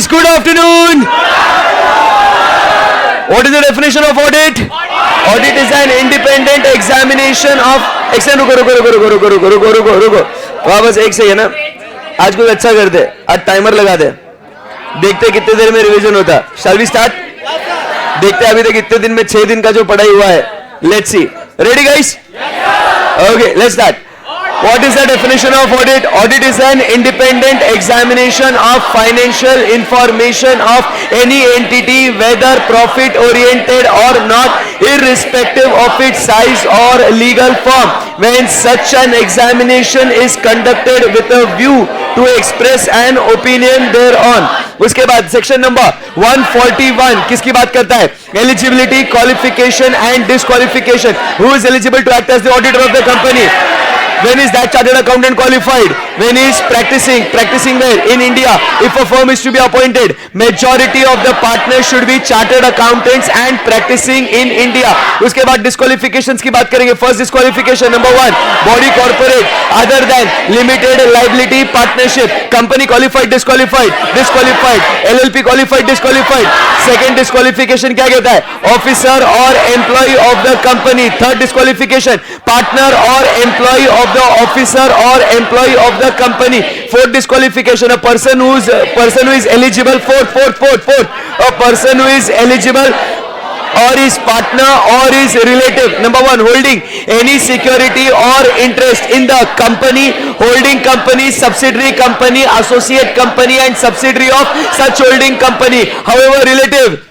guys, good afternoon. What is the definition of audit? Audit is an independent examination of. रुको वापस एक सही है ना. आज कुछ अच्छा करते, आज टाइमर लगा दे, देखते कितने देर में रिवीजन होता. Shall we start? देखते अभी तक इतने दिन में 6 दिन का जो पढ़ाई हुआ है. Let's see. Ready guys? Okay, let's start. What is the definition of audit? Audit is an independent examination of financial information of any entity, whether profit oriented or not, irrespective of its size or legal form. When such an examination is conducted with a view to express an opinion thereon. उसके बाद section number 141 किसकी बात करता है? Eligibility, qualification and disqualification. Who is eligible to act as the auditor of the company? When is that chartered accountant qualified? When he is practicing where? In India. If a firm is to be appointed, majority of the partners should be chartered accountants and practicing in India. उसके बाद disqualifications की बात करेंगे. First disqualification number 1, body corporate other than limited liability partnership. Company qualified, disqualified, LLP qualified, disqualified. Second disqualification क्या कहता है? Officer or employee of the company. Third disqualification, partner or employee of the officer or employee of the company. Fourth disqualification, a person who is eligible. Fourth, a person who is eligible or his partner or his relative. Number 1, holding any security or interest in the company, holding company, subsidiary company, associate company and subsidiary of such holding company. However relative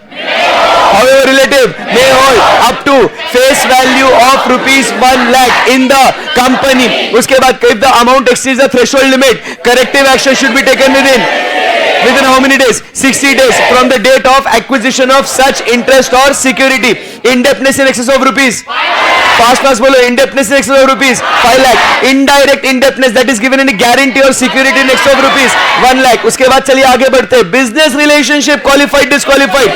may hold up to face value of rupees 1 lakh in the company. उसके बाद if the amount exceeds the threshold limit, corrective action should be taken within how many days? 60 days from the date of acquisition of such interest or security. Indebtedness in excess of rupees. Fast bolo. Indebtedness in excess of rupees 5 lakh. Indirect indebtedness that is given in a guarantee or security in excess of rupees 1 lakh. उसके बाद चलिए आगे बढ़ते हैं. Business relationship qualified, disqualified.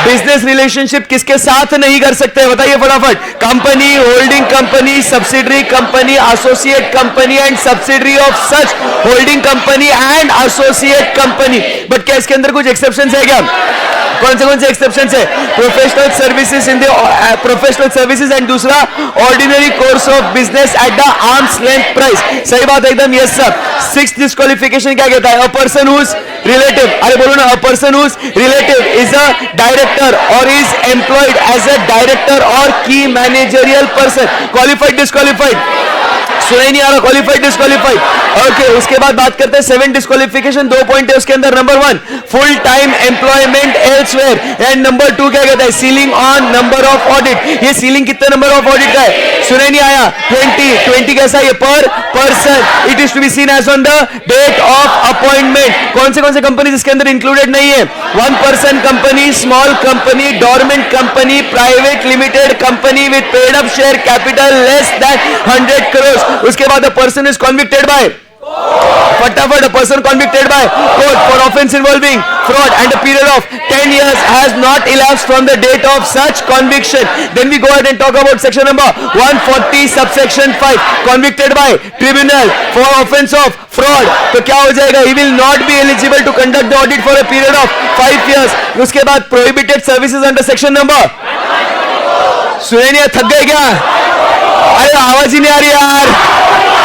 Business relationship किसके साथ नहीं कर सकते बताइए फटाफट? Company, holding company, subsidiary company, associate company and subsidiary of such holding company and associate company. But क्या इसके अंदर कुछ एक्सेप्शंस है क्या? कौन से एक्सेप्शंस है? Professional services in the professional services and दूसरा ordinary course of business at the arm's length price. सही बात एकदम. Yes sir. सिक्स्थ डिस्क्वालिफिकेशन क्या कहता है? अ पर्सन हुज रिलेटिव, अरे बोलो ना, a person whose relative is a director और is employed as a director और key managerial person. Qualified, disqualified? सुना ही नहीं आ रहा. Qualified, disqualified. ओके, उसके बाद बात करते हैं 7 डिस्क्वालिफिकेशन. 2 पॉइंट है उसके अंदर. Number 1, full time employment elsewhere and number 2 क्या कहता है? Ceiling on number of audit. ये सीलिंग कितने नंबर ऑफ ऑडिट का है? सुना ही नहीं आया. 20 कैसा है? Per person. It is to be seen as on the date of appointment. कौन से कंपनी इसके अंदर इंक्लूडेड नहीं है? 1 person company, small company, dormant company, private limited company with paid up share capital less than 100 crores. उसके बाद a person is convicted by फटाफट, a person convicted by court for offense involving fraud and a period of 10 years has not elapsed from the date of such conviction. Then we go ahead and talk about section number 140 subsection 5, convicted by tribunal for offense of fraud. तो क्या हो जाएगा? He will not be eligible to conduct the audit for a period of 5 years. उसके बाद prohibited services under section number. सुने नहीं? थक गए क्या? अरे आवाज ही नहीं आ रही यार.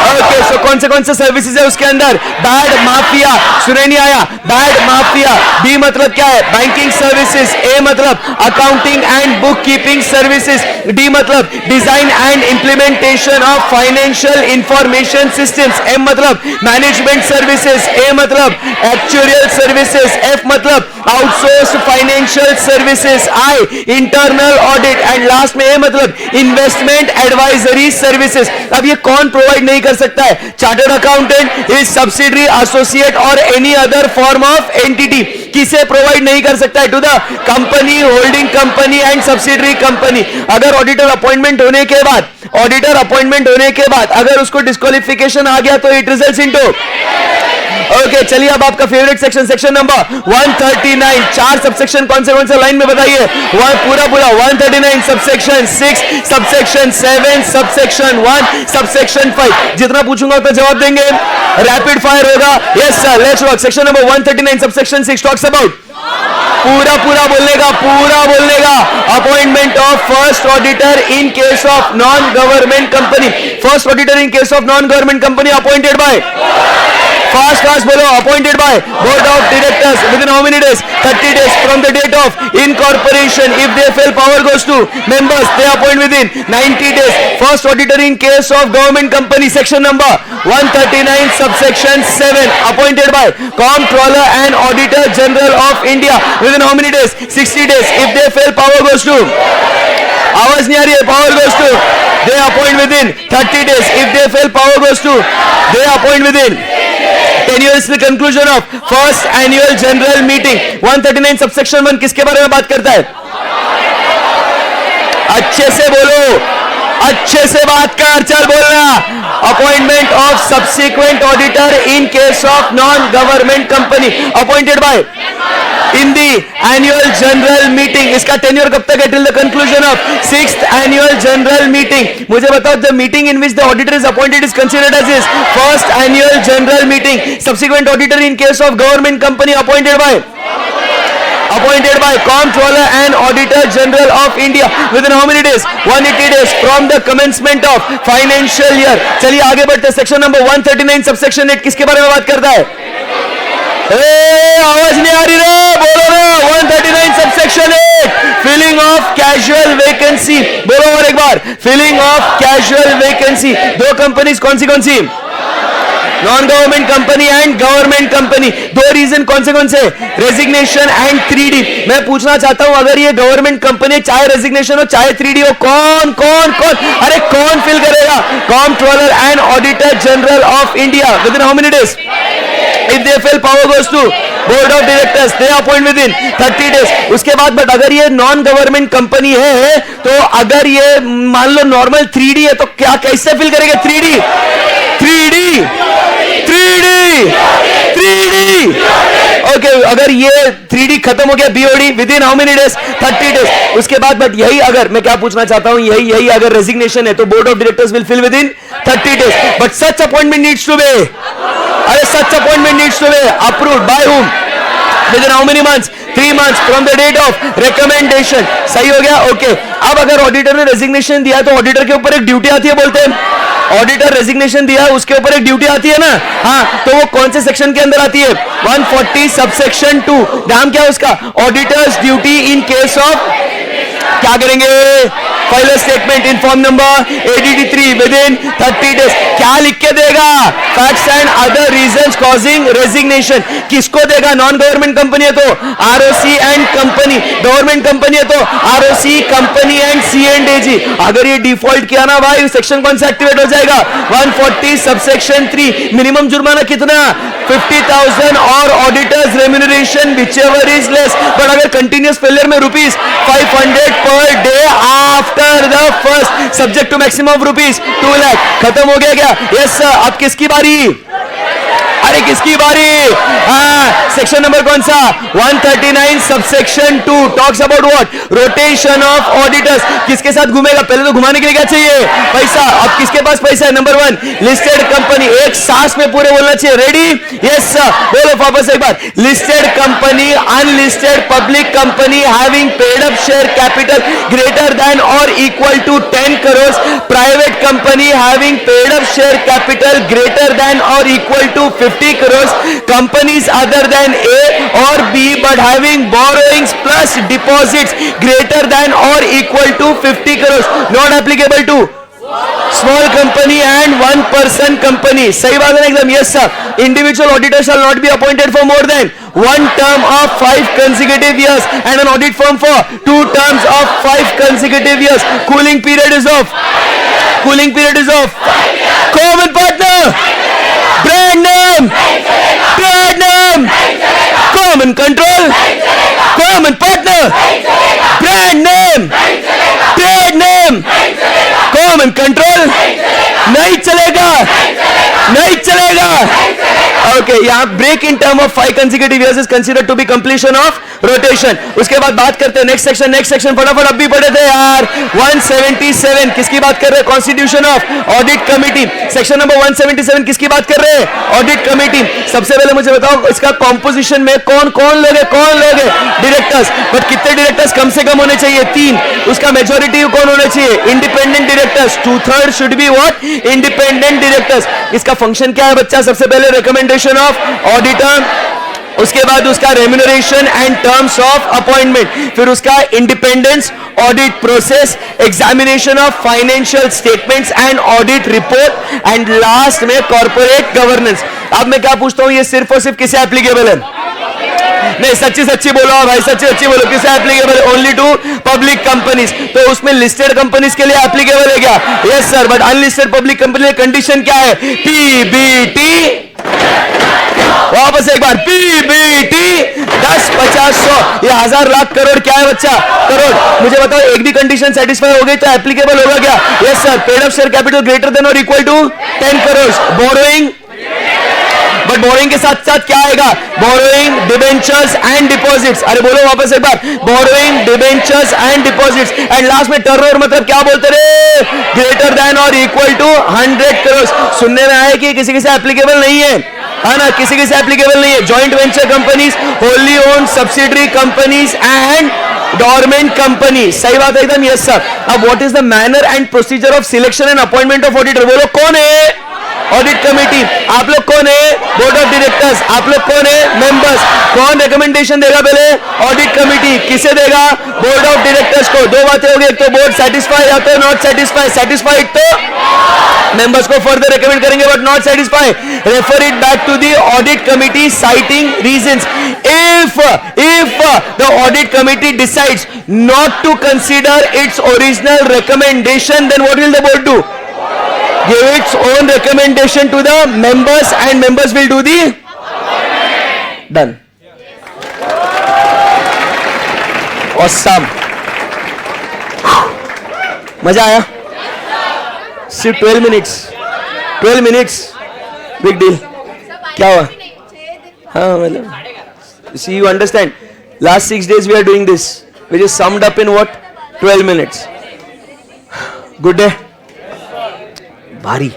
ओके, सो कौन से सर्विसेज है उसके अंदर? Bad mafia. सुने नहीं आया? Bad mafia. बी मतलब क्या है? Banking services. ए मतलब accounting and book keeping services. D मतलब design and implementation of financial information systems. M मतलब मैनेजमेंट सर्विसेज. ए मतलब एक्चुअरियल सर्विसेज. एफ मतलब outsource financial services. I internal audit and last में A मतलब investment advisory services. अब ये कौन provide नहीं कर सकता है? Chartered accountant, his subsidiary, associate और any other form of entity. किसे प्रोवाइड नहीं कर सकता है? To the company, holding company and subsidiary company. अगर ऑडिटर अपॉइंटमेंट होने के बाद अगर उसको डिस्क्वालिफिकेशन आ गया तो इट रिजल्ट्स इनटू। ओके, चलिए अब आपका favourite section, section number 139। 4 subsection कौन से लाइन में बताइए? पूरा 139 सबसेक्शन 6, सबसेक्शन 7, सबसेक्शन 1, सबसेक्शन 5। जितना पूछूंगा तो जवाब देंगे, रैपिड फायर होगा। Yes sir, let's work. Section number 139 subsection 6 talks about, पूरा बोलने का appointment of first auditor in case of non government company. First auditor in case of non government company appointed by, fast बोलो, appointed by board of directors within how many days? 30 days from the date of incorporation. If they fail, power goes to members, they appoint within 90 days. First auditor in case of government company, section number 139 subsection 7 appointed by controller and auditor general of India within how many days? 60 days. If they fail, power goes to, आवाज नहीं आ रही है, power goes to, they appoint within 30 days. If they fail, power goes to, they appoint within 10 years. The conclusion of first annual general meeting. 139 subsection 1 किसके बारे में बात करता है? अच्छे से बोलो, अच्छे से बात कर, चल बोलना। Appointment of subsequent auditor in case of non government company appointed by in the annual general meeting. इसका टेन्योर कब तक है? Till the conclusion of 6th annual general meeting. मुझे बताओ, the meeting in which the auditor is appointed is considered as his first annual general meeting. Subsequent auditor in case of government company appointed by comptroller and auditor general of India within how many days? 180 days from the commencement of financial year. चलिए आगे बढ़ते, section number 139 subsection 8 किसके बारे में बात करता है? आवाज नहीं आ रही रे, बोलो ना। 139 subsection 8 filling of casual vacancy. बोलो और एक बार, फिलिंग ऑफ कैजुअल वैकेंसी। दो कंपनीज कौन सी? Non government company and government company. दो रीजन कौन से? Resignation and 3D। मैं पूछना चाहता हूं, अगर ये गवर्नमेंट कंपनी चाहे रेजिग्नेशन हो चाहे 3D हो, कौन अरे कौन फिल करेगा? Controller and auditor general of India within how many days? If they fail, power goes to board of directors. They appoint within 30 days. उसके बाद बट अगर ये नॉन गवर्नमेंट कंपनी है तो अगर ये मान लो नॉर्मल 3D है तो क्या कैसे फिल करेंगे? 3D ओके, अगर ये 3D खत्म हो गया, BOD within how many days? 30 days. उसके बाद बट यही अगर मैं क्या पूछना चाहता हूं, यही अगर रेजिग्नेशन है तो board of directors will fill within 30 days. But such appointment needs to be, such appointment needs to be approved by whom? Within how many months? 3 months from the date of recommendation. सही हो गया? Okay. अब अगर auditor ने resignation दिया तो auditor के ऊपर एक ड्यूटी आती है, बोलते हैं ऑडिटर रेजिग्नेशन दिया उसके ऊपर एक ड्यूटी आती है ना। हाँ, तो वो कौन से सेक्शन के अंदर आती है? 140 सबसेक्शन 2। नाम क्या है उसका? Auditors duty in case of, क्या करेंगे? File statement in form number ADD3 within 30 days. क्या लिख के देगा? Facts and other reasons causing resignation. किसको देगा? नॉन गवर्नमेंट कंपनी है तो ROC and company, government company है तो ROC कंपनी एंड C&AG। अगर ये डिफॉल्ट किया ना भाई, सेक्शन कौन सा एक्टिवेट हो जाएगा? 140 सबसेक्शन 3। मिनिमम जुर्माना कितना? 50,000 और auditor's remuneration whichever is less. But अगर कंटिन्यूअस फेलियर में ₹500 per day after the first, subject to maximum of ₹2 lakh. खत्म हो गया क्या? Yes sir. अब किसकी बारी? अरे किसकी बारी? हाँ, सेक्शन नंबर कौन सा? 139 subsection 2 talks about what? Rotation of auditors. किसके साथ घूमेगा? पहले तो घुमाने के लिए क्या चाहिए? पैसा। अब किसके पास पैसा है? Number 1 listed company. एक सांस में पूरे बोलना चाहिए। रेडी? Yes sir. बोलो वापस एक बार। Listed company, unlisted public company having paid up share capital greater than और equal to 10 crore. Private company having paid up share capital greater than और equal to 50 crores. Companies other than A or B but having borrowings plus deposits greater than or equal to 50 crores not applicable to small company and one person company. सही बात है ना एकदम? Yes sir. Individual auditor shall not be appointed for more than one term of 5 consecutive years and an audit firm for 2 terms of 5 consecutive years. Cooling period is of common partner. Brand name. Common Common control, common partner, brand name, trade name, common control, नहीं चलेगा, नहीं चलेगा. Okay, यहाँ break in term of 5 consecutive years is considered to be completion of rotation. उसके बाद बात करते हैं next section फटाफट अभी पढ़े थे यार. 177 किसकी बात कर रहे हैं? Constitution of Audit Committee. Section number 177 किसकी बात कर रहे हैं? Audit Committee. सबसे पहले मुझे बताओ इसका composition में कौन लोग हैं? Directors. But कितने directors कम से कम होने चाहिए? 3. उसका majority कौन होने चाहिए? Independent directors. 2/3 should be what? Independent directors. इसका function क्या है बच्चा? सबसे पहले recommendation of auditor, उसके बाद उसका remuneration and terms of appointment, फिर उसका independence, audit process, examination of financial statements and audit report, and last में कॉर्पोरेट गवर्नेंस. अब मैं क्या पूछता हूं, ये सिर्फ और सिर्फ किसे एप्लीकेबल है? नहीं, सच्ची बोलो भाई, सच्ची बोलो, किसे एप्लीकेबल है? Only to public companies. तो उसमें लिस्टेड कंपनीज के लिए एप्लीकेबल है क्या? Yes sir. But unlisted public company condition क्या है? पीबीटी. वापस एक बार, पीबीटी 10, 50, 100, ये 1000, लाख, करोड़ क्या है बच्चा? करोड़. मुझे बताओ एक भी कंडीशन सेटिस्फाई हो गई तो एप्लीकेबल होगा क्या? Yes sir. Paid up share capital greater than और equal to 10 crore. Borrowing, but borrowing के साथ साथ क्या आएगा? Borrowing, debentures and deposits. अरे बोलो वापस एक बार, borrowing, debentures and deposits. And last में टर्नओवर मतलब क्या बोलते रे? ग्रेटर देन और इक्वल टू 100 करोड़. सुनने में आया कि किसी से एप्लीकेबल नहीं है, है ना? किसी से एप्लीकेबल नहीं है. Joint venture companies, wholly owned subsidiary companies and dormant company. सही बात है एकदम. Yes sir. अब what is the manner and procedure of selection and appointment of auditor? बोलो कौन है? Audit committee. आप लोग कौन है? Board of directors. आप लोग कौन है? मेंबर्स. कौन रिकमेंडेशन देगा पहले? Audit committee. किसे देगा? बोर्ड ऑफ डायरेक्टर्स को. दो बातें हो गई, एक तो बोर्ड सेटिस्फाई या तो नॉट सेटिस्फाई. सेटिस्फाइड तो मेंबर्स को फर्दर रिकमेंड करेंगे, but not satisfy, refer it back to the audit committee citing reasons. If the audit committee decides not to consider its original recommendation, then what will the board do? Give its own recommendation to the members and members will do the done. Awesome. मजा आया? सिर्फ 12 minutes. Big deal. क्या हुआ? हाँ मतलब see, you understand, last 6 days we are doing this, which is summed up in what? 12 minutes. Good day. भारी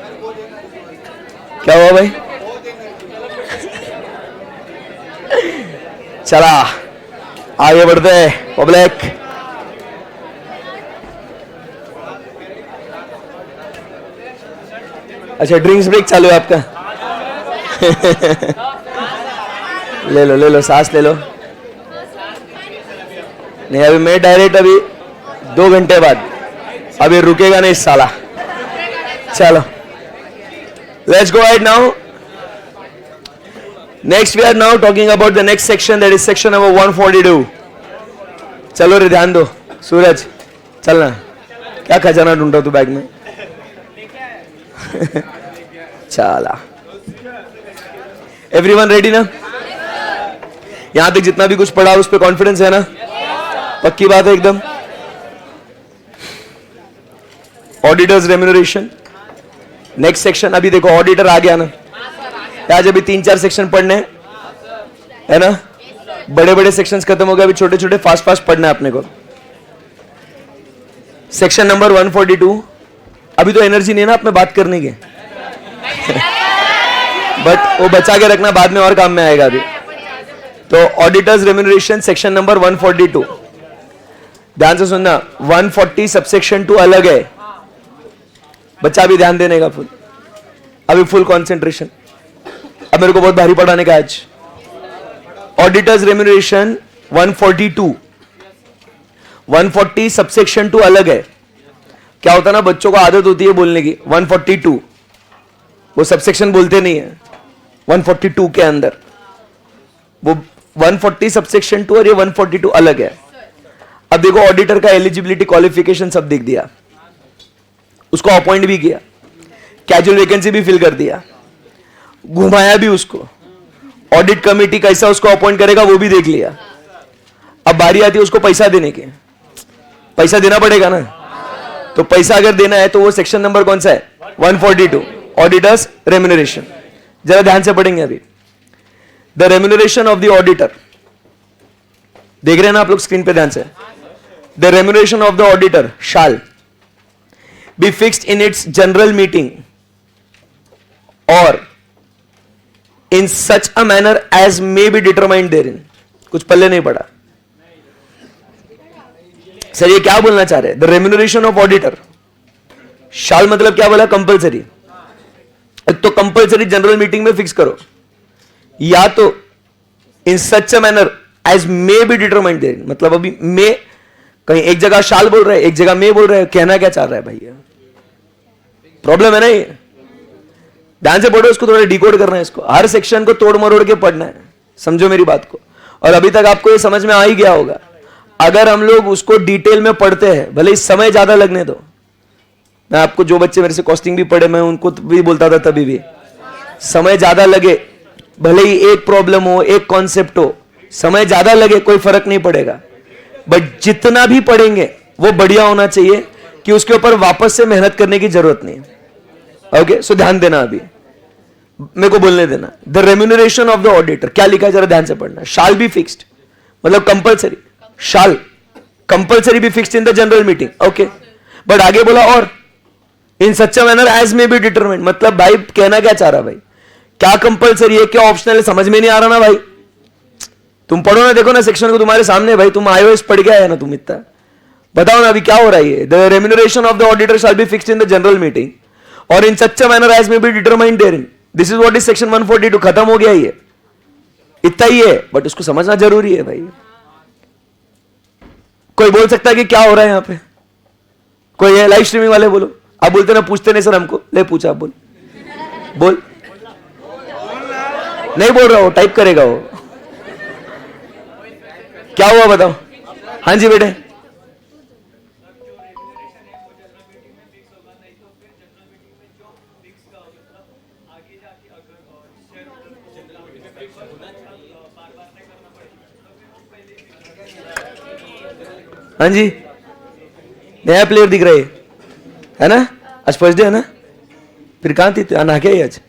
क्या हुआ भाई? चला आगे बढ़ते हैं पब्लिक. अच्छा, ड्रिंक्स ब्रेक चालू है आपका? ले लो सांस ले लो. नहीं, अभी मैं डायरेक्ट अभी 2 घंटे बाद, अभी रुकेगा नहीं साला. चलो, let's go ahead now. Next we are now talking about the next section, that is section number 142. चलो रे, ध्यान दो. सूरज चलना. क्या खजाना ढूंढ रहा तू बैग में? चला. एवरीवन रेडी ना? यहां तक जितना भी कुछ पढ़ा उस पर कॉन्फिडेंस है ना? पक्की बात है एकदम. Auditors remuneration next section. अभी देखो ऑडिटर आ गया ना, आज अभी 3-4 सेक्शन पढ़ने है ना? बड़े बड़े सेक्शंस खत्म हो गए, अभी छोटे छोटे फास्ट पढ़ना है अपने को. Section number 142. अभी तो एनर्जी नहीं है ना आप में बात करने की, बट वो बचा के रखना, बाद में और काम में आएगा. अभी तो ऑडिटर्स रेम्यूनरेशन सेक्शन नंबर 142. ध्यान से सुनना. 140 सबसेक्शन 2 अलग है बच्चा. अभी ध्यान देने का फुल, अभी फुल कंसंट्रेशन. अब मेरे को बहुत भारी पढ़ाने का आज. Auditors remuneration 142. 140 सबसेक्शन 2 अलग है. क्या होता है ना, बच्चों को आदत होती है बोलने की 142, वो सबसेक्शन बोलते नहीं है. 142 के अंदर वो 140 सबसेक्शन 2 और ये 142 अलग है. अब देखो, ऑडिटर का एलिजिबिलिटी, क्वालिफिकेशन सब देख दिया, उसको अपॉइंट भी किया, कैजुअल वैकेंसी भी फिल कर दिया, घुमाया भी उसको, ऑडिट कमेटी कैसा उसको अपॉइंट करेगा वो भी देख लिया। अब बारी आती है उसको पैसा देने की, पैसा देना पड़ेगा ना। तो पैसा अगर देना है तो वो सेक्शन नंबर कौन सा है? 142, ऑडिटर्स रेम्यूनरेशन। जरा ध्यान से पढ़ेंगे अभी। The remuneration of the auditor, देख रहे हैं ना आप लोग स्क्रीन पे ध्यान से। The remuneration of the auditor shall be fixed in its general meeting और in such a manner as may be determined therein. कुछ पल्ले नहीं पड़ा सर, ये क्या बोलना चाह रहे हैं? The remuneration of auditor shall मतलब क्या बोला? कंपलसरी। तो कंपलसरी जनरल मीटिंग में फिक्स करो, या तो in such a manner as may be determined there. मतलब अभी मे कहीं एक जगह शाल बोल रहे हैं, एक जगह मे बोल रहे हैं, कहना क्या चाह रहा है भैया? प्रॉब्लम है ना ये। ध्यान से पढ़ो, इसको थोड़ा डिकोड करना है, इसको हर सेक्शन को तोड़ मरोड़ के पढ़ना है। समझो मेरी बात को। और अभी तक आपको ये समझ में आ ही गया होगा। अगर हम लोग उसको डिटेल में पढ़ते हैं, भले ही समय ज्यादा लगने दो। मैं आपको, जो बच्चे मेरे से कॉस्टिंग भी पढ़े, मैं उनको भी बोलता था तभी भी, समय ज्यादा लगे, भले ही एक प्रॉब्लम हो, एक कॉन्सेप्ट हो, समय ज्यादा लगे कोई फर्क नहीं पड़ेगा, बट जितना भी पढ़ेंगे वो बढ़िया होना चाहिए कि उसके ऊपर वापस से मेहनत करने की जरूरत नहीं है। ओके, सो ध्यान देना, अभी मेरे को बोलने देना। The remuneration of the auditor क्या लिखा है जरा ध्यान से पढ़ना। शाल बी फिक्स्ड मतलब compulsory, shall compulsory be fixed in the general meeting. Okay, but आगे बोला और in such a manner as may be determined. मतलब भाई कहना क्या चाह रहा भाई? क्या कंपलसरी है, क्या ऑप्शनल है, समझ में नहीं आ रहा ना भाई। तुम पढ़ो ना, देखो ना सेक्शन को तुम्हारे सामने भाई, तुम iOS पढ़ के आए ना तुम इतना। बताओ ना अभी क्या हो रहा है? The remuneration of the auditor shall be fixed in the general meeting और in such a manner as may be determined therein. This is what is section 142। खत्म हो गया ये, इतना ही है, बट उसको समझना जरूरी है भाई। कोई बोल सकता है कि क्या हो रहा है यहां पे? कोई है? लाइव स्ट्रीमिंग वाले बोलो। आप बोलते ना, पूछते नहीं सर हमको, ले पूछा, आप बोल बोल। नहीं बोल रहा हो, टाइप करेगा वो। क्या हुआ बताओ? हाँ जी बेटे। हाँ जी, नया प्लेयर दिख रहा है ना? आज फर्स्ट डे है ना? फिर कहां थी? आना क्या ही आज?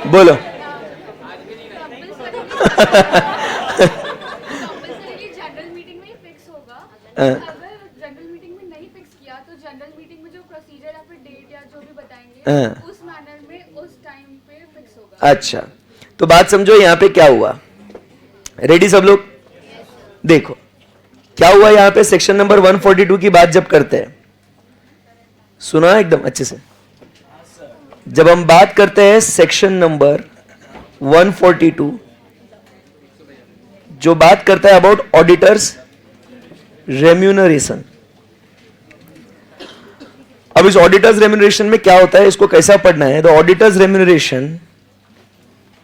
बोलो। जनरल मीटिंग में ही फिक्स होगा। अगर जनरल मीटिंग में नहीं फिक्स किया तो जनरल मीटिंग में जो प्रोसीजर या फिर डेट या जो भी बताएंगे उस मैनर में उस टाइम पे फिक्स होगा। अच्छा, तो बात समझो यहां पे क्या हुआ। रेडी सब लोग? देखो क्या हुआ यहां पे। सेक्शन नंबर 142 की बात जब करते हैं, सुना एकदम अच्छे से। जब हम बात करते हैं सेक्शन नंबर 142, जो बात करता है अबाउट ऑडिटर्स रेम्यूनरेशन। अब इस ऑडिटर्स रेम्यूनरेशन में क्या होता है, इसको कैसा पढ़ना है? द ऑडिटर्स रेम्यूनरेशन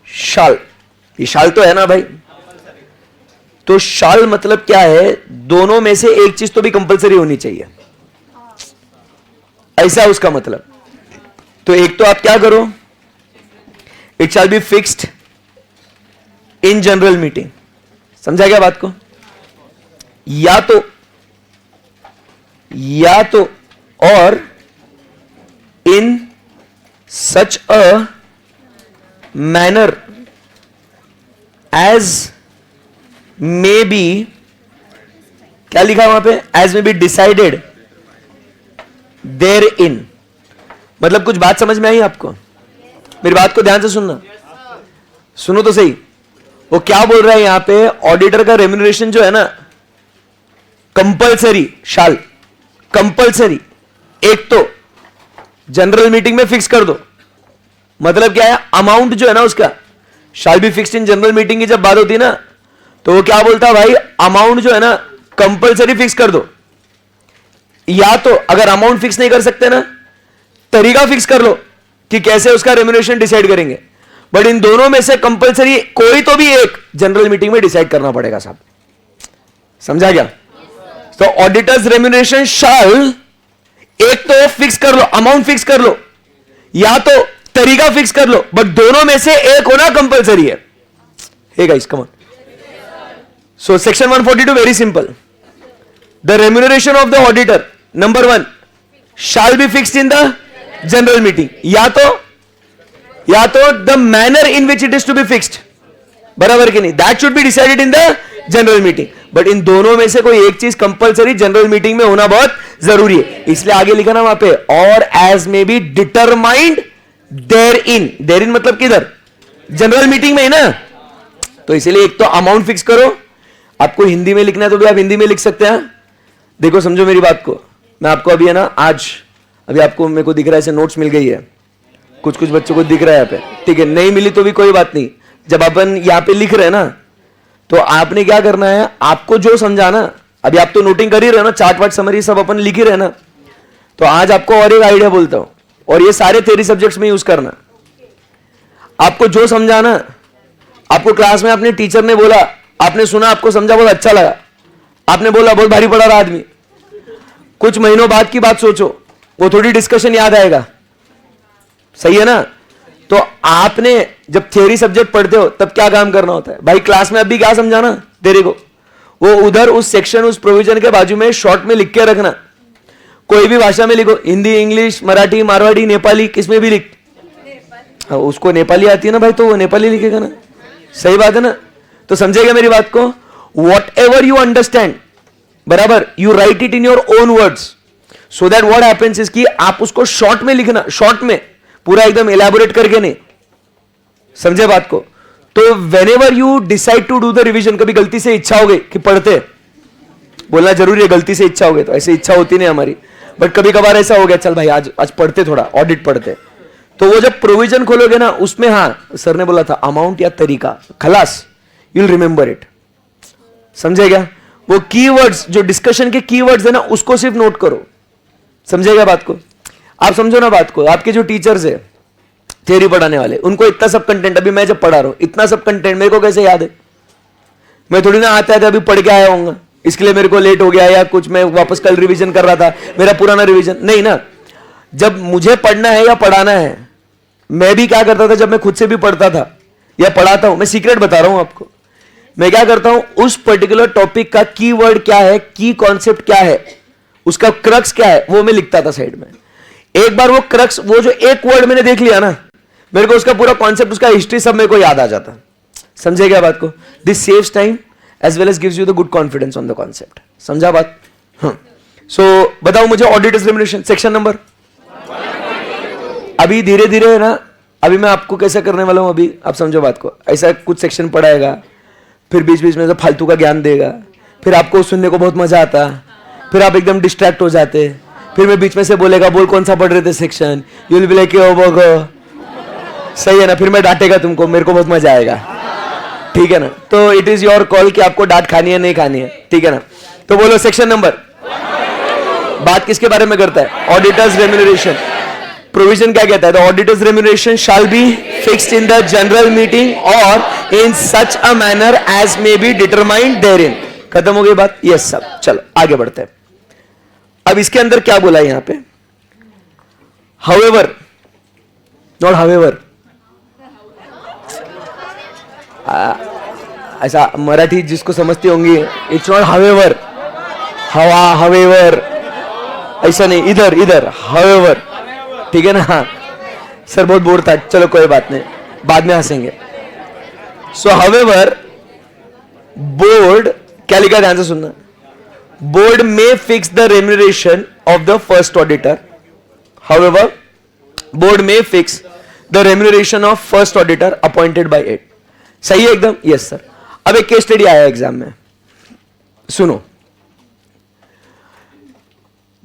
शाल, ये शाल तो है ना भाई। तो शाल मतलब क्या है? दोनों में से एक चीज तो भी कंपलसरी होनी चाहिए, ऐसा उसका मतलब। तो एक तो आप क्या करो, it shall be fixed in general meeting. समझा क्या बात को? या तो और in such a manner as may be, क्या लिखा वहां पे? As may be decided therein. मतलब कुछ बात समझ में आई आपको? मेरी बात को ध्यान से सुनना, सुनो तो सही। वो क्या बोल रहा है यहां पे? ऑडिटर का रेम्यूनरेशन जो है ना, कंपलसरी शाल, कंपलसरी एक तो जनरल मीटिंग में फिक्स कर दो। मतलब क्या है? अमाउंट जो है ना उसका शाल be fixed in general meeting की जब बात होती है ना, तो वो क्या बोलता है भाई? अमाउंट जो है ना कंपलसरी फिक्स कर दो। या तो अगर अमाउंट फिक्स नहीं कर सकते ना, तरीका फिक्स कर लो कि कैसे उसका रेम्यूनरेशन डिसाइड करेंगे। बट इन दोनों में से कंपलसरी कोई तो भी एक जनरल मीटिंग में डिसाइड करना पड़ेगा साहब। समझा क्या? तो ऑडिटर्स रेम्यूनरेशन शाल एक तो फिक्स कर लो, अमाउंट फिक्स कर लो, या तो तरीका फिक्स कर लो, बट दोनों में से एक होना कंपलसरी है. Hey guys, come on. So section 142 very simple. The remuneration of the auditor, number 1, shall be fixed in the general meeting. या तो the manner in which it is to be fixed, बराबर कि नहीं, that should be decided in the general meeting. But in दोनों में से कोई एक चीज कंपलसरी जनरल मीटिंग में होना बहुत जरूरी है. इसलिए आगे लिखा ना वहां पे, और as may be determined therein मतलब किधर, जनरल मीटिंग में है ना. तो इसलिए एक तो अमाउंट फिक्स करो. आपको हिंदी में लिखना है तो भी आप हिंदी में लिख सकते हैं. देखो समझो मेरी बात को. मैं आपको अभी है ना, आज अभी आपको मेरे को दिख रहा है ऐसे नोट्स मिल गई है, कुछ बच्चों को दिख रहा है यहाँ पे, ठीक है. नहीं मिली तो भी कोई बात नहीं. जब अपन यहाँ पे लिख रहे हैं ना, तो आपने क्या करना है, आपको जो समझाना, अभी आप तो नोटिंग कर ही रहे हो ना, चार्ट वार्ट समरी सब अपन लिख ही रहे ना. तो आज आपको और एक आइडिया बोलता हूं, और ये सारे थ्योरी सब्जेक्ट्स में यूज करना. आपको जो समझाना, आपको क्लास में अपने टीचर ने बोला, आपने सुना, आपको समझा, बहुत अच्छा लगा, आपने बोला बहुत भारी पड़ा रहा आदमी. कुछ महीनों बाद की बात सोचो, वो थोड़ी डिस्कशन याद आएगा, सही है ना. तो आपने जब थ्योरी सब्जेक्ट पढ़ते हो तब क्या काम करना होता है भाई, क्लास में अभी क्या समझाना तेरे को, वो उधर उस सेक्शन उस प्रोविजन के बाजू में शॉर्ट में लिख के रखना. कोई भी भाषा में लिखो, हिंदी, इंग्लिश, मराठी, मारवाड़ी, नेपाली, किसमें भी लिख. हाँ, उसको नेपाली आती है ना भाई, तो वो नेपाली लिखेगा ना, सही बात है ना. तो समझेगा मेरी बात को. वॉट एवर यू अंडरस्टैंड, बराबर, you right it in your own words, so that what happens is कि आप उसको शॉर्ट में लिखना, शॉर्ट में, पूरा एकदम एलैबोरेट करके नहीं. समझे बात को. तो whenever you decide to do the revision, कभी गलती से इच्छा हो गई कि पढ़ते, बोलना जरूरी है, गलती से इच्छा हो गई तो ऐसे इच्छा होती नहीं हमारी, बट कभी कभार ऐसा हो गया, चल भाई आज पढ़ते, थोड़ा ऑडिट पढ़ते. तो वो जब प्रोविजन खोलोगे ना, उसमें हाँ सर ने बोला था अमाउंट या तरीका, खलास, यू विल रिमेंबर इट. समझेगा. वो कीवर्ड्स, जो डिस्कशन के कीवर्ड्स है ना, उसको सिर्फ नोट करो. समझेगा बात को. आप समझो ना बात को. आपके जो टीचर्स है थ्योरी पढ़ाने वाले, उनको इतना सब कंटेंट, अभी मैं जब पढ़ा रहा हूं, इतना सब कंटेंट मेरे को कैसे याद है. मैं थोड़ी ना आता है अभी पढ़ के आया हूँ, इसके लिए मेरे को लेट हो गया, या कुछ मैं वापस कल रिवीजन कर रहा था, मेरा पुराना रिवीजन नहीं ना. जब मुझे पढ़ना है या पढ़ाना है, मैं भी क्या करता था, जब मैं खुद से भी पढ़ता था या पढ़ाता हूं, मैं सीक्रेट बता रहा हूं आपको, मैं क्या करता हूं, उस पर्टिकुलर टॉपिक का कीवर्ड क्या है, की कॉन्सेप्ट क्या है, उसका क्रक्स क्या है, वो मैं लिखता था साइड में. एक बार वो क्रक्स, वो जो एक वर्ड मैंने देख लिया ना, मेरे को उसका पूरा कॉन्सेप्ट, उसका हिस्ट्री सब मेरे को याद आ जाता. समझे क्या बात को. This saves time as well as gives you the good confidence on the concept. समझा बात. हाँ. सो बताओ मुझे, ऑडिटर्स रेम्यूनरेशन सेक्शन नंबर, अभी धीरे धीरे है ना, अभी मैं आपको कैसा करने वाला हूं, अभी आप समझो बात को. ऐसा कुछ सेक्शन पढ़ाएगा, फिर बीच बीच में फालतू का ज्ञान देगा, फिर आपको सुनने को बहुत मजा आता, फिर आप एकदम डिस्ट्रैक्ट हो जाते, फिर मैं बीच में से बोलेगा, बोल कौन सा पढ़ रहे थे section, you will be like ओ बोगो, सही है ना. फिर मैं डांटेगा तुमको, मेरे को बहुत मजा आएगा, ठीक है ना. तो इट इज योर कॉल कि आपको डांट खानी है नहीं खानी है, ठीक है ना. तो बोलो सेक्शन नंबर. बात किसके बारे में करता है, ऑडिटर्स रेम्यूनरेशन. प्रोविजन क्या कहता है, the auditor's remuneration shall be fixed in the general meeting और in such a manner as may be determined therein. खत्म हो गई बात. यस सब. चलो आगे बढ़ते हैं. अब इसके अंदर क्या बोला है यहां पे, हाउएवर, नॉट हाउएवर. ऐसा मराठी जिसको समझती होंगी, इट्स नॉट हाउएवर, हवा, हाउएवर, ऐसा नहीं, इधर इधर हाउएवर, ठीक है ना. सर बहुत बोर था, चलो कोई बात नहीं, बाद में हंसेंगे. सो हाउएवर, बोर्ड क्या लिखा, ध्यान से सुनना. Board may fix the remuneration of the first auditor. However, board may fix the remuneration of first auditor appointed by it. सही है एकदम. Yes sir. अब एक केस स्टडी आया एग्जाम में, सुनो.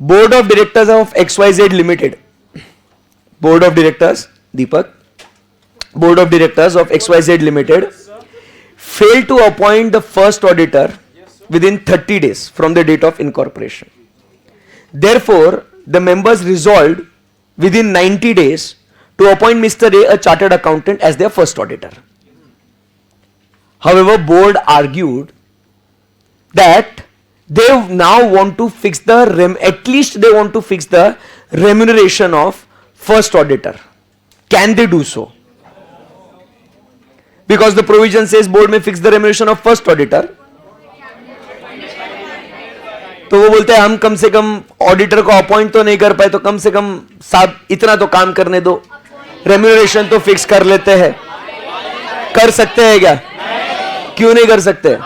Board of directors of XYZ limited, board of directors, Deepak, board of directors of XYZ limited failed to appoint the first auditor within 30 days from the date of incorporation. Therefore, the members resolved within 90 days to appoint Mr. A, a chartered accountant, as their first auditor. However, board argued that they now want to fix the at least they want to fix the remuneration of first auditor. Can they do so? Because the provision says board may fix the remuneration of first auditor. तो वो बोलते हैं हम कम से कम auditor को appoint तो नहीं कर पाए, तो कम से कम साहब इतना तो काम करने दो, रेम्यूनरेशन तो फिक्स कर लेते हैं. कर सकते हैं क्या? क्यों नहीं कर सकते?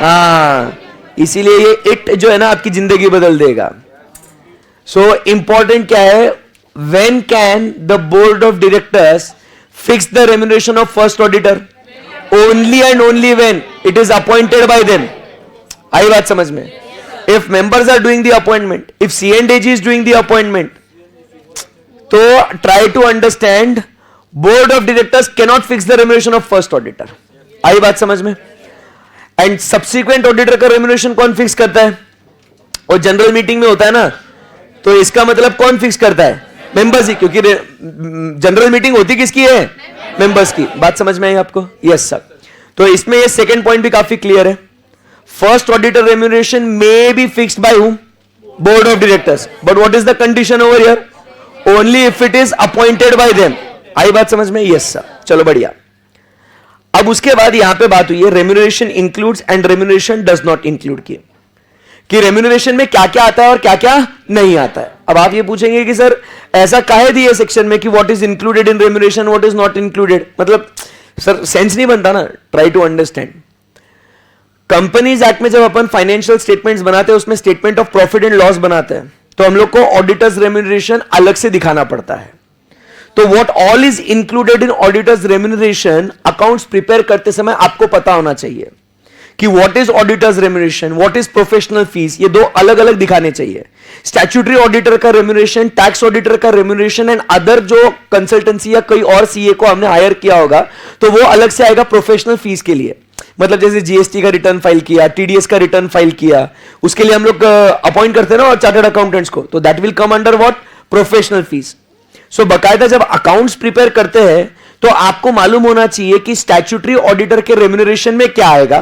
हाँ, इसीलिए ये इट जो है ना आपकी जिंदगी बदल देगा. सो इंपॉर्टेंट क्या है? When can the board of directors fix the remuneration of first auditor? Only and only when it is appointed by them. आई बात समझ में? If members are doing the appointment, if C&AG is doing the appointment, तो try to understand, board of directors cannot fix the remuneration of first auditor. आई बात समझ में? And subsequent auditor का remuneration कौन fix करता है? और जनरल मीटिंग में होता है ना, तो इसका मतलब कौन फिक्स करता है? मेंबर्स ही, क्योंकि जनरल मीटिंग होती किसकी है? मेंबर्स की. बात समझ में आई आपको? Yes sir. तो इसमें ये सेकेंड पॉइंट भी काफी क्लियर है. First auditor remuneration may be fixed by whom? Board of directors. But what is the condition over here? Only if it is appointed by them. आई बात समझ में? Yes sir. चलो बढ़िया. अब उसके बाद यहां पे बात हुई है remuneration includes and remuneration does not include की, कि रेम्यूनरेशन में क्या क्या आता है और क्या क्या नहीं आता है. अब आप ये पूछेंगे कि सर ऐसा काहे दिए सेक्शन में कि what is included in remuneration, what is not included? मतलब सर सेंस नहीं बनता ना. Try to understand. Companies act में जब अपन फाइनेंशियल स्टेटमेंट्स बनाते हैं, उसमें statement of profit and loss बनाते हैं, तो हम लोग को ऑडिटर्स रेम्यूनरेशन अलग से दिखाना पड़ता है. तो what all is included in auditors remuneration, accounts prepare करते समय आपको पता होना चाहिए कि what is auditors remuneration, what is professional fees, ये दो अलग अलग दिखाने चाहिए. स्टैट्यूटरी ऑडिटर का रेम्यूनरेशन, टैक्स ऑडिटर का रेम्यूनरेशन एंड अदर जो कंसल्टेंसी या कोई और सीए को हमने हायर किया होगा, तो वो अलग से आएगा प्रोफेशनल फीस के लिए. मतलब जैसे जीएसटी का रिटर्न फाइल किया, टीडीएस का रिटर्न फाइल किया, उसके लिए हम लोग अपॉइंट करते हैं ना और चार्टर्ड अकाउंटेंट्स को, तो that will come under what? Professional fees. So बकायदा जब अकाउंट्स प्रिपेयर करते हैं तो आपको मालूम होना चाहिए कि स्टैट्यूटरी ऑडिटर के रेम्यूनरेशन में क्या आएगा.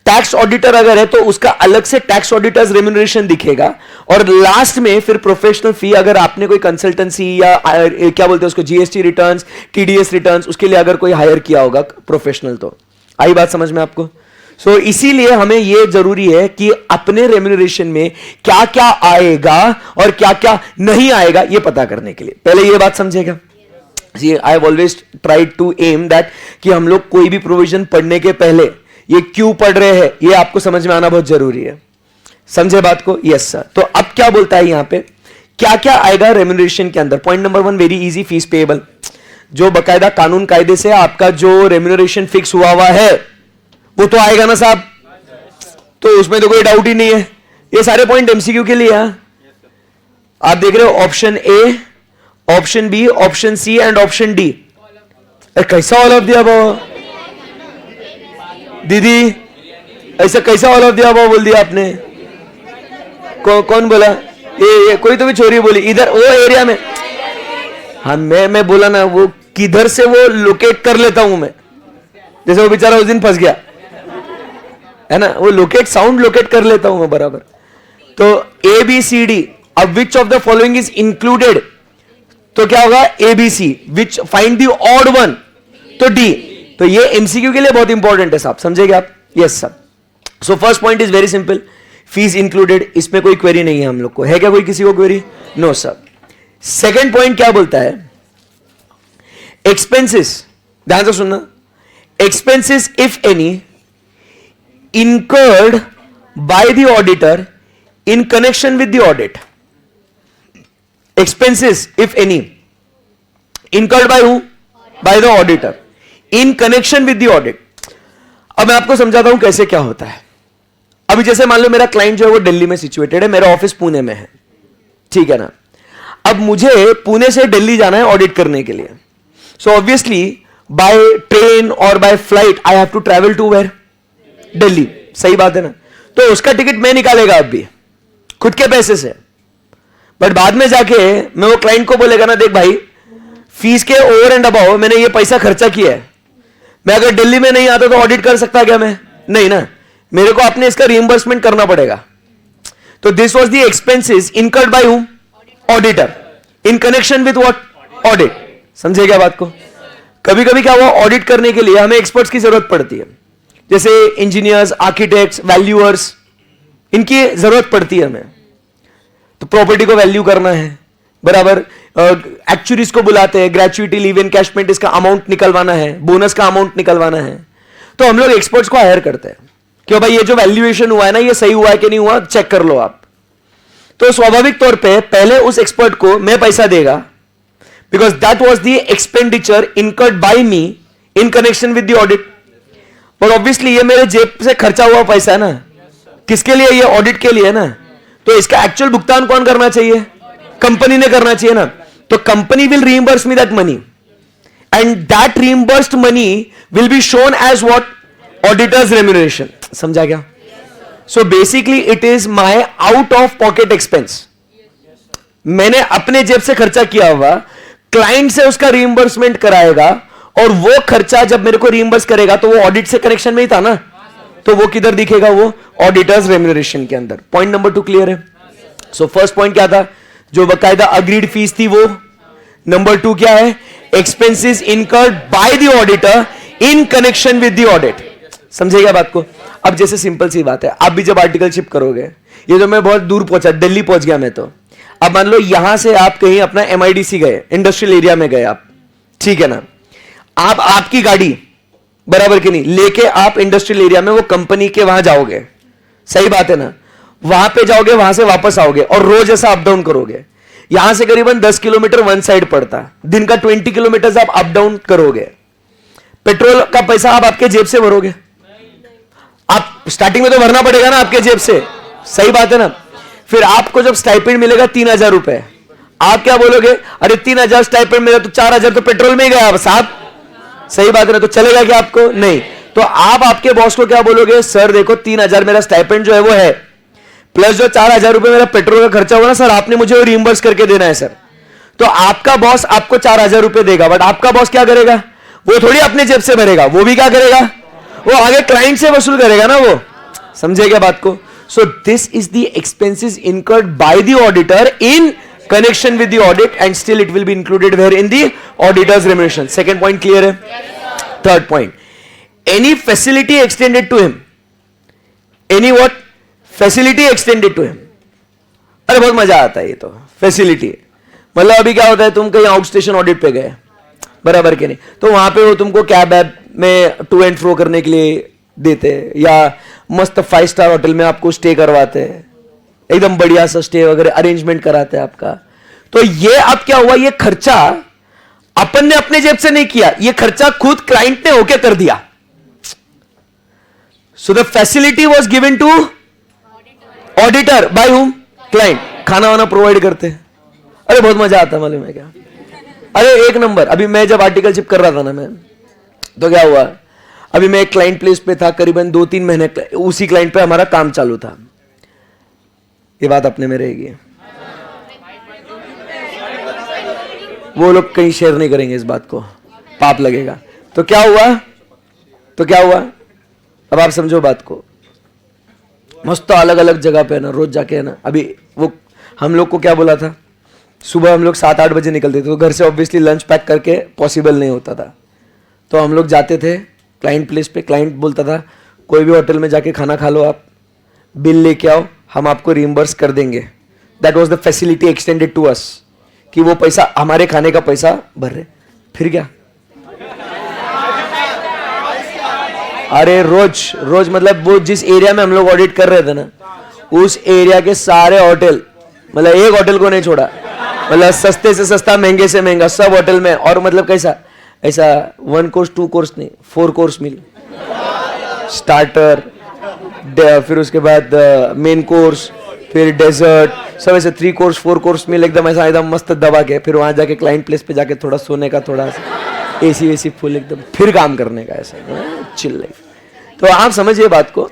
टैक्स ऑडिटर अगर है तो उसका अलग से टैक्स ऑडिटर्स रेम्यूनरेशन दिखेगा, और लास्ट में फिर प्रोफेशनल फी, अगर आपने कोई कंसल्टेंसी या क्या बोलते हैं उसको, जीएसटी रिटर्न्स, टीडीएस रिटर्न्स, उसके लिए अगर कोई हायर किया होगा प्रोफेशनल. तो आई बात समझ में आपको? सो इसीलिए हमें यह जरूरी है कि अपने रेम्यूनरेशन में क्या क्या आएगा और क्या क्या नहीं आएगा ये पता करने के लिए पहले ये बात समझेगा. I have always tried to aim that कि हम लोग कोई भी प्रोविजन पढ़ने के पहले ये क्यों पढ़ रहे हैं ये आपको समझ में आना बहुत जरूरी है. समझे बात को? Yes sir. तो अब क्या बोलता है यहां पे, क्या क्या आएगा रेम्यूनरेशन के अंदर? Point number 1, very easy, fees payable. जो बकायदा कानून कायदे से आपका जो रेम्यूनरेशन फिक्स हुआ है वो तो आएगा ना साहब, तो उसमें तो कोई डाउट ही नहीं है. ये सारे पॉइंट एमसीक्यू के लिए हैं. आप देख रहे हो option A, option B, option C and option D. कैसा ऑल ऑफ दिया अबव? दीदी ऐसा कैसा ऑल ऑफ दिया अबव बोल दिया आपने? कौन बोला? ये कोई तो भी छोरी बोली इधर वो एरिया में. हाँ मैं बोला ना, वो किधर से वो लोकेट कर लेता हूं मैं. जैसे वो बेचारा उस दिन फंस गया है ना, वो लोकेट साउंड लोकेट कर लेता हूं मैं बराबर. तो ए बी सी डी, अब which of the following is included, तो क्या होगा? A B C. Which find the odd one, तो डी. तो ये एमसीक्यू के लिए बहुत इंपॉर्टेंट है साहब, समझेगा आप? Yes sir. So first point is very simple, fees included. इसमें कोई क्वेरी नहीं है हम लोग को. है क्या कोई किसी को query? No sir. Second point क्या बोलता है? एक्सपेंसेस. ध्यान से सुनना. Expenses if any incurred by the auditor in connection with the audit. Expenses, if any, incurred by who? By the auditor in connection with the audit. अब मैं आपको समझाता हूं कैसे क्या होता है. अभी जैसे मान लो मेरा क्लाइंट जो है वो दिल्ली में सिचुएटेड है, मेरा ऑफिस पुणे में है, ठीक है ना. अब मुझे पुणे से दिल्ली जाना है ऑडिट करने के लिए. सो ऑब्वियसली बाय ट्रेन और by flight I have to travel to where? Delhi. सही बात है ना. तो उसका टिकट मैं निकालेगा अब भी खुद के पैसे से, बट बाद में जाके मैं वो क्लाइंट को बोलेगा ना, देख भाई फीस के ओवर एंड अबाउ मैंने ये पैसा खर्चा किया है, मैं अगर दिल्ली में नहीं आता तो ऑडिट कर सकता क्या मैं? नहीं ना, मेरे को अपने इसका रिइंबर्समेंट करना पड़ेगा. तो this was the expenses incurred bye whom? Auditor in connection with what? Audit. समझे क्या बात को? कभी कभी क्या हुआ, ऑडिट करने के लिए हमें एक्सपर्ट्स की जरूरत पड़ती है, जैसे इंजीनियर्स, आर्किटेक्ट्स, वैल्यूअर्स, इनकी जरूरत पड़ती है हमें। तो प्रॉपर्टी को वैल्यू करना है, बराबर, एक्चुअरीज को बुलाते हैं, ग्रेचुइटी, लीव एनकैशमेंट, इसका अमाउंट निकलवाना है, बोनस का अमाउंट निकलवाना है, तो हम लोग एक्सपर्ट्स को हायर करते हैं कि भाई ये जो वैल्यूएशन हुआ है ना, ये सही हुआ है कि नहीं हुआ, चेक कर लो आप। तो स्वाभाविक तौर पे पहले उस एक्सपर्ट को मैं पैसा देगा, because that was the expenditure incurred by me in connection with the audit. और ऑब्वियसली ये मेरे जेब से खर्चा हुआ पैसा है ना, किसके लिए? ये ऑडिट के लिए ना। तो इसका एक्चुअल भुगतान कौन करना चाहिए? कंपनी ने करना चाहिए ना। तो company will reimburse me that money, and that reimbursed money will be shown as what? Auditor's remuneration. समझा क्या? So basically it is my out of pocket expense. मैंने अपने जेब से खर्चा किया हुआ, क्लाइंट से उसका रीइंबर्समेंट कराएगा, और वो खर्चा जब मेरे को रीइंबर्स करेगा तो वो ऑडिट से कनेक्शन में ही था ना, तो वो किधर दिखेगा? वो ऑडिटर्स रेम्यूनरेशन के अंदर। पॉइंट नंबर 2 क्लियर है? सो फर्स्ट पॉइंट क्या था? जो बकायदा अग्रीड फीस थी वो। नंबर 2 क्या है? Expenses incurred by the auditor in connection with the audit. समझेगा बात को? अब जैसे सिंपल सी बात है, आप भी जब आर्टिकलशिप करोगे, ये तो मैं बहुत दूर पहुंचा, दिल्ली पहुंच गया मैं, तो अब मान लो यहां से आप कहीं अपना MIDC गए, इंडस्ट्रियल एरिया में गए आप, ठीक है ना, आप आपकी गाड़ी, बराबर कि नहीं, लेके आप इंडस्ट्रियल एरिया में वो कंपनी के वहां जाओगे, सही बात है ना, वहां पे जाओगे, वहां से वापस आओगे और रोज ऐसा अप डाउन करोगे। यहां से करीबन 10 किलोमीटर वन साइड पड़ता, दिन का 20 किलोमीटर आप अप डाउन करोगे, पेट्रोल का पैसा आप आपके जेब से भरोगे? आप स्टार्टिंग में तो भरना पड़ेगा ना आपके जेब से, सही बात है ना। फिर आपको जब स्टाइपेंड मिलेगा 3000 रुपए, आप क्या बोलोगे? अरे 3000 स्टाइपेंड मिला तो 4000 तो पेट्रोल में ही गया साहब, सही बात है ना। तो चलेगा क्या आपको? नहीं। तो आप आपके बॉस को क्या बोलोगे? सर देखो 3000 मेरा स्टाइपेंड जो है वो है, प्लस जो 4000 रुपए मेरा पेट्रोल का खर्चा हुआ ना सर, आपने मुझे रिइंबर्स करके देना है सर। तो आपका बॉस आपको 4000 रुपए देगा, बट आपका बॉस क्या करेगा? वो थोड़ी अपने जेब से भरेगा, वो भी क्या करेगा? वो आगे क्लाइंट से वसूल करेगा ना वो। समझे क्या बात को? So this is the expenses incurred by the auditor in connection with the audit, and still it will be included wherein the auditor's remuneration. Second point clear है? Third point, any facility extended to him, any what? Facility extended to him. अरे बहुत मजा आता है ये तो, facility मतलब अभी क्या होता है, तुम कहीं आउट स्टेशन ऑडिट पे गए, बराबर के नहीं, तो वहां पे वो तुमको कैब ऐप में टू एंड फ्रो करने के लिए देते हैं, या मस्त 5 स्टार होटल में आपको स्टे करवाते हैं, एकदम बढ़िया सा स्टे वगैरह अरेंजमेंट कराते हैं आपका। तो ये अब क्या हुआ? ये खर्चा अपन ने अपने जेब से नहीं किया, ये खर्चा खुद क्लाइंट ने होके कर दिया। So the facility was given to auditor by whom? Client. खाना वाना प्रोवाइड करते हैं, अरे बहुत मजा आता है, मालूम है क्या? अरे एक नंबर। अभी मैं जब आर्टिकलशिप कर रहा था ना मैं, तो क्या हुआ, अभी मैं एक क्लाइंट प्लेस पे था, करीबन 2-3 महीने उसी क्लाइंट पे हमारा काम चालू था। ये बात अपने में रहेगी, वो लोग कहीं शेयर नहीं करेंगे इस बात को, पाप लगेगा। तो क्या हुआ? अब आप समझो बात को। मस्त तो अलग अलग जगह पे है ना, रोज जाके है ना। अभी वो हम लोग को क्या बोला था, सुबह हम लोग 7-8 बजे निकलते थे, तो घर से ऑब्वियसली लंच पैक करके पॉसिबल नहीं होता था, तो हम लोग जाते थे क्लाइंट प्लेस पे। क्लाइंट बोलता था कोई भी होटल में जाके खाना खा लो, आप बिल लेके आओ, हम आपको रिइंबर्स कर देंगे। That was the facility extended to us, कि वो पैसा हमारे खाने का पैसा भर रहे। फिर क्या? अरे रोज मतलब वो जिस एरिया में हम लोग ऑडिट कर रहे थे ना, उस एरिया के सारे होटल, मतलब एक होटल को नहीं छोड़ा, मतलब सस्ते से सस्ता, महंगे से महंगा, सब होटल में। और मतलब कैसा? ऐसा 1 कोर्स 2 कोर्स नहीं, 4 कोर्स मील, स्टार्टर, फिर उसके बाद मेन कोर्स, फिर डेजर्ट, सब ऐसे 3 कोर्स 4 कोर्स मील, एकदम ऐसा एकदम मस्त दबा के। फिर वहां जाके क्लाइंट प्लेस पे जाके थोड़ा सोने का, थोड़ा एसी वेसी फुल एकदम, फिर काम करने का, ऐसा चिल लाइफ। तो आप समझिए बात को।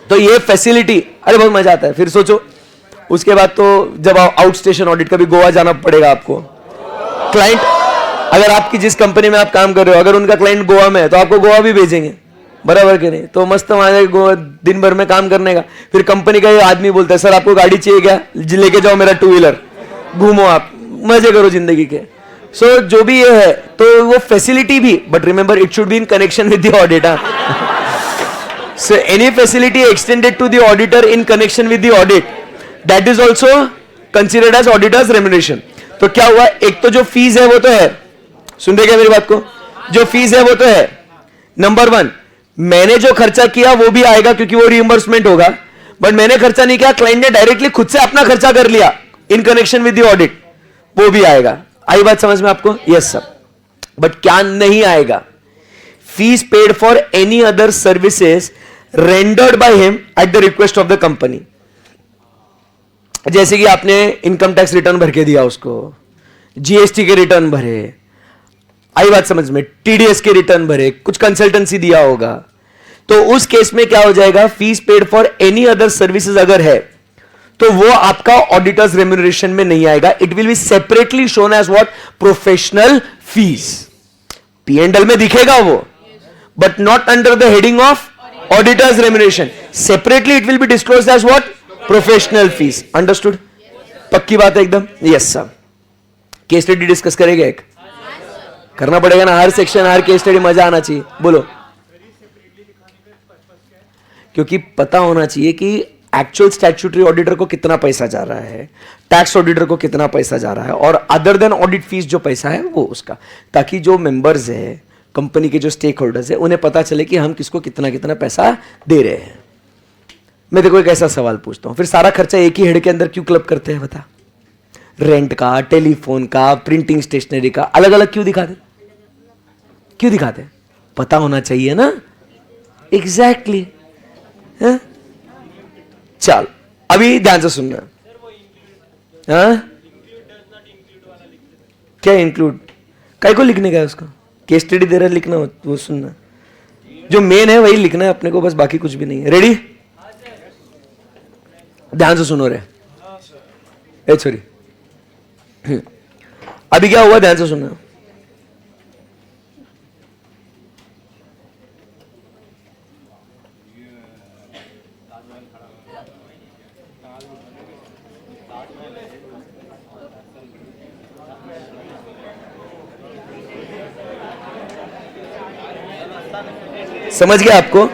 तो ये फैसिलिटी, अरे बहुत मजा आता है। फिर सोचो उसके बाद तो जब आउट स्टेशन ऑडिट, कभी गोवा जाना पड़ेगा आपको। क्लाइंट, अगर आपकी जिस कंपनी में आप काम कर रहे हो, अगर उनका क्लाइंट गोवा में है तो आपको गोवा भी भेजेंगे, बराबर के नहीं? तो मस्त वहां गोवा दिन भर में काम करने का। फिर कंपनी का ये आदमी बोलता है सर आपको गाड़ी चाहिए क्या, लेके जाओ मेरा 2 व्हीलर, घूमो आप, मजे करो जिंदगी के। सो जो भी ये है तो वो फैसिलिटी भी, but remember it should be in connection with the auditor. So any facility extended to the auditor in connection with the audit, that is also considered as auditor's remuneration. तो क्या हुआ, एक तो जो फीस है वो तो है, सुन रहे क्या मेरी बात को, जो फीस है वो तो है. नंबर 1, मैंने जो खर्चा किया वो भी आएगा क्योंकि वो रिइंबर्समेंट होगा. बट मैंने खर्चा नहीं किया, क्लाइंट ने डायरेक्टली खुद से अपना खर्चा कर लिया इन कनेक्शन विद द ऑडिट, वो भी आएगा. आई बात समझ में आपको? Yes sir. बट क्या नहीं आएगा, fees paid for any other services rendered by him at the request of the company. जैसे कि आपने इनकम टैक्स रिटर्न भर के दिया उसको, जीएसटी के रिटर्न भरे, आई बात समझ में, टीडीएस के रिटर्न भरे, कुछ कंसल्टेंसी दिया होगा, तो उस केस में क्या हो जाएगा, fees paid for any other services अगर है तो वो आपका ऑडिटर्स रेम्यूनरेशन में नहीं आएगा. It will be separately shown as what, professional fees. P&L में दिखेगा वो, but not under the heading of auditor's remuneration. Separately it will be disclosed as what? Professional fees. Understood? पक्की बात है एकदम? Yes sir. Case study discuss करेंगे एक, करना पड़ेगा ना, हर सेक्शन हर केस स्टडी मजा आना चाहिए. बोलो. क्योंकि पता होना चाहिए कि एक्चुअल स्टैट्यूटरी ऑडिटर को कितना पैसा जा रहा है, टैक्स ऑडिटर को कितना पैसा जा रहा है, और अदर देन ऑडिट फीस जो पैसा है वो उसका, ताकि जो मेंबर्स है कंपनी के, जो स्टेक होल्डर्स है, उन्हें पता चले कि हम किसको कितना कितना पैसा दे रहे हैं. मैं देखो एक ऐसा सवाल पूछता हूं, फिर सारा खर्चा एक ही हेड के अंदर क्यों क्लब करते हैं बता? रेंट का, टेलीफोन का, प्रिंटिंग स्टेशनरी का अलग अलग क्यों दिखाते? क्यों दिखाते? पता होना चाहिए ना. एग्जैक्टली. चल अभी ध्यान से सुनना. क्या इंक्लूड, काय को लिखने का है उसको? केस स्टडी दे रहा है, लिखना वो सुनना, जो मेन है वही लिखना है अपने को, बस बाकी कुछ भी नहीं है. रेडी? ध्यान से सुनो रे. सॉरी, अभी क्या हुआ, ध्यान से सुनना. समझ गया आपको?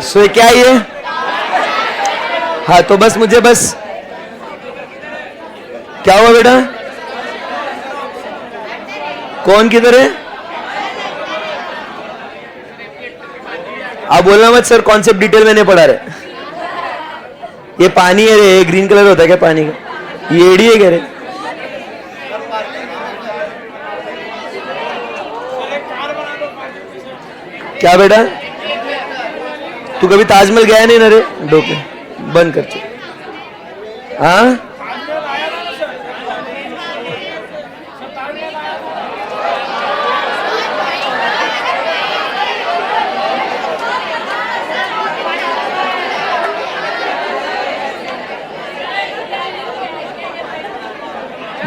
सो क्या ये? हाँ तो बस मुझे बस, क्या हुआ बेटा? कौन किधर है? आप बोलना मत सर कॉन्सेप्ट डिटेल में नहीं पढ़ा रहे. ये पानी है रे, ग्रीन कलर होता है क्या पानी का? ये एडी है क्या रे? क्या बेटा, तू कभी ताजमहल गया नहीं ना रे? डोके बंद कर चुके. हाँ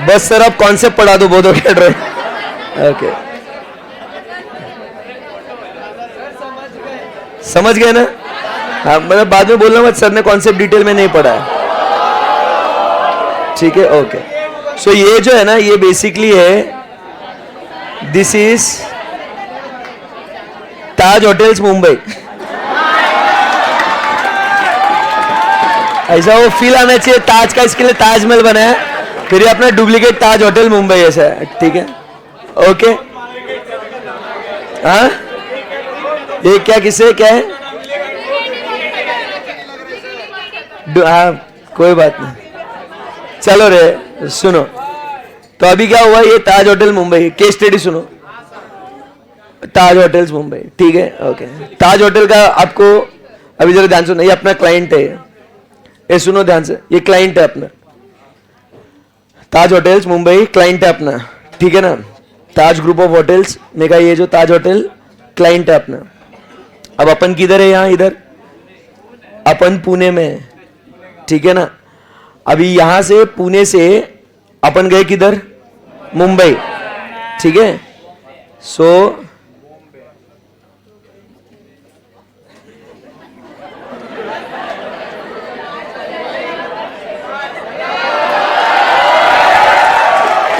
बस सर आप कॉन्सेप्ट पढ़ा दो, बहुत हो गया. ओके समझ गए ना? हाँ मतलब बाद में बोलना मत सर ने कॉन्सेप्ट डिटेल में नहीं पढ़ा है. ठीक है ओके. सो ये जो है ना, ये बेसिकली है, this is Taj hotels Mumbai. ऐसा वो फील आना चाहिए ताज का, इसके लिए ताजमहल बना है, फिर ये अपना डुप्लीकेट ताज होटल मुंबई ऐसा है. ठीक है ओके. हाँ ये क्या, किसे क्या है? हाँ कोई बात नहीं, चलो रे सुनो. तो अभी क्या हुआ, ये ताज होटल मुंबई केस स्टडी सुनो. ताज होटल्स मुंबई, ठीक है ओके. ताज होटल का आपको अभी जरा ध्यान सुनो, ये अपना क्लाइंट है, ये सुनो ध्यान से, ये क्लाइंट है अपना, ताज होटल्स मुंबई क्लाइंट है अपना, ठीक है ना। ताज ग्रुप ऑफ होटल्स में का ये जो ताज होटल क्लाइंट है अपना। अब अपन किधर है? यहाँ इधर अपन पुणे में है, ठीक है ना। अभी यहां से पुणे से अपन गए किधर? मुंबई, ठीक है। सो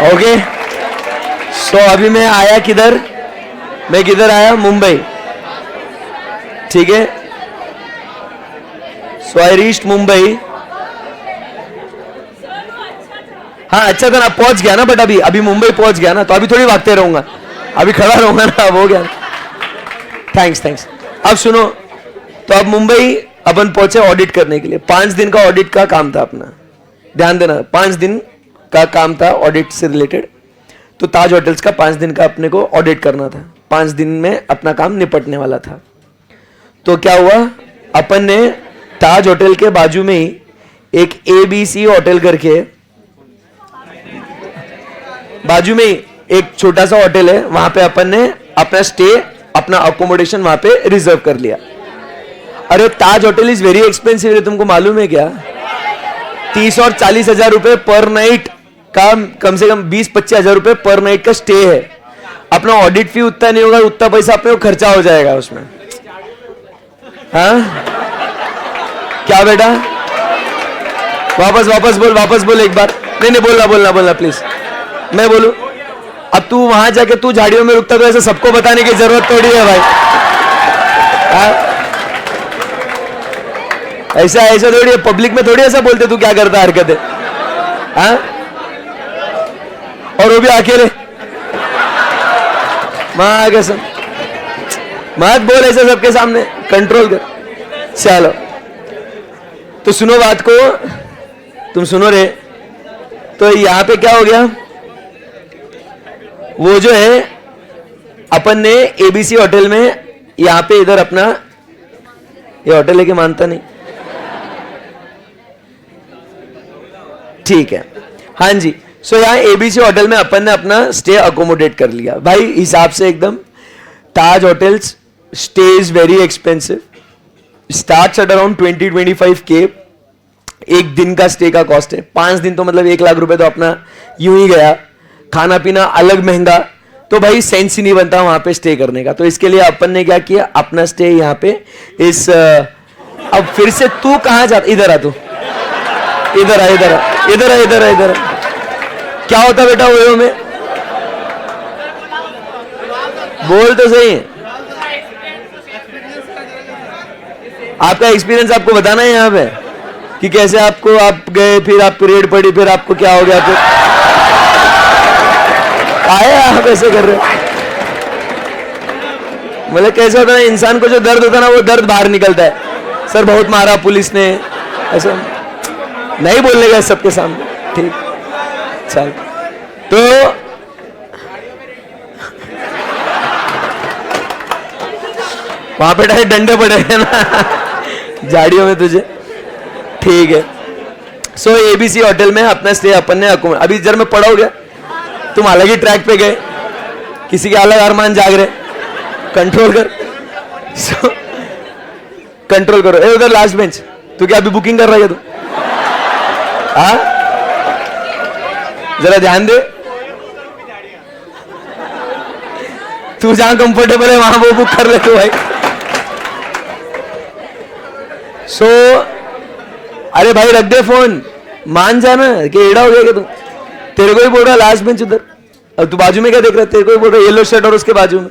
ओके, सो अभी मैं आया किधर? मैं किधर आया? मुंबई, ठीक है। सो आई रीच्ड मुंबई। हाँ अच्छा था ना, पहुंच गया ना, बट अभी मुंबई पहुंच गया ना, तो अभी थोड़ी भागते रहूंगा, अभी खड़ा रहूंगा ना, अब हो गया। थैंक्स। अब सुनो, तो अब मुंबई अपन पहुंचे ऑडिट करने के लिए। 5 दिन का ऑडिट का काम था अपना, ध्यान देना, 5 दिन का काम था ऑडिट से रिलेटेड। तो ताज होटल्स का 5 दिन का अपने को ऑडिट करना था, 5 दिन में अपना काम निपटने वाला था। तो क्या हुआ, अपन ने ताज होटल के बाजू में ही एक ABC होटल करके, बाजू में ही एक छोटा सा होटल है, वहां पे अपन ने अपना स्टे, अपना अकोमोडेशन वहां पे रिजर्व कर लिया। अरे ताज होटल इज वेरी एक्सपेंसिव है, तुमको मालूम है क्या? 30 और 40 हजार रुपए पर नाइट का, कम से कम 20-25 हजार रुपए पर नाइट का स्टे है। अपना ऑडिट फी उतना नहीं होगा, उतना पैसा अपने को खर्चा हो जाएगा उसमें। हाँ क्या बेटा? वापस बोल एक बार। नहीं बोलना प्लीज, मैं बोलू। अब तू वहां जाके तू झाड़ियों में रुकता, तो ऐसा सबको बताने की जरूरत थोड़ी है भाई। ऐसा थोड़ी है, पब्लिक में थोड़ी ऐसा बोलते तू क्या करता हरकत है। हाँ, और वो भी अकेले। माँ कसम, मत बोल ऐसा सबके सामने, कंट्रोल कर। चलो तो सुनो बात को, तुम सुनो रे। तो यहां पे क्या हो गया, वो जो है अपन ने ABC होटल में, यहां पे इधर अपना ये होटल है कि मानता नहीं, ठीक है। हाँ जी, सो यहाँ ABC होटल में अपन ने अपना स्टे अकोमोडेट कर लिया भाई, हिसाब से एकदम। Taj hotels stay is very expensive, starts at around 20-25K एक दिन का स्टे का कॉस्ट है। 5 दिन तो मतलब 1 लाख रुपए तो अपना यूं ही गया। खाना पीना अलग महंगा, तो भाई सेंस ही नहीं बनता वहां पे स्टे करने का। तो इसके लिए अपन ने क्या किया, अपना स्टे यहाँ पे इस अब फिर से तू कहां जाता? इधर आ तू, इधर आ। क्या होता बेटा वो में? बोल तो सही। आपका एक्सपीरियंस आपको बताना है यहाँ पे कि कैसे आपको, आप गए, फिर आपको रेड पड़ी, फिर आपको क्या हो गया, फिर आए आप ऐसे कर रहे हो। मतलब कैसे होता है, इंसान को जो दर्द होता है ना, वो दर्द बाहर निकलता है। सर बहुत मारा पुलिस ने, ऐसा नहीं बोलने का सबके सामने, ठीक। चल तो वहां पे डायरेक्ट डंडे पड़े हैं ना झाड़ियों में तुझे, ठीक है। सो ABC होटल में अपना स्टे अपन ने अभी इधर में पड़ा हो गया, तुम अलग ही ट्रैक पे गए, किसी के अलग अरमान जाग रहे, कंट्रोल कर। सो कंट्रोल करो। ए उधर लास्ट बेंच, तू क्या अभी बुकिंग कर रहा है तू? हाँ जरा ध्यान दे, तू जहां कंफर्टेबल है वहां वो बुक कर ले तू भाई। सो अरे भाई रख दे फोन, मान जाना कि एड़ा हो गया क्या तू? तेरे को ही बोल रहा लास्ट बेंच उधर, अब तू बाजू में क्या देख रहा है? तेरे को ही बोल रहा येलो शर्ट और उसके बाजू में।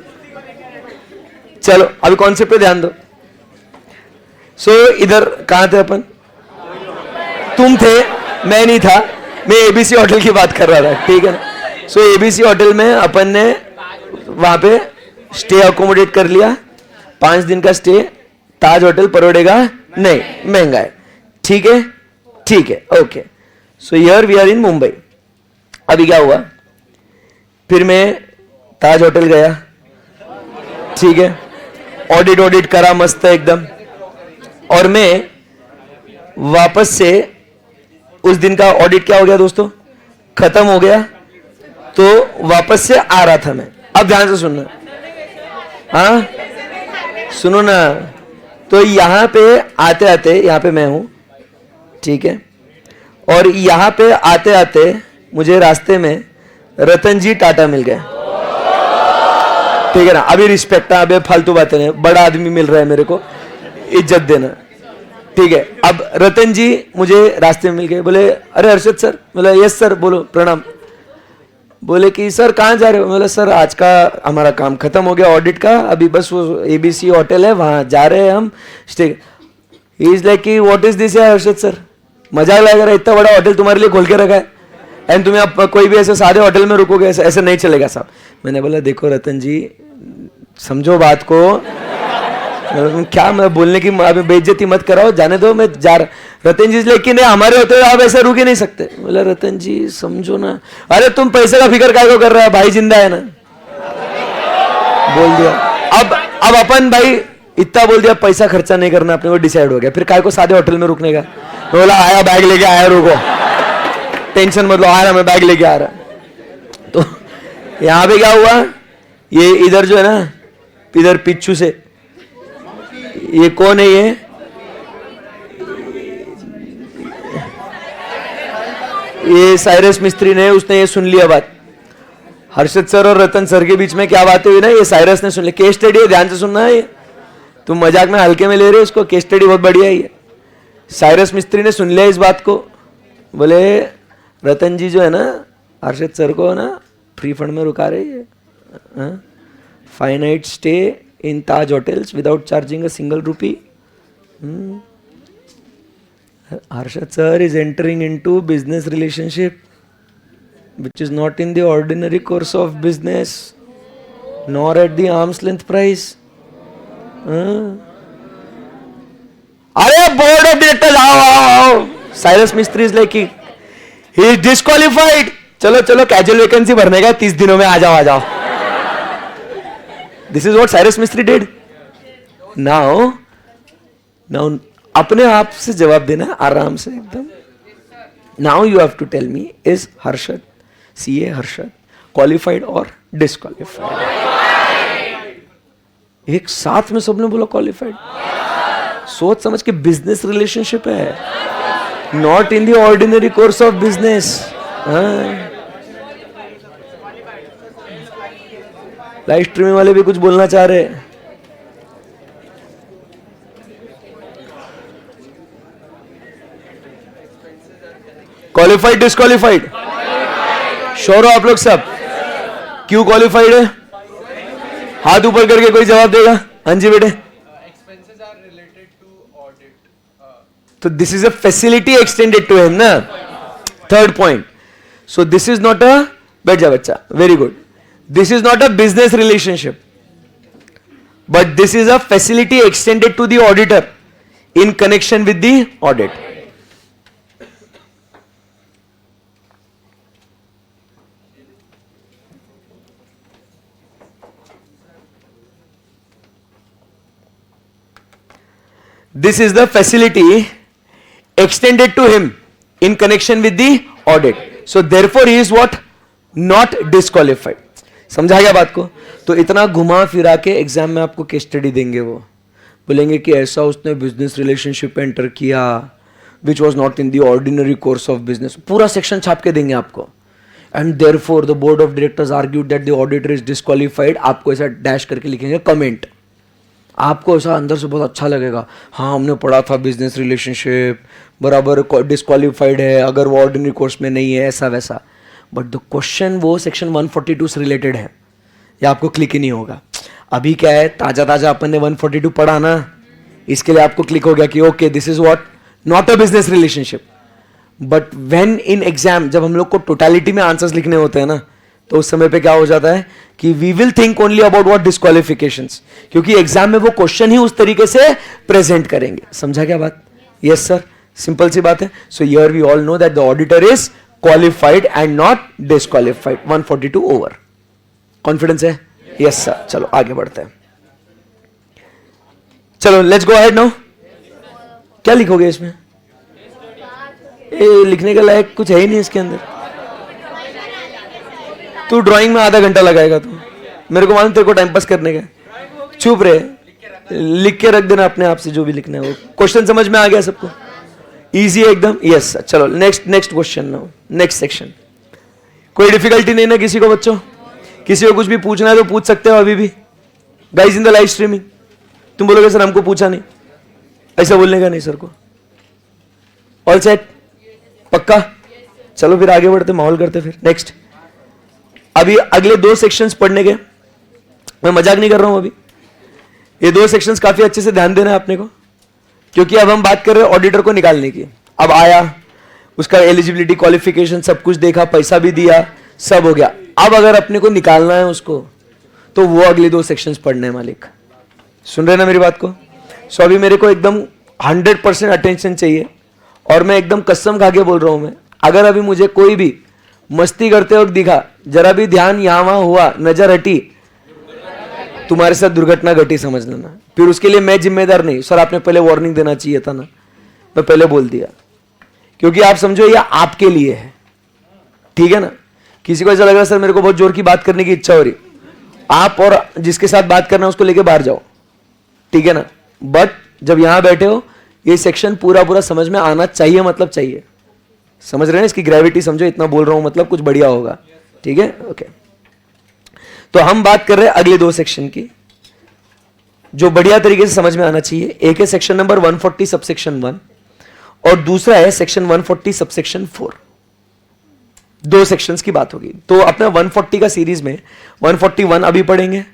चलो अभी कॉन्सेप्ट पे ध्यान दो। सो इधर कहां थे अपन? तुम थे, मैं नहीं था, मैं ABC होटल की बात कर रहा था, ठीक है ना। सो ABC होटल में अपन ने वहां पे स्टे अकोमोडेट कर लिया, 5 दिन का स्टे। ताज होटल परोड़ेगा नहीं, महंगा है, ठीक है, ठीक है, okay. So here we are in Mumbai. अभी क्या हुआ, फिर मैं ताज होटल गया, ठीक है, ऑडिट करा मस्त एकदम। और मैं वापस से उस दिन का ऑडिट क्या हो गया दोस्तों, खत्म हो गया, तो वापस से आ रहा था मैं। अब ध्यान से सुनना, हाँ सुनो ना। तो यहां पे आते आते, यहां पे मैं हूं, ठीक है, और यहां पे आते आते मुझे रास्ते में रतन जी टाटा मिल गए, ठीक है ना। अभी रिस्पेक्ट है, अभी फालतू बातें नहीं, बड़ा आदमी मिल रहा है मेरे को, इज्जत देना, ठीक है। अब रतन जी मुझे रास्ते में मिल गए, बोले अरे हर्षद सर, बोला यस सर, बोलो प्रणाम। बोले कि सर कहाँ जा रहे हो? बोले सर आज का हमारा काम खत्म हो गया ऑडिट का, अभी बस वो ABC होटल है वहां जा रहे हैं हम स्टे। ही इज लाइक कि व्हाट इज दिस यार हर्षद सर, मजाक लग रहा है, इतना बड़ा होटल तुम्हारे लिए खोल के रखा है एंड तुम्हें अब कोई भी ऐसे सादे होटल में रुकोगे, ऐसे नहीं चलेगा साहब। मैंने बोला देखो रतन जी समझो बात को, क्या मैं बोलने की अभी बेइज्जती मत कराओ, जाने दो, मैं जा रहा। रतन जी लेकिन हमारे होते हुए आप ऐसे रुक ही नहीं सकते। बोला रतन जी समझो ना। अरे तुम पैसे का फिक्र काय को कर रहा है, भाई जिंदा है ना, बोल दिया। अब अपन भाई इतना बोल दिया, पैसा खर्चा नहीं करना अपने को डिसाइड हो गया, फिर काय को सादे होटल में रुकने का। बोला आया बैग लेके आया, रुको टेंशन मत लो, आ रहा मैं बैग लेके आ रहा। तो यहां पे क्या हुआ, ये इधर जो है ना, इधर पिच्छू से, ये कौन है ये साइरस मिस्त्री ने, उसने ये सुन लिया बात। हर्षद सर और रतन सर के बीच में क्या बातें हुई ना, ये साइरस ने सुन लिया। केस स्टडी है, ध्यान से सुनना है, ये तुम मजाक में हल्के में ले रहे हो इसको, केस स्टडी बहुत बढ़िया है ये। साइरस मिस्त्री ने सुन लिया इस बात को, बोले रतन जी जो है ना हर्षद सर को ना फ्री फंड में रुका रही है, 5 night stay in Taj hotels without charging a single rupee. Harshad sir is entering into business relationship which is not in the ordinary course of business nor at the arm's length price. अरे board of directors आओ। Cyrus Mistry is like he is disqualified. चलो चलो casual vacancy भरने का 30 दिनों में आ जाओ। This is what Cyrus Mistry did. Now अपने आप से जवाब देना आराम से एकदम। Now you have to tell me, is Harshad, CA Harshad, qualified or disqualified? एक साथ में सबने बोला qualified। सोच समझ के बिजनेस रिलेशनशिप है, not in the ordinary course of business. Live streaming वाले भी कुछ बोलना चाह रहे हैं। Qualified disqualified? श्योर हो आप लोग सब? क्यों क्वालिफाइड है? हाथ ऊपर करके कोई जवाब देगा। हाँ जी बेटे। Expenses are related to audit. तो this is a facility extended to him ना, third point. So this is not a, बैठ जा बच्चा, very good. This is not a business relationship, but this is a facility extended to the auditor in connection with the audit. This is the facility extended to him in connection with the audit. So therefore he is what? Not disqualified. समझा गया बात को? तो इतना घुमा फिरा के exam में आपको केस स्टडी देंगे, वो बोलेंगे कि ऐसा उसने बिजनेस रिलेशनशिप एंटर किया which was not in the ordinary course of business, पूरा सेक्शन छाप के देंगे आपको। And therefore the board of directors argued that the auditor is disqualified. आपको ऐसा डैश करके लिखेंगे कमेंट, आपको ऐसा अंदर से बहुत अच्छा लगेगा, हाँ हमने पढ़ा था बिजनेस रिलेशनशिप बराबर डिस्क्वालिफाइड है अगर वो ऑर्डिनरी कोर्स में नहीं है, ऐसा वैसा। बट द क्वेश्चन वो सेक्शन 142 से रिलेटेड है, या आपको क्लिक ही नहीं होगा। अभी क्या है, ताजा ताजा अपन ने 142 पढ़ा ना, इसके लिए आपको क्लिक हो गया कि okay this is what, not a business relationship. But when in exam, जब हम लोग को टोटलिटी में आंसर्स लिखने होते हैं ना, तो उस समय पे क्या हो जाता है कि we will think only about what disqualifications, क्योंकि एग्जाम में वो क्वेश्चन ही उस तरीके से प्रेजेंट करेंगे। समझा क्या बात? यस सर, सिंपल सी बात है। So here we all know that the auditor is qualified and not disqualified. 142 over. Confidence है? Yes sir. चलो आगे बढ़ते हैं, चलो लेट्स गो अहेड नाउ। क्या लिखोगे इसमें? ये लिखने के लायक कुछ है ही नहीं इसके अंदर। तू ड्राइंग में आधा घंटा लगाएगा, तू मेरे को मालूम तेरे को टाइम पास करने का। चुप रहे, लिख के रख देना अपने आप से जो भी लिखना है वो। क्वेश्चन समझ में आ गया सबको? इजी है एकदम? यस। चलो next question now, next section. कोई डिफिकल्टी नहीं ना किसी को बच्चों? किसी को कुछ भी पूछना है तो पूछ सकते हो अभी भी। Guys in the live streaming तुम बोलोगे सर हमको पूछा नहीं, ऐसा बोलने का नहीं सर को। All set? पक्का? चलो फिर आगे बढ़ते, माहौल करते फिर। नेक्स्ट, अभी अगले 2 सेक्शंस पढ़ने के, मैं मजाक नहीं कर रहा हूं अभी। ये 2 सेक्शंस काफी अच्छे से ध्यान देना है आपने को, क्योंकि अब हम बात कर रहे हैं ऑडिटर को निकालने की। अब आया, उसका एलिजिबिलिटी, क्वालिफिकेशन सब कुछ देखा, पैसा भी दिया, सब हो गया। अब अगर अपने को निकालना है उसको, तो वो अगले 2 सेक्शंस पढ़ने हैं मालिक। सुन रहे ना मेरी बात को? सो अभी मेरे को एकदम 100% अटेंशन चाहिए, और मैं एकदम कसम खा के बोल रहा हूं मैं, अगर अभी मुझे कोई भी मस्ती करते वक्त दिखा, जरा भी ध्यान यहां वहां हुआ, नजर हटी, तुम्हारे साथ दुर्घटना घटी समझ लेना। फिर उसके लिए मैं जिम्मेदार नहीं। सर आपने पहले वार्निंग देना चाहिए था ना, मैं पहले बोल दिया, क्योंकि आप समझो ये आपके लिए है, ठीक है ना? किसी को ऐसा लग रहा सर मेरे को बहुत जोर की बात करने की इच्छा हो रही, आप और जिसके साथ बात करना उसको लेके बाहर जाओ, ठीक है ना? बट जब यहां बैठे हो, ये सेक्शन पूरा समझ में आना चाहिए, मतलब चाहिए। समझ रहे हैं इसकी ग्रेविटी? समझो, इतना बोल रहा हूं मतलब कुछ बढ़िया होगा, ठीक है? ओके। तो हम बात कर रहे हैं अगले 2 सेक्शन की, जो बढ़िया तरीके से समझ में आना चाहिए। एक है सेक्शन नंबर 140 सबसेक्शन 1, और दूसरा है सेक्शन 140 सबसेक्शन 4। 2 सेक्शंस की बात होगी। तो अपना 140 का सीरीज में 141 अभी पढ़ेंगे,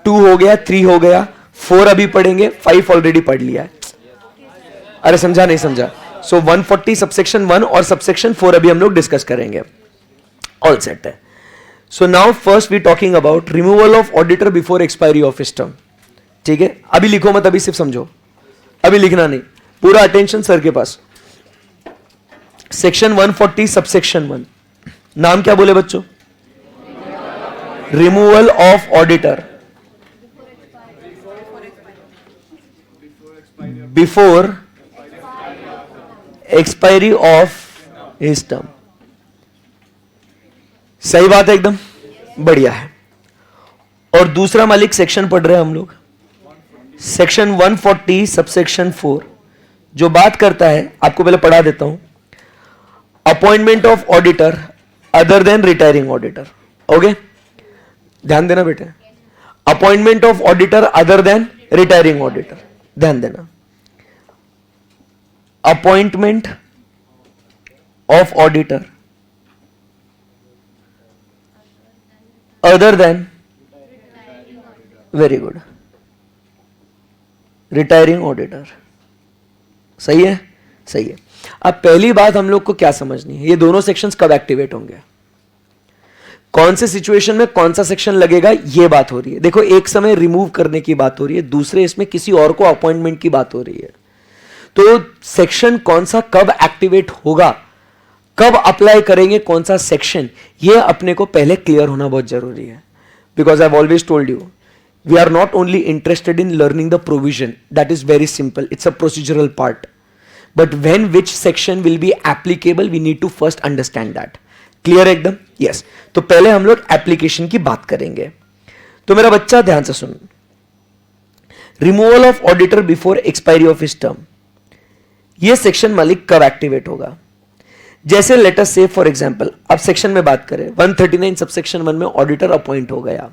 2 हो गया, 3 हो गया, 4 अभी पढ़ेंगे, 5 ऑलरेडी पढ़ लिया है। अरे समझा नहीं समझा? सो 140 सबसेक्शन 1 और सबसेक्शन 4 अभी हम लोग डिस्कस करेंगे। ऑल सेट है। So now first we talking about removal of auditor before expiry of his term, ठीक है? अभी लिखो मत, अभी सिर्फ समझो, अभी लिखना नहीं, पूरा अटेंशन सर के पास। सेक्शन 140 सबसेक्शन 1, नाम क्या बोले बच्चों? Removal of auditor before expiry of his term. सही बात है, एकदम बढ़िया है। और दूसरा मालिक सेक्शन पढ़ रहे हैं हम लोग, सेक्शन 140 सबसेक्शन 4, जो बात करता है, आपको पहले पढ़ा देता हूं, appointment of auditor other than retiring auditor. Okay, ध्यान देना बेटे, appointment of auditor other than retiring auditor, ध्यान देना। Appointment of auditor other then, very good, retiring auditor. सही है, सही है। अब पहली बात हम लोग को क्या समझनी है, ये दोनों सेक्शंस कब एक्टिवेट होंगे, कौन से सिचुएशन में कौन सा सेक्शन लगेगा, ये बात हो रही है। देखो, एक समय रिमूव करने की बात हो रही है, दूसरे इसमें किसी और को अपॉइंटमेंट की बात हो रही है। तो सेक्शन कौन सा कब एक्टिवेट होगा, कब अप्लाई करेंगे कौन सा सेक्शन, ये अपने को पहले क्लियर होना बहुत जरूरी है। Because I have always told you, we are not only interested in learning the provision, that is very simple, it's a procedural part, but when which section will be applicable we need to first understand that. Clear एकदम? Yes. तो पहले हम लोग application की बात करेंगे। तो मेरा बच्चा ध्यान से सुन, removal of auditor before expiry of his term, ये सेक्शन मालिक कब एक्टिवेट होगा? जैसे लेट अस से फॉर एग्जांपल, अब सेक्शन में बात करें, 139 सबसेक्शन 1 में ऑडिटर अपॉइंट हो गया,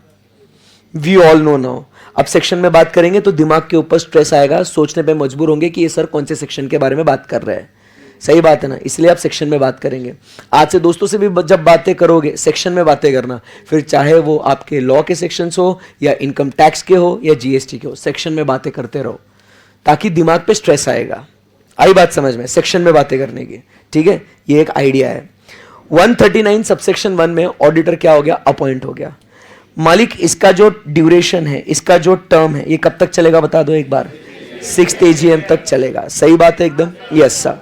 वी ऑल नो नाउ। अब सेक्शन में बात करेंगे तो दिमाग के ऊपर स्ट्रेस आएगा, सोचने पे मजबूर होंगे कि ये सर कौन से सेक्शन के बारे में बात कर रहे हैं। सही बात है ना? इसलिए आप सेक्शन में बात करेंगे। आज से दोस्तों से भी जब बातें करोगे, सेक्शन में बातें करना, फिर चाहे वो आपके लॉ के सेक्शंस हो या इनकम टैक्स के हो या जीएसटी के हो, सेक्शन में बातें करते रहो, ताकि दिमाग पे स्ट्रेस आएगा। आई बात समझ में? सेक्शन में बातें करने की, ठीक है? ये एक आइडिया है। 139 सबसेक्शन 1 में ऑडिटर क्या हो गया? अपॉइंट हो गया। मालिक, इसका जो ड्यूरेशन है, इसका जो टर्म है, ये कब तक चलेगा बता दो एक बार? 6th AGM तक चलेगा। सही बात है एकदम? Yes sir.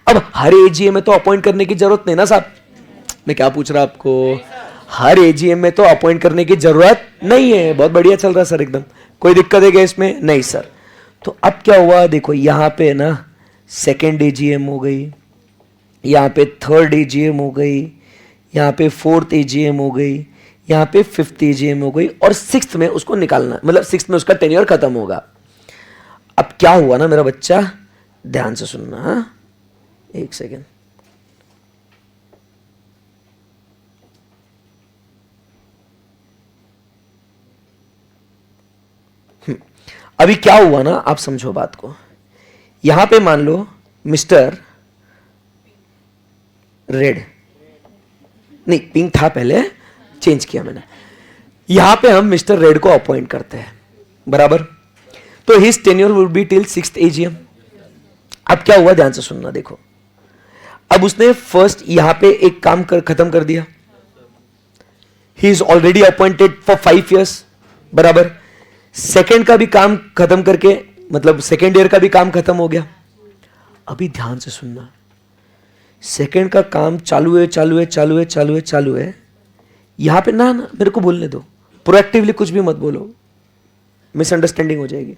अब हर AGM में तो अपॉइंट करने की जरूरत नहीं ना साहब, मैं क्या पूछ रहा आपको, हर AGM में तो अपॉइंट करने की जरूरत नहीं है। बहुत बढ़िया चल रहा सर एकदम, कोई दिक्कत है क्या इसमें? नहीं सर। तो अब क्या हुआ, देखो यहां पे ना 2nd AGM हो गई, यहां पे 3rd AGM हो गई, यहां पे 4th AGM हो गई, यहां पे 5th AGM हो गई, और 6th में उसको निकालना, मतलब 6th में उसका टेन्योर खत्म होगा। अब क्या हुआ ना मेरा बच्चा, ध्यान से सुनना, हाँ? एक सेकेंड। अभी क्या हुआ ना, आप समझो बात को। यहां पे मान लो मिस्टर रेड, नहीं पिंक था पहले, चेंज किया मैंने। यहां पे हम मिस्टर रेड को अपॉइंट करते हैं, बराबर। तो his tenure will be till 6th AGM। अब क्या हुआ, ध्यान से सुनना, देखो। अब उसने फर्स्ट यहां पे एक काम खत्म कर दिया, he is already appointed for 5 years, बराबर। सेकेंड का भी काम खत्म करके, मतलब सेकेंड ईयर का भी काम खत्म हो गया। अभी ध्यान से सुनना, सेकेंड का काम चालू है, चालू है, चालू है, चालू है, चालू है। यहां पे ना मेरे को बोलने दो, प्रोएक्टिवली कुछ भी मत बोलो, मिसअंडरस्टैंडिंग हो जाएगी।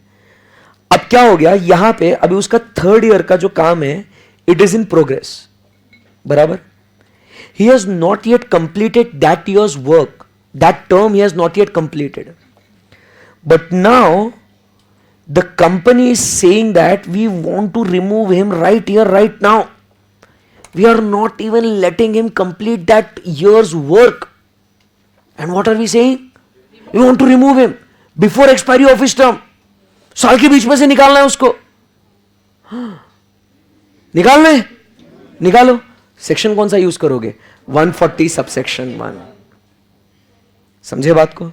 अब क्या हो गया, यहां पे अभी उसका 3rd ईयर का जो काम है, इट इज इन प्रोग्रेस, बराबर। He has not yet completed that years work, that term he has not yet completed. But now the company is saying that we want to remove him right here, right now. We are not even letting him complete that year's work. And what are we saying? We want to remove him before expiry of his term. साल के बीच में से निकालना है उसको, निकालना है, निकालो। सेक्शन कौन सा यूज करोगे? 140 सबसेक्शन 1। समझे बात को?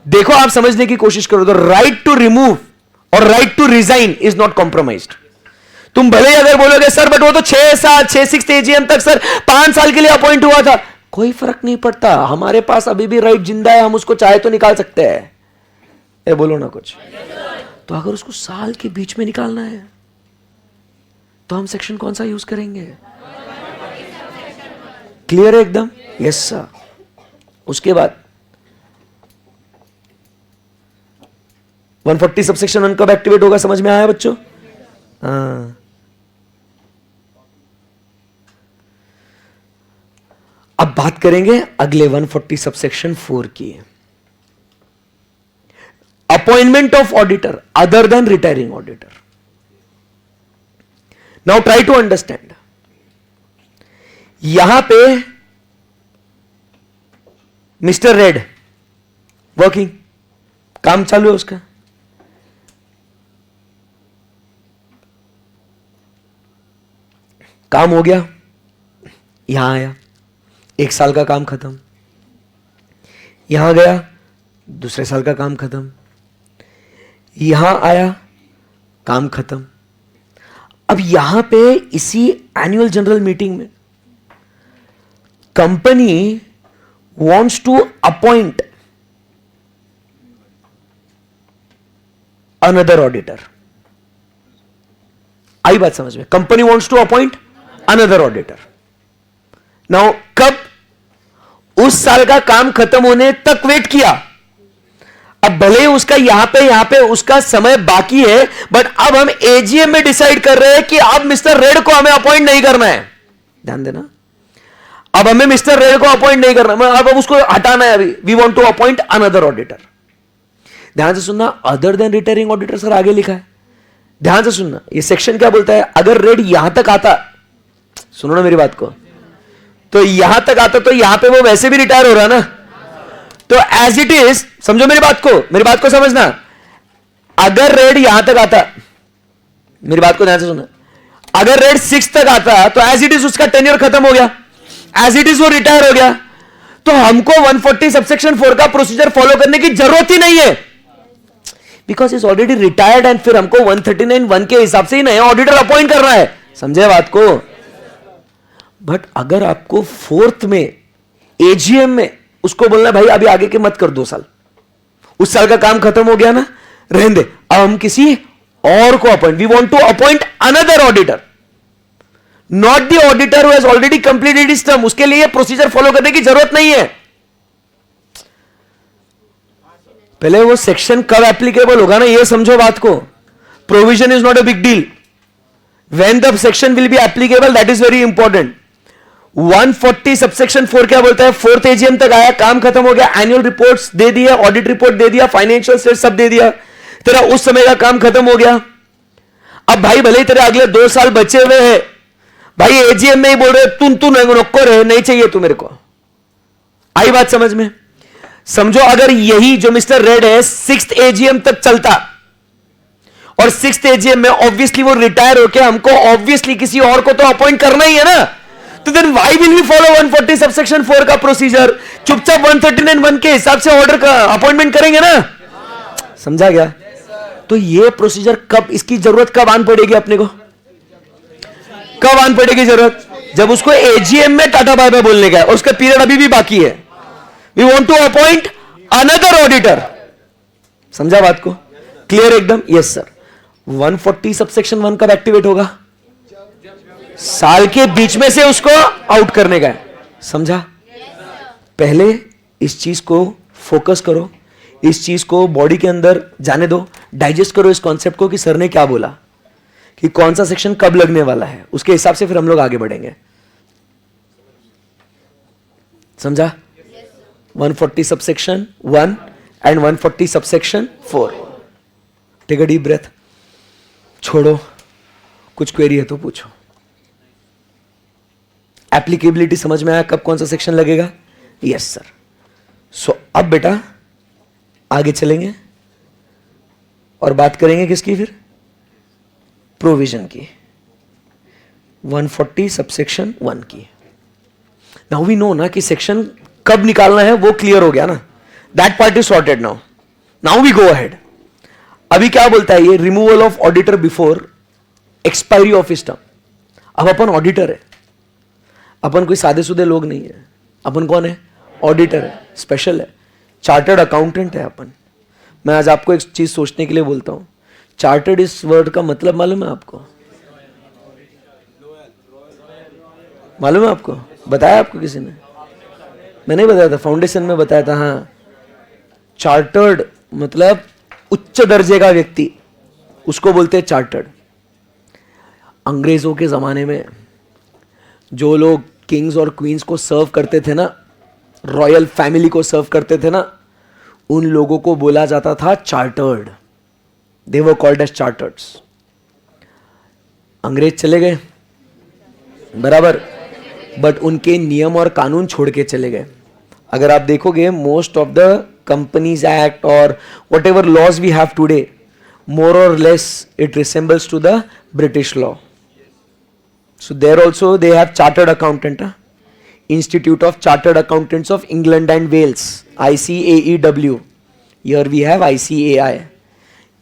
देखो, आप समझने की कोशिश करो तो राइट टू रिमूव और right to resign is not compromised. तुम भले ही अगर बोलोगे सर बट वो तो 6 AGM तक सर 5 साल के लिए अपॉइंट हुआ था, कोई फर्क नहीं पड़ता, हमारे पास अभी भी राइट जिंदा है, हम उसको चाहे तो निकाल सकते हैं। ए बोलो ना कुछ। तो अगर उसको साल के बीच में निकालना है तो हम सेक्शन कौन सा यूज करेंगे? क्लियर है एकदम? Yes sir. उसके बाद 140 सबसेक्शन 1 कब एक्टिवेट होगा, समझ में आया बच्चों? हाँ। अब बात करेंगे अगले 140 सबसेक्शन 4 की। Appointment of auditor other than retiring auditor. Now try to understand. यहां पे मिस्टर रेड वर्किंग, काम चालू है उसका। काम हो गया, यहां आया, 1 साल का काम खत्म। यहां गया, दूसरे साल का काम खत्म। यहां आया, काम खत्म। अब यहां पे इसी एनुअल जनरल मीटिंग में company wants to appoint another auditor। आई बात समझ में? Company wants to appoint another auditor। Now कब? उस साल का काम खत्म होने तक वेट किया। अब भले ही उसका यहां पे उसका समय बाकी है, बट अब हम एजीएम में डिसाइड कर रहे हैं कि अब मिस्टर रेड को हमें अपॉइंट नहीं करना है। ध्यान देना, अब हमें मिस्टर रेड को अपॉइंट नहीं करना, अब उसको हटाना है। अभी we want to appoint another auditor. ध्यान से सुनना, other than retiring auditor sir आगे लिखा है। ध्यान से सुनना, ये सेक्शन क्या बोलता है? अगर रेड यहां तक आता, सुनो ना मेरी बात को, तो यहां तक आता तो यहां पे वो वैसे भी रिटायर हो रहा ना, तो एज इट इज, समझो मेरी बात को समझना। अगर रेड यहां तक आता, मेरी बात को ध्यान से सुनना, अगर रेड 6 तक आता तो एज इट इज उसका टेन्योर खत्म हो गया, एज इट इज वो रिटायर हो गया, तो हमको 140 सबसेक्शन 4 का प्रोसीजर फॉलो करने की जरूरत ही नहीं है, because is already retired. And फिर हमको 139(1) के हिसाब से ही नया ऑडिटर अपॉइंट करना है। समझे बात को? बट अगर आपको 4th में एजीएम में उसको बोलना भाई अभी आगे के मत कर, 2 साल, उस साल का काम खत्म हो गया ना, रहने दे, अब हम किसी और को appoint, we want to appoint another auditor, not the auditor who has already completed his term. उसके लिए प्रोसीजर फॉलो करने की जरूरत नहीं है। पहले वो सेक्शन कब एप्लीकेबल होगा ना, ये समझो बात को। Provision is not a big deal. When the section will be applicable, that is very important. 140 subsection 4 क्या बोलता है? 4th AGM तक आया, काम खत्म हो गया, एनुअल रिपोर्ट्स दे दिया, ऑडिट रिपोर्ट दे दिया, फाइनेंशियल स्टेट सब दे दिया, तेरा उस समय का काम खत्म हो गया. अब भाई भले ही तेरे अगले 2 साल बचे हुए हैं, भाई एजीएम में ही बोल रहे तू नको रहे, नहीं चाहिए तू मेरे को. आई बात समझ में? समझो अगर यही जो मिस्टर रेड है 6th AGM तक चलता और 6th AGM में ऑब्वियसली वो रिटायर होके हमको ऑब्वियसली किसी और को तो अपॉइंट करना ही है ना, तो then why will we follow 140 subsection 4 का प्रोसीजर? चुपचाप 139(1) के हिसाब से ऑर्डर का अपॉइंटमेंट करेंगे ना. समझा गया? तो ये प्रोसीजर कब, इसकी जरूरत कब आन पड़ेगी अपने को? कब आन पड़ेगी जरूरत? जब उसको एजीएम में टाटा बाय बाय बोलने का है, उसका पीरियड अभी भी बाकी है. We want to appoint another auditor. समझा बात को? क्लियर एकदम? Yes sir. 140 सबसेक्शन 1 कब एक्टिवेट होगा? साल के बीच में से उसको आउट करने का है. समझा? पहले इस चीज को फोकस करो, इस चीज को बॉडी के अंदर जाने दो, डाइजेस्ट करो इस कॉन्सेप्ट को कि सर ने क्या बोला, कि कौन सा सेक्शन कब लगने वाला है, उसके हिसाब से फिर हम लोग आगे बढ़ेंगे. समझा? 140 subsection 1 and 140 subsection 4. Take a deep breath. छोड़ो, कुछ क्वेरी है तो पूछो. एप्लीकेबिलिटी समझ में आया कब कौन सा सेक्शन लगेगा? Yes sir. सो अब बेटा आगे चलेंगे और बात करेंगे किसकी? फिर प्रोविजन की, 140 सबसेक्शन 1 की. नाउ वी नो ना कि सेक्शन कब निकालना है, वो क्लियर हो गया ना. That part is sorted. Now we go ahead. अभी क्या बोलता है ये? Removal of auditor before expiry of his term. अब अपन ऑडिटर है, अपन कोई सादे सुदे लोग नहीं है. अपन कौन है? ऑडिटर है, स्पेशल है, चार्टर्ड अकाउंटेंट है अपन. मैं आज आपको एक चीज सोचने के लिए बोलता हूं. चार्टर्ड इस वर्ड का मतलब मालूम है आपको? मालूम है आपको? बताया आपको किसी ने? मैंने बताया था, फाउंडेशन में बताया था. हाँ, चार्टर्ड मतलब उच्च दर्जे का व्यक्ति, उसको बोलते हैं चार्टर्ड. अंग्रेजों के जमाने में जो लोग किंग्स और क्वींस को सर्व करते थे ना, रॉयल फैमिली को सर्व करते थे ना, उन लोगों को बोला जाता था chartered. They were called as chartereds. अंग्रेज चले गए बराबर, बट उनके नियम और कानून छोड़ के चले गए. अगर आप देखोगे most of the companies act और whatever laws we have today, more और less it resembles to the British law. So there also they have chartered accountant, Institute of Chartered Accountants of England and Wales, ICAEW. Here we have ICAI,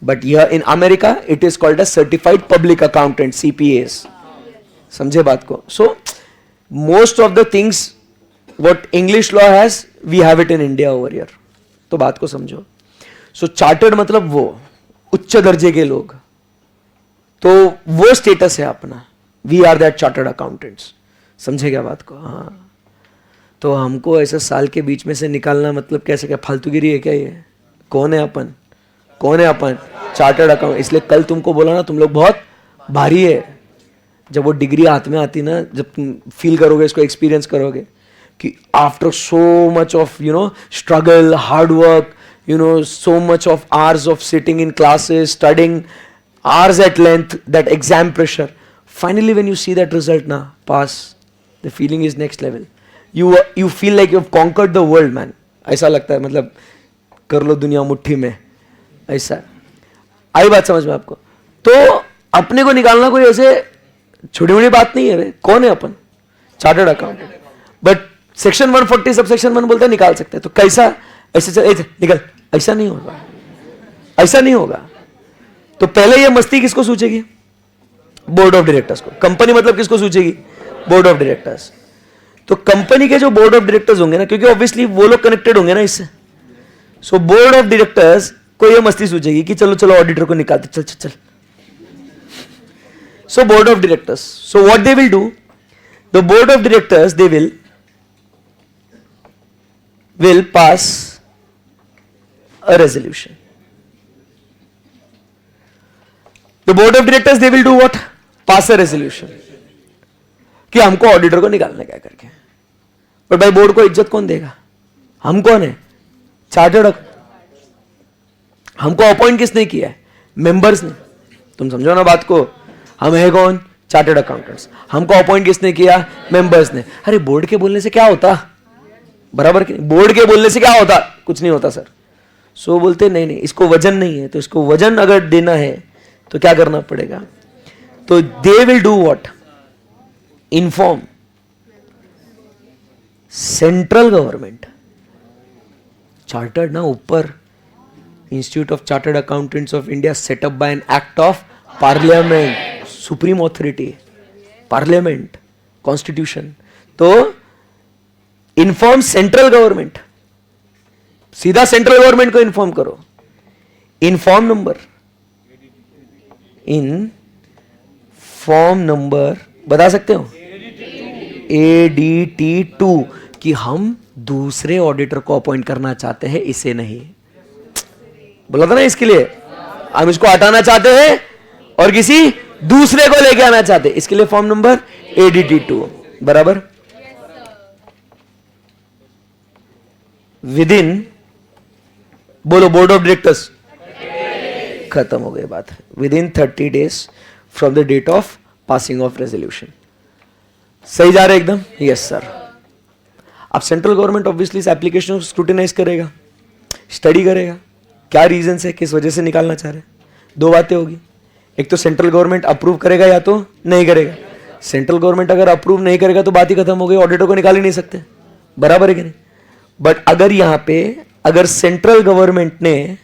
but here in America it is called as Certified Public Accountant, CPAs. समझे बात को? So most of the things what English law has, we have it in India over here. तो बात को समझो. So chartered मतलब वो उच्च दर्जे के लोग, तो वो स्टेटस है अपना. We are that chartered accountants. समझे क्या बात को? हाँ. तो हमको ऐसे साल के बीच में से निकालना मतलब कैसे, क्या फालतूगिरी है क्या ये? कौन है अपन? कौन है अपन? Chartered account. इसलिए कल तुमको बोला ना, तुम लोग बहुत भारी है. जब वो डिग्री हाथ में आती ना, जब तुम फील करोगे, इसको एक्सपीरियंस करोगे कि after so much of struggle, hard work, so much of hours of sitting in classes, studying, hours at length, that exam pressure, finally when you see that result na pass, the feeling is next level. You feel like you've conquered the world, man. ऐसा लगता है, मतलब कर लो दुनिया मुट्ठी में, ऐसा. आई बात समझ में आपको? तो अपने को निकालना कोई ऐसे छोटी मोटी बात नहीं है रे. कौन है अपन? Chartered accountant. But section 140 sub section 1 बोलता है निकाल सकते हैं. तो कैसा? ऐसे निकल, ऐसा नहीं होगा, ऐसा नहीं होगा. तो पहले ये मस्ती किसको सूझेगी? बोर्ड ऑफ डायरेक्टर्स को. कंपनी मतलब किसको सूझेगी? Board of directors. तो कंपनी के जो बोर्ड ऑफ डायरेक्टर्स होंगे ना, क्योंकि ऑब्वियसली वो लोग कनेक्टेड होंगे ना इससे, सो बोर्ड ऑफ डायरेक्टर्स को ये मस्ती सूझेगी कि चलो चलो ऑडिटर को निकालते, चल चल चल. So board of directors, so what they will do, the board of directors they will pass a resolution. The board of directors, they will do what? Pass a resolution कि हमको ऑडिटर को निकालना क्या करके। पर भाई बोर्ड को इज्जत कौन देगा? हम कौन है? चार्टर्ड। हमको अपॉइंट किसने किया है? मेंबर्स ने। तुम समझो ना बात को, हम है कौन? Chartered accountants. हमको अपॉइंट किसने किया? मेंबर्स ने। अरे बोर्ड के बोलने से क्या होता? बराबर कि नहीं? बोर्ड के बोलने से क्या होता? कुछ नहीं होता सर। सो बोलते नहीं नहीं, इसको वजन नहीं है, तो इसको वजन अगर देना है तो क्या करना पड़ेगा? तो they will do what? Inform central government. Chartered ना ऊपर, institute of chartered accountants of India setup by an act of parliament, supreme authority, parliament, constitution. तो इन्फॉर्म सेंट्रल गवर्नमेंट, सीधा सेंट्रल गवर्नमेंट को इन्फॉर्म करो। Inform number, in form number बता सकते हो? ADT2 कि हम दूसरे ऑडिटर को अपॉइंट करना चाहते हैं, इसे नहीं। बोला था ना इसके लिए, हम इसको हटाना चाहते हैं और किसी दूसरे को लेके आना चाहते हैं, इसके लिए फॉर्म नंबर ADT2। बराबर। विद इन, बोलो बोर्ड ऑफ डायरेक्टर्स, खत्म हो गई बात। Within 30 days from the date of passing of resolution. सही जा रहे एकदम? Yes sir. अब सेंट्रल गवर्नमेंट ऑब्वियसली इस एप्लीकेशन को स्क्रूटिनाइज करेगा, स्टडी करेगा, क्या रीजन है, किस वजह से निकालना चाह रहे हैं। दो बातें होगी, एक तो सेंट्रल गवर्नमेंट अप्रूव करेगा या तो नहीं करेगा। सेंट्रल गवर्नमेंट अगर अप्रूव नहीं करेगा तो बात ही खत्म हो गई, ऑडिटर को निकाल ही नहीं सकते। बराबर है कि नहीं? बट अगर यहां पे अगर सेंट्रल गवर्नमेंट ने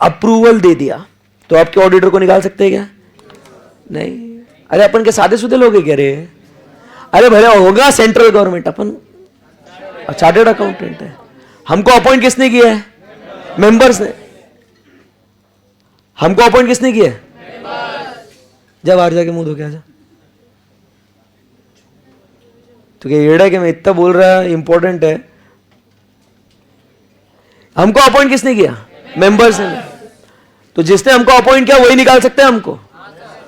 अप्रूवल दे दिया तो आपके ऑडिटर को निकाल सकते हैं क्या? नहीं। अरे अपन के सादे सुधे लोग कह रहे हैं, अरे भले होगा सेंट्रल गवर्नमेंट, अपन चार्टर्ड अकाउंटेंट है। हमको अपॉइंट किसने किया है? मेंबर्स ने। हमको अपॉइंट किसने किया है? जा बाहर जाके मुंह धो के आ जा। तो क्या येड़ा कि मैं इतना बोल रहा इंपॉर्टेंट है। हमको अपॉइंट किसने किया? मेंबर्स ने। तो जिसने हमको अपॉइंट किया वही निकाल सकते हैं हमको,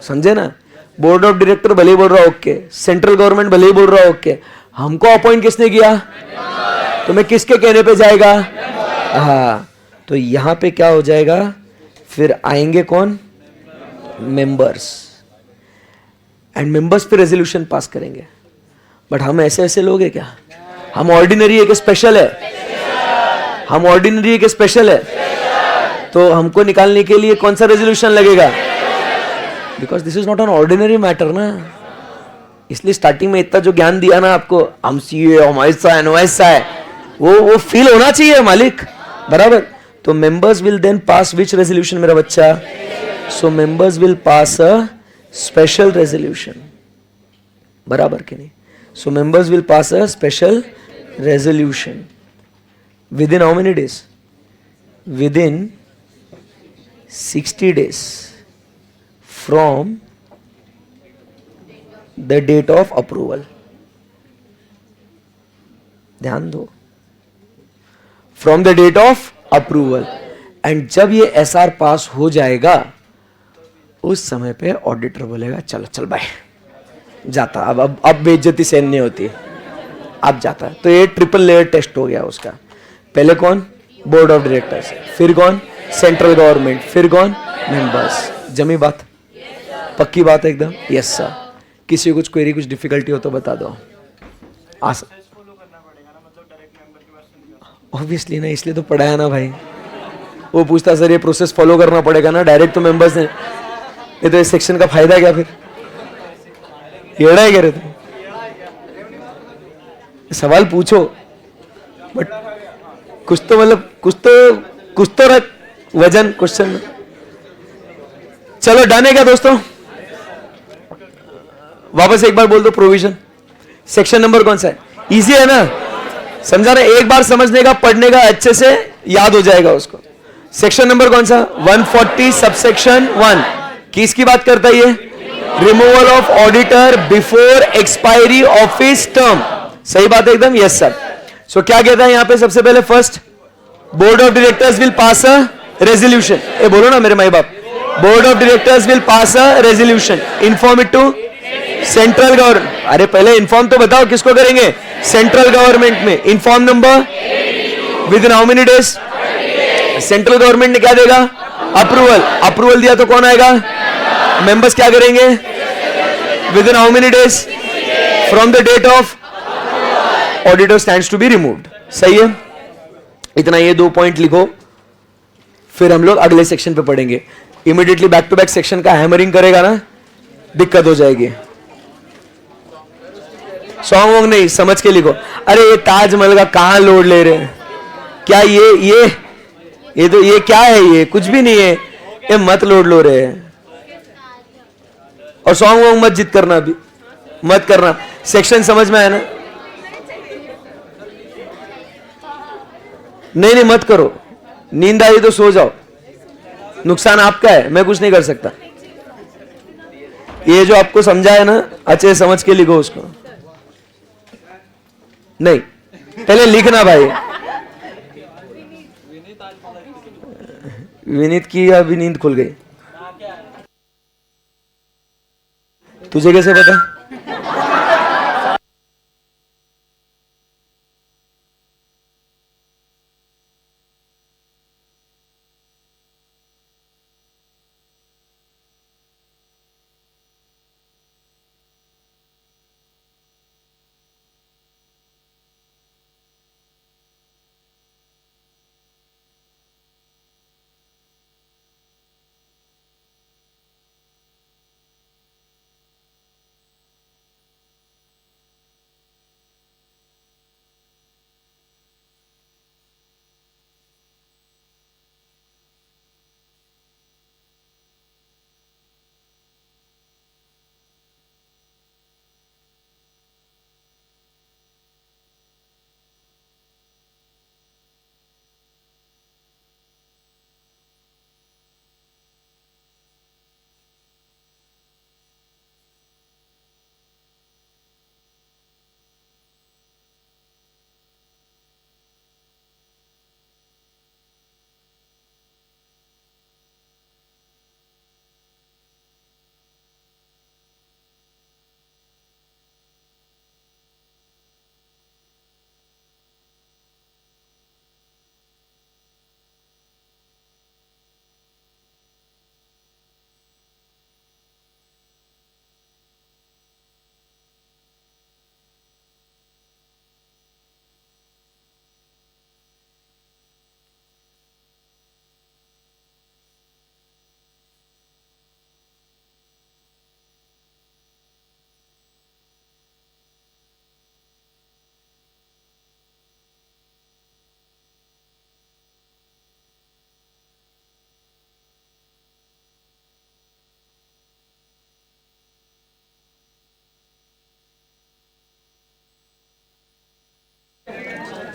समझे ना? बोर्ड ऑफ डायरेक्टर भले ही बोल रहा ओके, सेंट्रल गवर्नमेंट भले ही बोल रहा ओके, हमको अपॉइंट किसने किया? तो मैं किसके कहने पे जाएगा? हाँ, तो यहां पे क्या हो जाएगा? फिर आएंगे कौन? मेंबर्स। एंड मेंबर्स पे रेजोल्यूशन पास करेंगे। बट हम ऐसे ऐसे लोग हैं क्या? हम ऑर्डिनरी है कि स्पेशल है? हम ऑर्डिनरी है कि स्पेशल है? तो हमको निकालने के लिए कौन सा रेजोल्यूशन लगेगा? Because this is not an ordinary matter ना। इसलिए स्टार्टिंग में इतना जो ज्ञान दिया ना आपको, हम सीए, हम ऐसा है, वैसा है, वो फील होना चाहिए मालिक। बराबर। तो members will then pass which resolution मेरा बच्चा? So members will pass a special resolution. बराबर के नहीं? So members will pass a special resolution with in how many days? Within 60 days from the date of approval. ध्यान दो, from the date of approval. And जब ये SR पास हो जाएगा उस समय पे ऑडिटर बोलेगा चलो चल भाई जाता, अब बेइज्जती सहन नहीं होती, अब जाता है। तो ये ट्रिपल लेयर टेस्ट हो गया उसका। पहले कौन? बोर्ड ऑफ डायरेक्टर्स, फिर कौन? सेंट्रल गवर्नमेंट, फिर कौन? मेंबर्स। जमी बात? पक्की बात है एकदम? Yes sir. किसी को कुछ क्वेरी, कुछ डिफिकल्टी हो तो बता दो। ऑब्वियसली ना, इसलिए तो पढ़ाया ना भाई। वो पूछता सर ये प्रोसेस फॉलो करना पड़ेगा ना, डायरेक्ट तो मेंबर्स ने, ये तो इस सेक्शन का फायदा क्या? फिर येड़ा है कह रहे थे। सवाल पूछो बट कुछ तो मतलब कुछ तो रख वजन क्वेश्चन में। चलो डन है क्या दोस्तों? वापस एक बार बोल दो। प्रोविजन सेक्शन नंबर कौन सा है? इजी है ना, समझा ना? एक बार समझने का, पढ़ने का, अच्छे से याद हो जाएगा उसको। सेक्शन नंबर कौन सा? 140 सबसेक्शन 1। किसकी बात करता है ये? Removal of auditor before expiry of his term. सही बात है एकदम? Yes sir. सो क्या कहता है यहां पे? सबसे पहले first, board of directors will pass a resolution. ए बोलो ना मेरे माई बाप, board of directors will pass a resolution, inform it to central government. अरे पहले इन्फॉर्म तो बताओ किसको करेंगे? सेंट्रल गवर्नमेंट में. Inform number with in how many days? Central government ने क्या देगा? अप्रूवल. अप्रूवल दिया तो कौन आएगा? मेंबर्स क्या करेंगे? With in how many days? From the date of auditor stands to be removed. सही है. इतना ये 2 पॉइंट लिखो, फिर हम लोग अगले सेक्शन पे पढ़ेंगे. Immediately back to back section का हैमरिंग करेगा ना, दिक्कत हो जाएगी. सॉन्ग वोंग नहीं, समझ के लिखो. अरे ये ताजमहल का कहां लोड ले रहे हैं? क्या ये तो ये क्या है? ये कुछ भी नहीं है. ये मत लोड लो रहे हैं. और सॉन्ग वोंग मत जिद करना, अभी मत करना. सेक्शन समझ में आया ना? नहीं मत करो. नींद आई तो सो जाओ. नुकसान आपका है, मैं कुछ नहीं कर सकता. ये जो आपको समझा है ना, अच्छे समझ के लिखो उसको. नहीं, पहले लिखना भाई. विनीत की अभी नींद खुल गई. तुझे कैसे पता?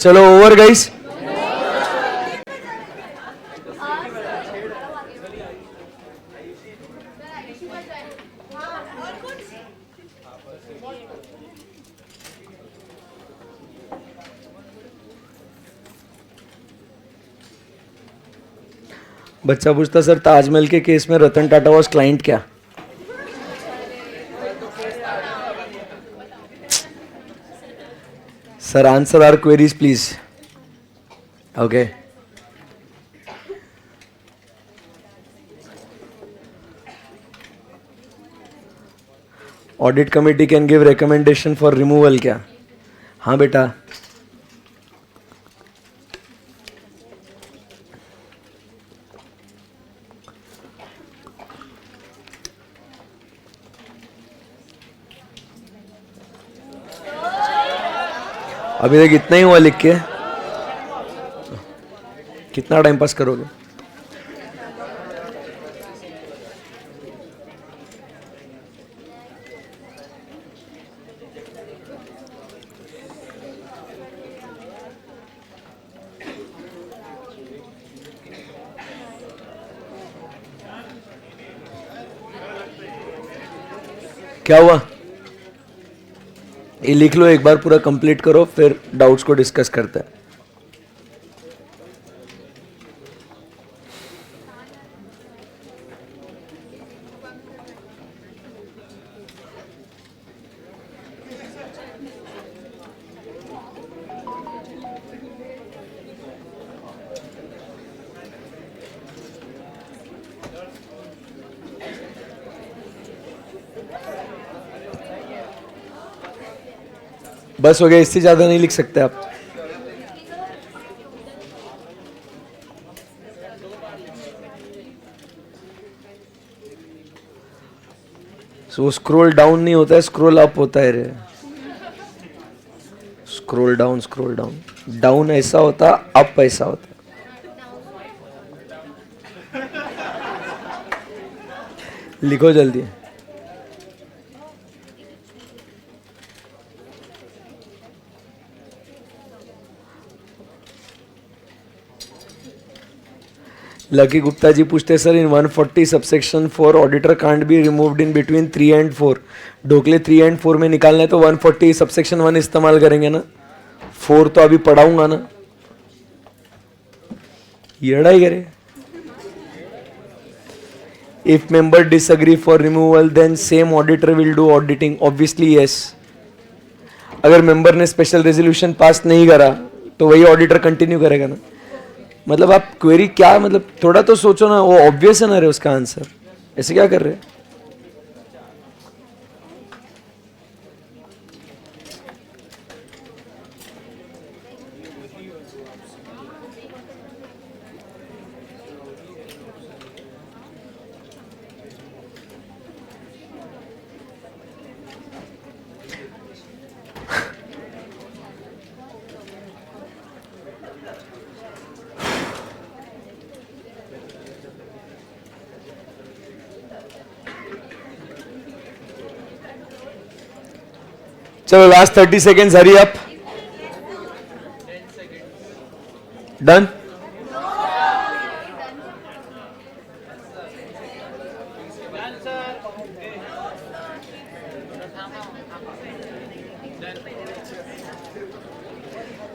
चलो ओवर गाइस. बच्चा पूछता सर ताजमहल के केस में रतन टाटा वाज क्लाइंट क्या? Sir answer our queries please. Okay. Audit committee can give recommendation for removal क्या? हाँ बेटा. अभी तक इतना ही हुआ लिख के. कितना टाइम पास करोगे? क्या हुआ? ये लिख लो, एक बार पूरा कंप्लीट करो, फिर डाउट्स को डिस्कस करते हैं. बस हो गया, इससे ज्यादा नहीं लिख सकते आप. सो स्क्रॉल डाउन नहीं होता है, स्क्रॉल अप होता है रे. स्क्रॉल डाउन, डाउन ऐसा होता, अप ऐसा होता. लिखो जल्दी. लकी गुप्ता जी पूछते sir in 140 subsection 4 auditor can't be removed in between 3 and 4. ढोकले 3 and 4 में निकालना है तो 140 सबसेक्शन 1 इस्तेमाल करेंगे ना. 4 तो अभी पढ़ाऊंगा ना. ये लड़ाई करे. If member disagree for removal then same auditor will do auditing. Obviously yes. अगर मेंबर ने स्पेशल रेजोल्यूशन पास नहीं करा तो वही ऑडिटर कंटिन्यू करेगा ना. मतलब आप क्वेरी क्या, मतलब थोड़ा तो सोचो ना. वो ऑब्वियस है ना रे उसका आंसर. ऐसे क्या कर रहे हैं. चलो last 30 seconds, hurry up. Done.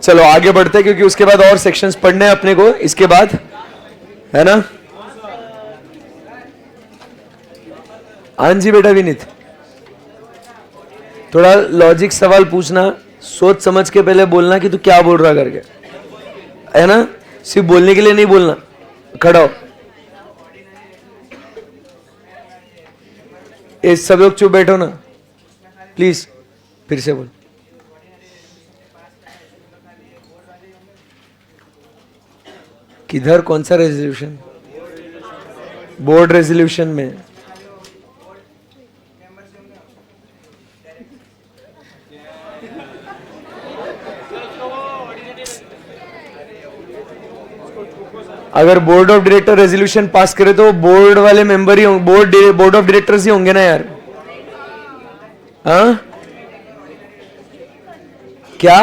चलो आगे बढ़ते हैं क्योंकि उसके बाद और सेक्शंस पढ़ने हैं अपने को इसके बाद, है ना. हाँ जी बेटा विनीत, थोड़ा लॉजिक सवाल पूछना, सोच समझ के पहले बोलना कि तू क्या बोल रहा करके, है ना. सिर्फ बोलने के लिए नहीं बोलना. खड़ा हो. ये सब लोग चुप बैठो ना प्लीज. फिर से बोल. किधर, कौन सा रेजोल्यूशन. बोर्ड रेजोल्यूशन में. अगर board of director resolution pass करे तो बोर्ड वाले मेंबर ही होंगे, बोर्ड ऑफ डायरेक्टर्स ही होंगे ना यार. हाँ क्या,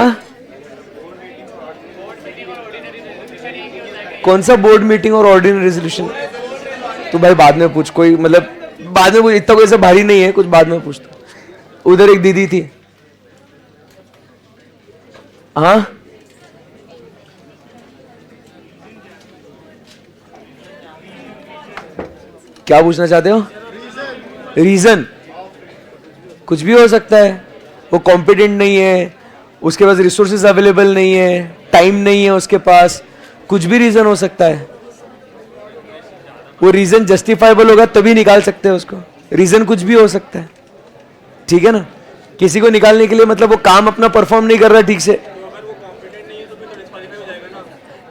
कौन सा बोर्ड मीटिंग और ऑर्डिनरी रेजोल्यूशन. तो भाई बाद में पूछ, कोई मतलब बाद में पूछ, इतना कोई ऐसा भारी नहीं है, कुछ बाद में पूछ. उधर एक दीदी थी. हाँ क्या पूछना चाहते हो. रीजन कुछ भी हो सकता है. वो कॉम्पिटेंट नहीं है, उसके पास रिसोर्सेज अवेलेबल नहीं है, टाइम नहीं है उसके पास, कुछ भी रीजन हो सकता है. वो रीजन जस्टिफाइबल होगा तभी निकाल सकते हैं उसको. रीजन कुछ भी हो सकता है, ठीक है ना. किसी को निकालने के लिए मतलब वो काम अपना परफॉर्म नहीं कर रहा ठीक से.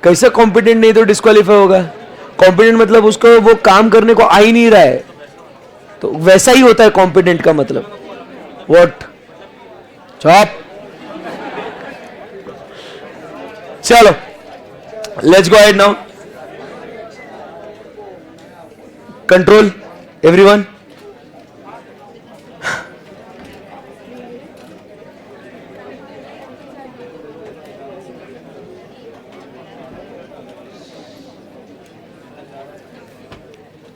कैसे कॉम्पिटेंट नहीं तो डिस्क्वालीफाई होगा. कॉम्पिटेंट मतलब उसको वो काम करने को आ ही नहीं रहा है, तो वैसा ही होता है कॉम्पिटेंट का मतलब. What chop. चलो let's go ahead now. Control everyone.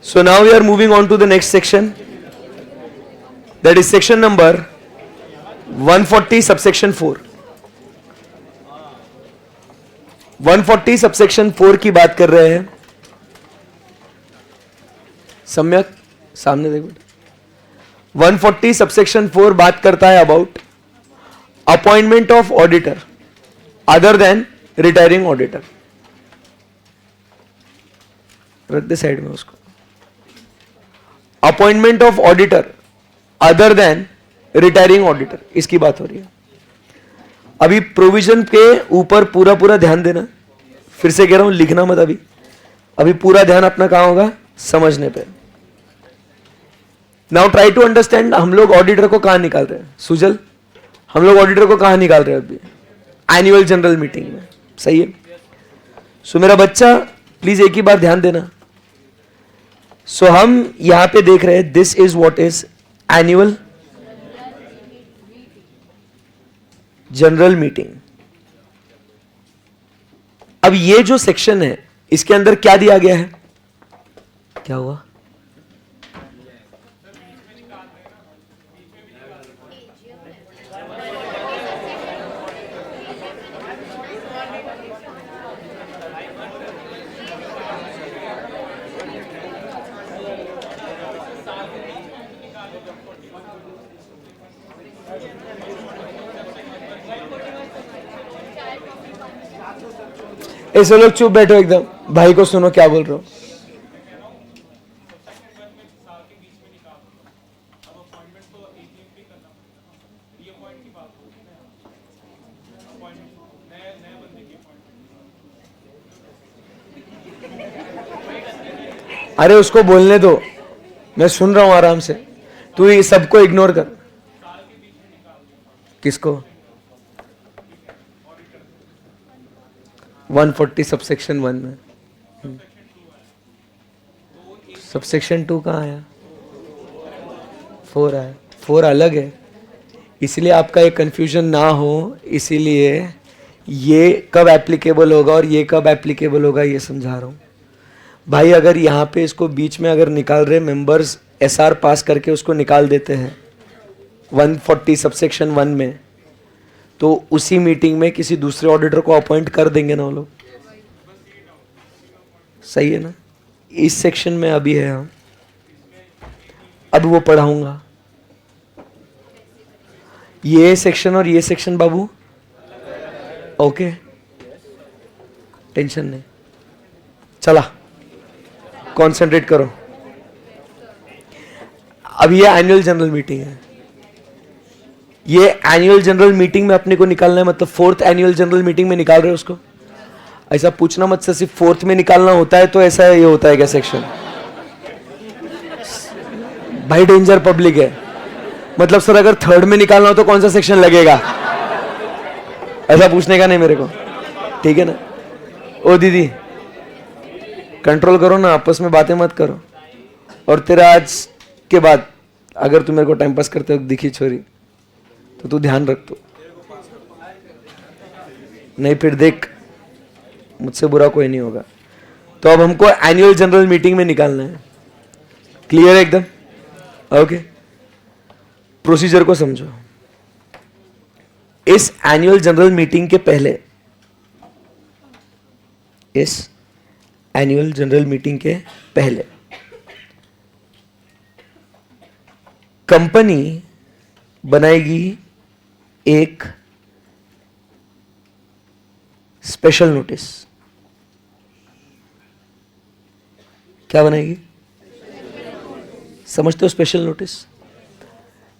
So now we are moving on to the next section, that is section number 140 subsection 4. 140 subsection 4 की बात कर रहे हैं. सम्यक सामने देखो. 140 subsection 4 बात करता है about appointment of auditor other than retiring auditor. रख दे साइड में उसको. Appointment of auditor other than retiring auditor, इसकी बात हो रही है. अभी प्रोविजन के ऊपर पूरा पूरा ध्यान देना, फिर से कह रहा हूं लिखना मत अभी, अभी पूरा ध्यान अपना कहां होगा, समझने पे। नाउ ट्राई टू अंडरस्टैंड, हम लोग ऑडिटर को कहां निकाल रहे हैं सुजल, हम लोग ऑडिटर को कहां निकाल रहे हैं अभी, एनुअल जनरल मीटिंग में, सही है। सो मेरा बच्चा प्लीज एक ही बार ध्यान देना। सो हम यहां पे देख रहे हैं this is what is annual general meeting. अब ये जो सेक्शन है इसके अंदर क्या दिया गया है, क्या हुआ, ऐसे लोग चुप बैठो एकदम, भाई को सुनो क्या बोल रहा हूं। अरे उसको बोलने दो, मैं सुन रहा हूं आराम से, तू ये सबको इग्नोर कर। किसको, 140 सबसेक्शन 1 में, सबसेक्शन 2 कहाँ आया, 4 आया, 4 अलग है, इसलिए आपका ये कंफ्यूजन ना हो, इसीलिए ये कब एप्लीकेबल होगा और ये कब एप्लीकेबल होगा ये समझा रहा हूँ। भाई अगर यहाँ पे इसको बीच में अगर निकाल रहे मेंबर्स एसआर पास करके उसको निकाल देते हैं 140 सबसेक्शन 1 में, तो उसी मीटिंग में किसी दूसरे ऑडिटर को अपॉइंट कर देंगे ना वो लोग, सही है ना। इस सेक्शन में अभी है हम, अब वो पढ़ाऊंगा ये सेक्शन और ये सेक्शन बाबू, ओके टेंशन नहीं, चला कंसंट्रेट करो। अब ये एनुअल जनरल मीटिंग है, ये एनुअल जनरल मीटिंग में अपने को निकालना है, मतलब 4th एनुअल जनरल मीटिंग में निकाल रहे हो उसको। ऐसा पूछना मत सर सिर्फ 4th में निकालना होता है तो ऐसा ये होता है क्या सेक्शन, भाई डेंजर पब्लिक है। मतलब सर अगर 3rd में निकालना हो तो कौन सा सेक्शन लगेगा, ऐसा पूछने का नहीं मेरे को, ठीक है ना। ओ दीदी कंट्रोल करो ना, आपस में बातें मत करो। और तेरा आज के बाद अगर तू मेरे को टाइम पास करते वक्त दिखी छोरी तो तू ध्यान रख, तो नहीं फिर देख मुझसे बुरा कोई नहीं होगा। तो अब हमको एनुअल जनरल मीटिंग में निकालना है, क्लियर है एकदम, ओके। प्रोसीजर को समझो, इस एनुअल जनरल मीटिंग के पहले, इस एनुअल जनरल मीटिंग के पहले कंपनी बनाएगी एक स्पेशल नोटिस। क्या बनाएगी, समझते हो special notice?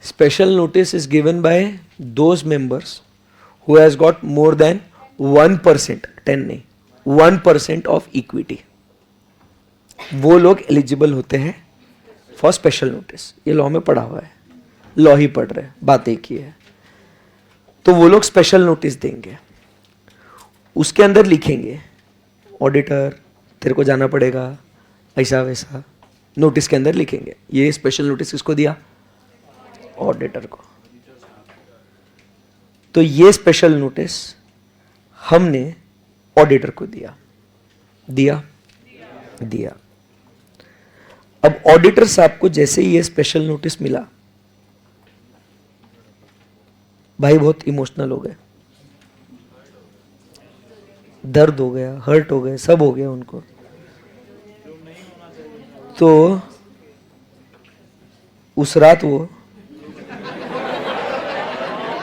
Special notice is given by those members who has got more than 1%, 10 नहीं, 1% ऑफ इक्विटी, वो लोग एलिजिबल होते हैं फॉर स्पेशल नोटिस। ये लॉ में पढ़ा हुआ है, लॉ ही पढ़ रहे हैं, बात एक ही है। तो वो लोग स्पेशल नोटिस देंगे, उसके अंदर लिखेंगे ऑडिटर तेरे को जाना पड़ेगा, ऐसा वैसा नोटिस के अंदर लिखेंगे। ये स्पेशल नोटिस किसको दिया, ऑडिटर को। तो ये स्पेशल नोटिस हमने ऑडिटर को दिया, दिया। अब ऑडिटर साहब को जैसे ही ये स्पेशल नोटिस मिला, भाई बहुत इमोशनल हो गए, दर्द हो गया, हर्ट हो गए, सब हो गया उनको। तो उस रात वो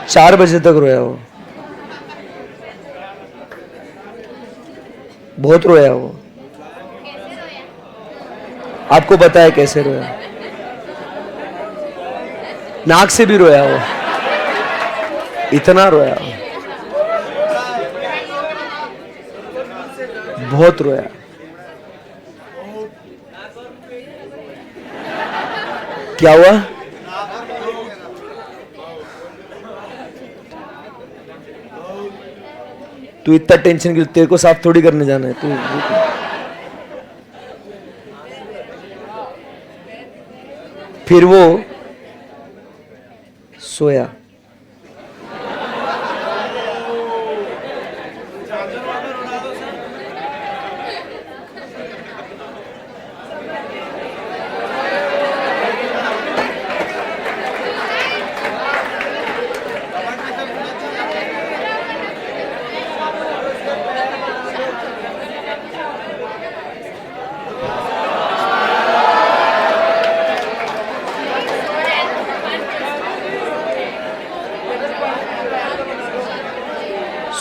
4 बजे तक रोया, वो बहुत रोया। वो आपको पता है कैसे रोया, नाक से भी रोया वो, इतना रोया। बहुत रोया। क्या हुआ? तू इतना टेंशन क्यों? तेरे को साफ थोड़ी करने जाना है तू। फिर वो सोया।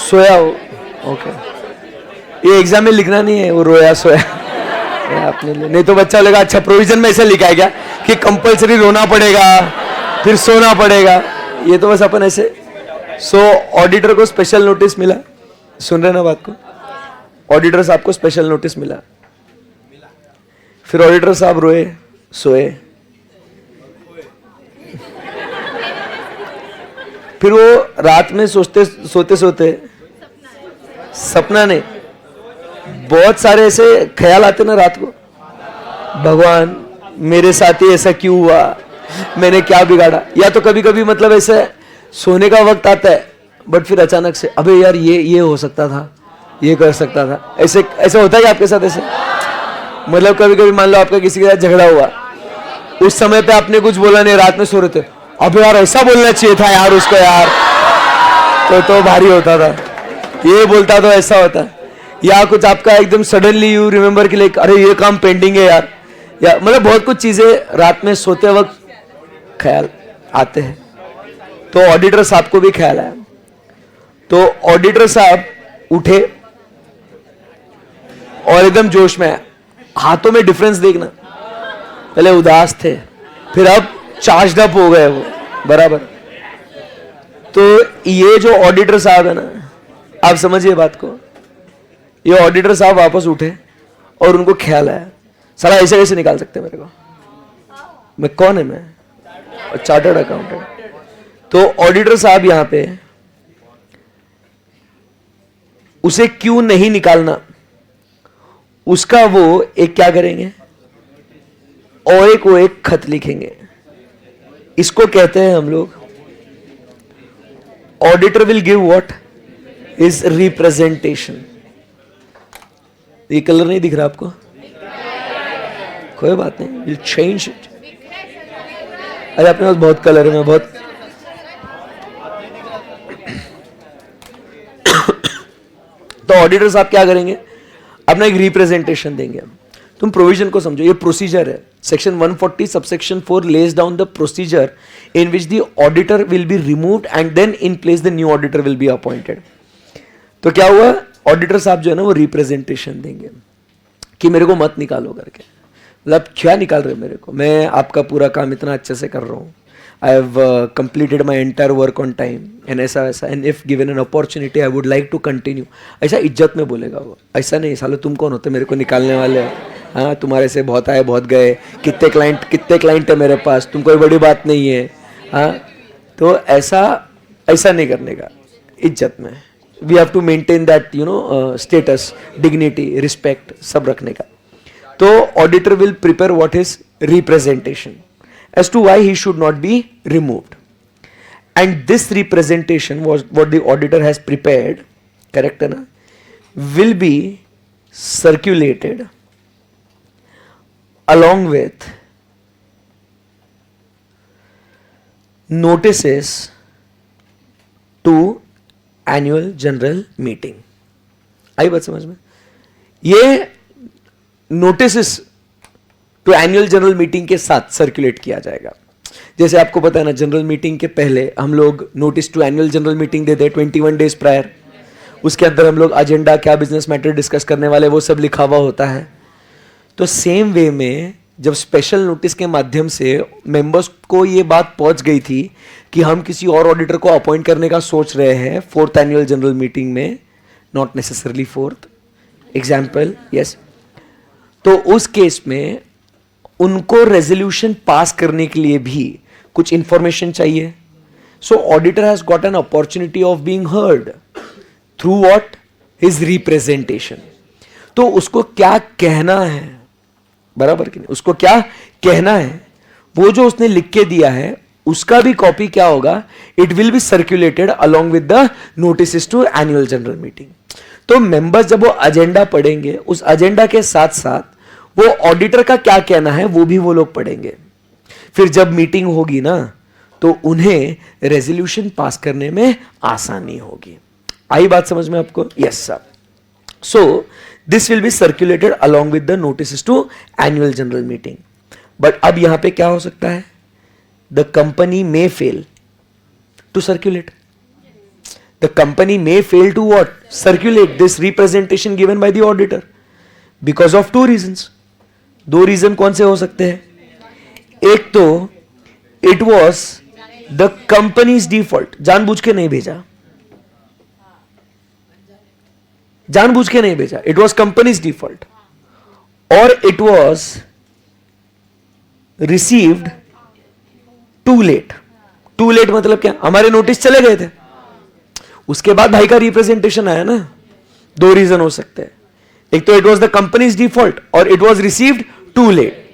सोया हो, ओके। ये एग्जाम में लिखना नहीं है, वो रोया सोया आपने ले। नहीं तो बच्चा लगा अच्छा प्रोविजन में ऐसा लिखा है क्या कि कंपलसरी रोना पड़ेगा फिर सोना पड़ेगा। ये तो बस अपन ऐसे। सो ऑडिटर को स्पेशल नोटिस मिला, सुन रहे ना बात को? ऑडिटर साहब को स्पेशल नोटिस मिला। फिर ऑडिटर साहब रोए, सोए। फिर वो रात में सोते सोते सपना नहीं, बहुत सारे ऐसे ख्याल आते ना रात को, भगवान मेरे साथ ही ऐसा क्यों हुआ, मैंने क्या बिगाड़ा। या तो कभी कभी मतलब ऐसे सोने का वक्त आता है बट फिर अचानक से अबे यार ये हो सकता था, ये कर सकता था। ऐसे ऐसा होता है आपके साथ? ऐसे मतलब कभी कभी मान लो आपका किसी के साथ झगड़ा हुआ, उस समय पे आपने कुछ बोला नहीं, रात में सो रहे थे, अबे यार ऐसा बोलना चाहिए था यार उसको यार, तो भारी होता था। ये बोलता तो ऐसा होता। या कुछ आपका एकदम सडनली यू रिमेंबर कि लाइक अरे ये काम पेंडिंग है यार, या मतलब बहुत कुछ चीजें रात में सोते वक्त ख्याल आते हैं। तो ऑडिटर साहब को भी ख्याल आया। तो ऑडिटर साहब उठे और एकदम जोश में आया। हाथों में डिफरेंस देखना, पहले उदास थे फिर अब चार्ज अप हो गए वो बराबर। तो ये जो ऑडिटर साहब है ना, आप समझिए बात को, ये ऑडिटर साहब वापस उठे और उनको ख्याल आया साला ऐसे कैसे निकाल सकते मेरे को, मैं कौन है, मैं चार्टर्ड अकाउंटेंट। तो ऑडिटर साहब यहां पे उसे क्यों नहीं निकालना, उसका वो एक क्या करेंगे, और एक खत लिखेंगे। इसको कहते हैं हम लोग, auditor will give what is representation. ये कलर नहीं दिख रहा आपको? कोई बात नहीं, विल चेंज इट। अरे अपने पास बहुत कलर है, मैं बहुत तो ऑडिटर साहब क्या करेंगे, अपना एक रिप्रेजेंटेशन देंगे। तुम प्रोविजन को समझो, ये प्रोसीजर है। Section 140 subsection 4 lays down the procedure in which the auditor will be removed and then in place the new auditor will be appointed. तो क्या हुआ, ऑडिटर साहब जो है ना वो रिप्रेजेंटेशन देंगे कि मेरे को मत निकालो करके। मतलब क्या निकाल रहे हो मेरे को, मैं आपका पूरा काम इतना अच्छे से कर रहा हूँ, I have completed my entire work on time and ऐसा वैसा, and if given an opportunity I would like to continue. ऐसा इज्जत में बोलेगा वो, ऐसा नहीं सालो तुम कौन होते मेरे को निकालने वाले हो, हाँ तुम्हारे से बहुत आए बहुत गए, कितने क्लाइंट है मेरे पास, तुम कोई बड़ी बात नहीं है, हाँ। तो ऐसा नहीं करने का, इज्जत में we have to maintain that you know status, dignity, respect सब रखने का। तो auditor will prepare what is representation as to why he should not be removed, and this representation was what the auditor has prepared, correct है ना, will be circulated along with notices to annual general meeting। आई बात समझ में? ये notice तो annual general meeting के साथ circulate किया जाएगा। जैसे आपको पता है ना, जनरल मीटिंग के पहले हम लोग notice to annual general meeting देते हैं 21 डेज प्रायर। उसके अंदर हम लोग एजेंडा, क्या बिजनेस मैटर डिस्कस करने वाले, वो सब लिखा हुआ होता है। तो सेम वे में जब स्पेशल नोटिस के माध्यम से मेंबर्स को ये बात पहुंच गई थी कि हम किसी और ऑडिटर को अपॉइंट करने का सोच रहे हैं 4th एनुअल जनरल मीटिंग में, not necessarily 4th, example, yes. तो उस केस में उनको रेजोल्यूशन पास करने के लिए भी कुछ इंफॉर्मेशन चाहिए. सो auditor has got an opportunity of being heard through what, his representation. तो उसको क्या कहना है, बराबर कि नहीं, उसको क्या कहना है, वो जो उसने लिख के दिया है उसका भी कॉपी क्या होगा, it will be circulated along with the notice to annual general meeting. तो मेंबर्स जब वो एजेंडा पढ़ेंगे, उस एजेंडा के साथ साथ वो ऑडिटर का क्या कहना है वो भी वो लोग पढ़ेंगे. फिर जब मीटिंग होगी ना तो उन्हें रेजोल्यूशन पास करने में आसानी होगी. आई बात समझ में आपको? Yes sir. So this will be circulated along with the notice to annual general meeting. But अब यहां पे क्या हो सकता है, the company may fail to circulate. The company may fail to what? Circulate this representation given by the auditor because of two reasons. दो reason कौन से हो सकते हैं? एक तो it was the company's default, जानबूझ के नहीं भेजा, जानबूझ के नहीं भेजा, it was company's default, और it was received too late. Too late मतलब क्या? हमारे नोटिस चले गए थे, उसके बाद भाई का रिप्रेजेंटेशन आया ना. दो रीजन हो सकते हैं, एक तो it was the company's default और it was received too late.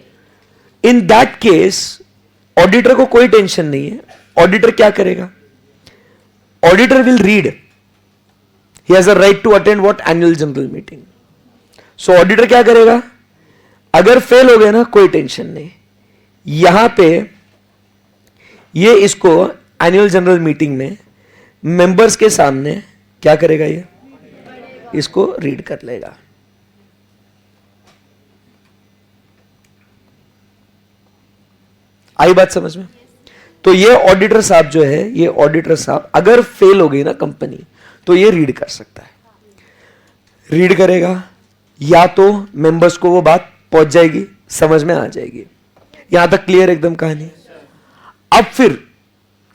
In that case auditor को कोई टेंशन नहीं है. ऑडिटर क्या करेगा? Auditor will read, he has a right to attend what, annual general meeting. So auditor क्या करेगा? अगर फेल हो गए ना कोई टेंशन नहीं, यहां पे ये इसको एनुअल जनरल मीटिंग में मेंबर्स के सामने क्या करेगा, ये इसको रीड कर लेगा. आई बात समझ में? तो ये ऑडिटर साहब जो है, ये ऑडिटर साहब अगर फेल हो गई ना कंपनी तो ये रीड कर सकता है. रीड करेगा, या तो मेंबर्स को वो बात पहुंच जाएगी, समझ में आ जाएगी. यहां तक क्लियर एकदम कहानी. अब फिर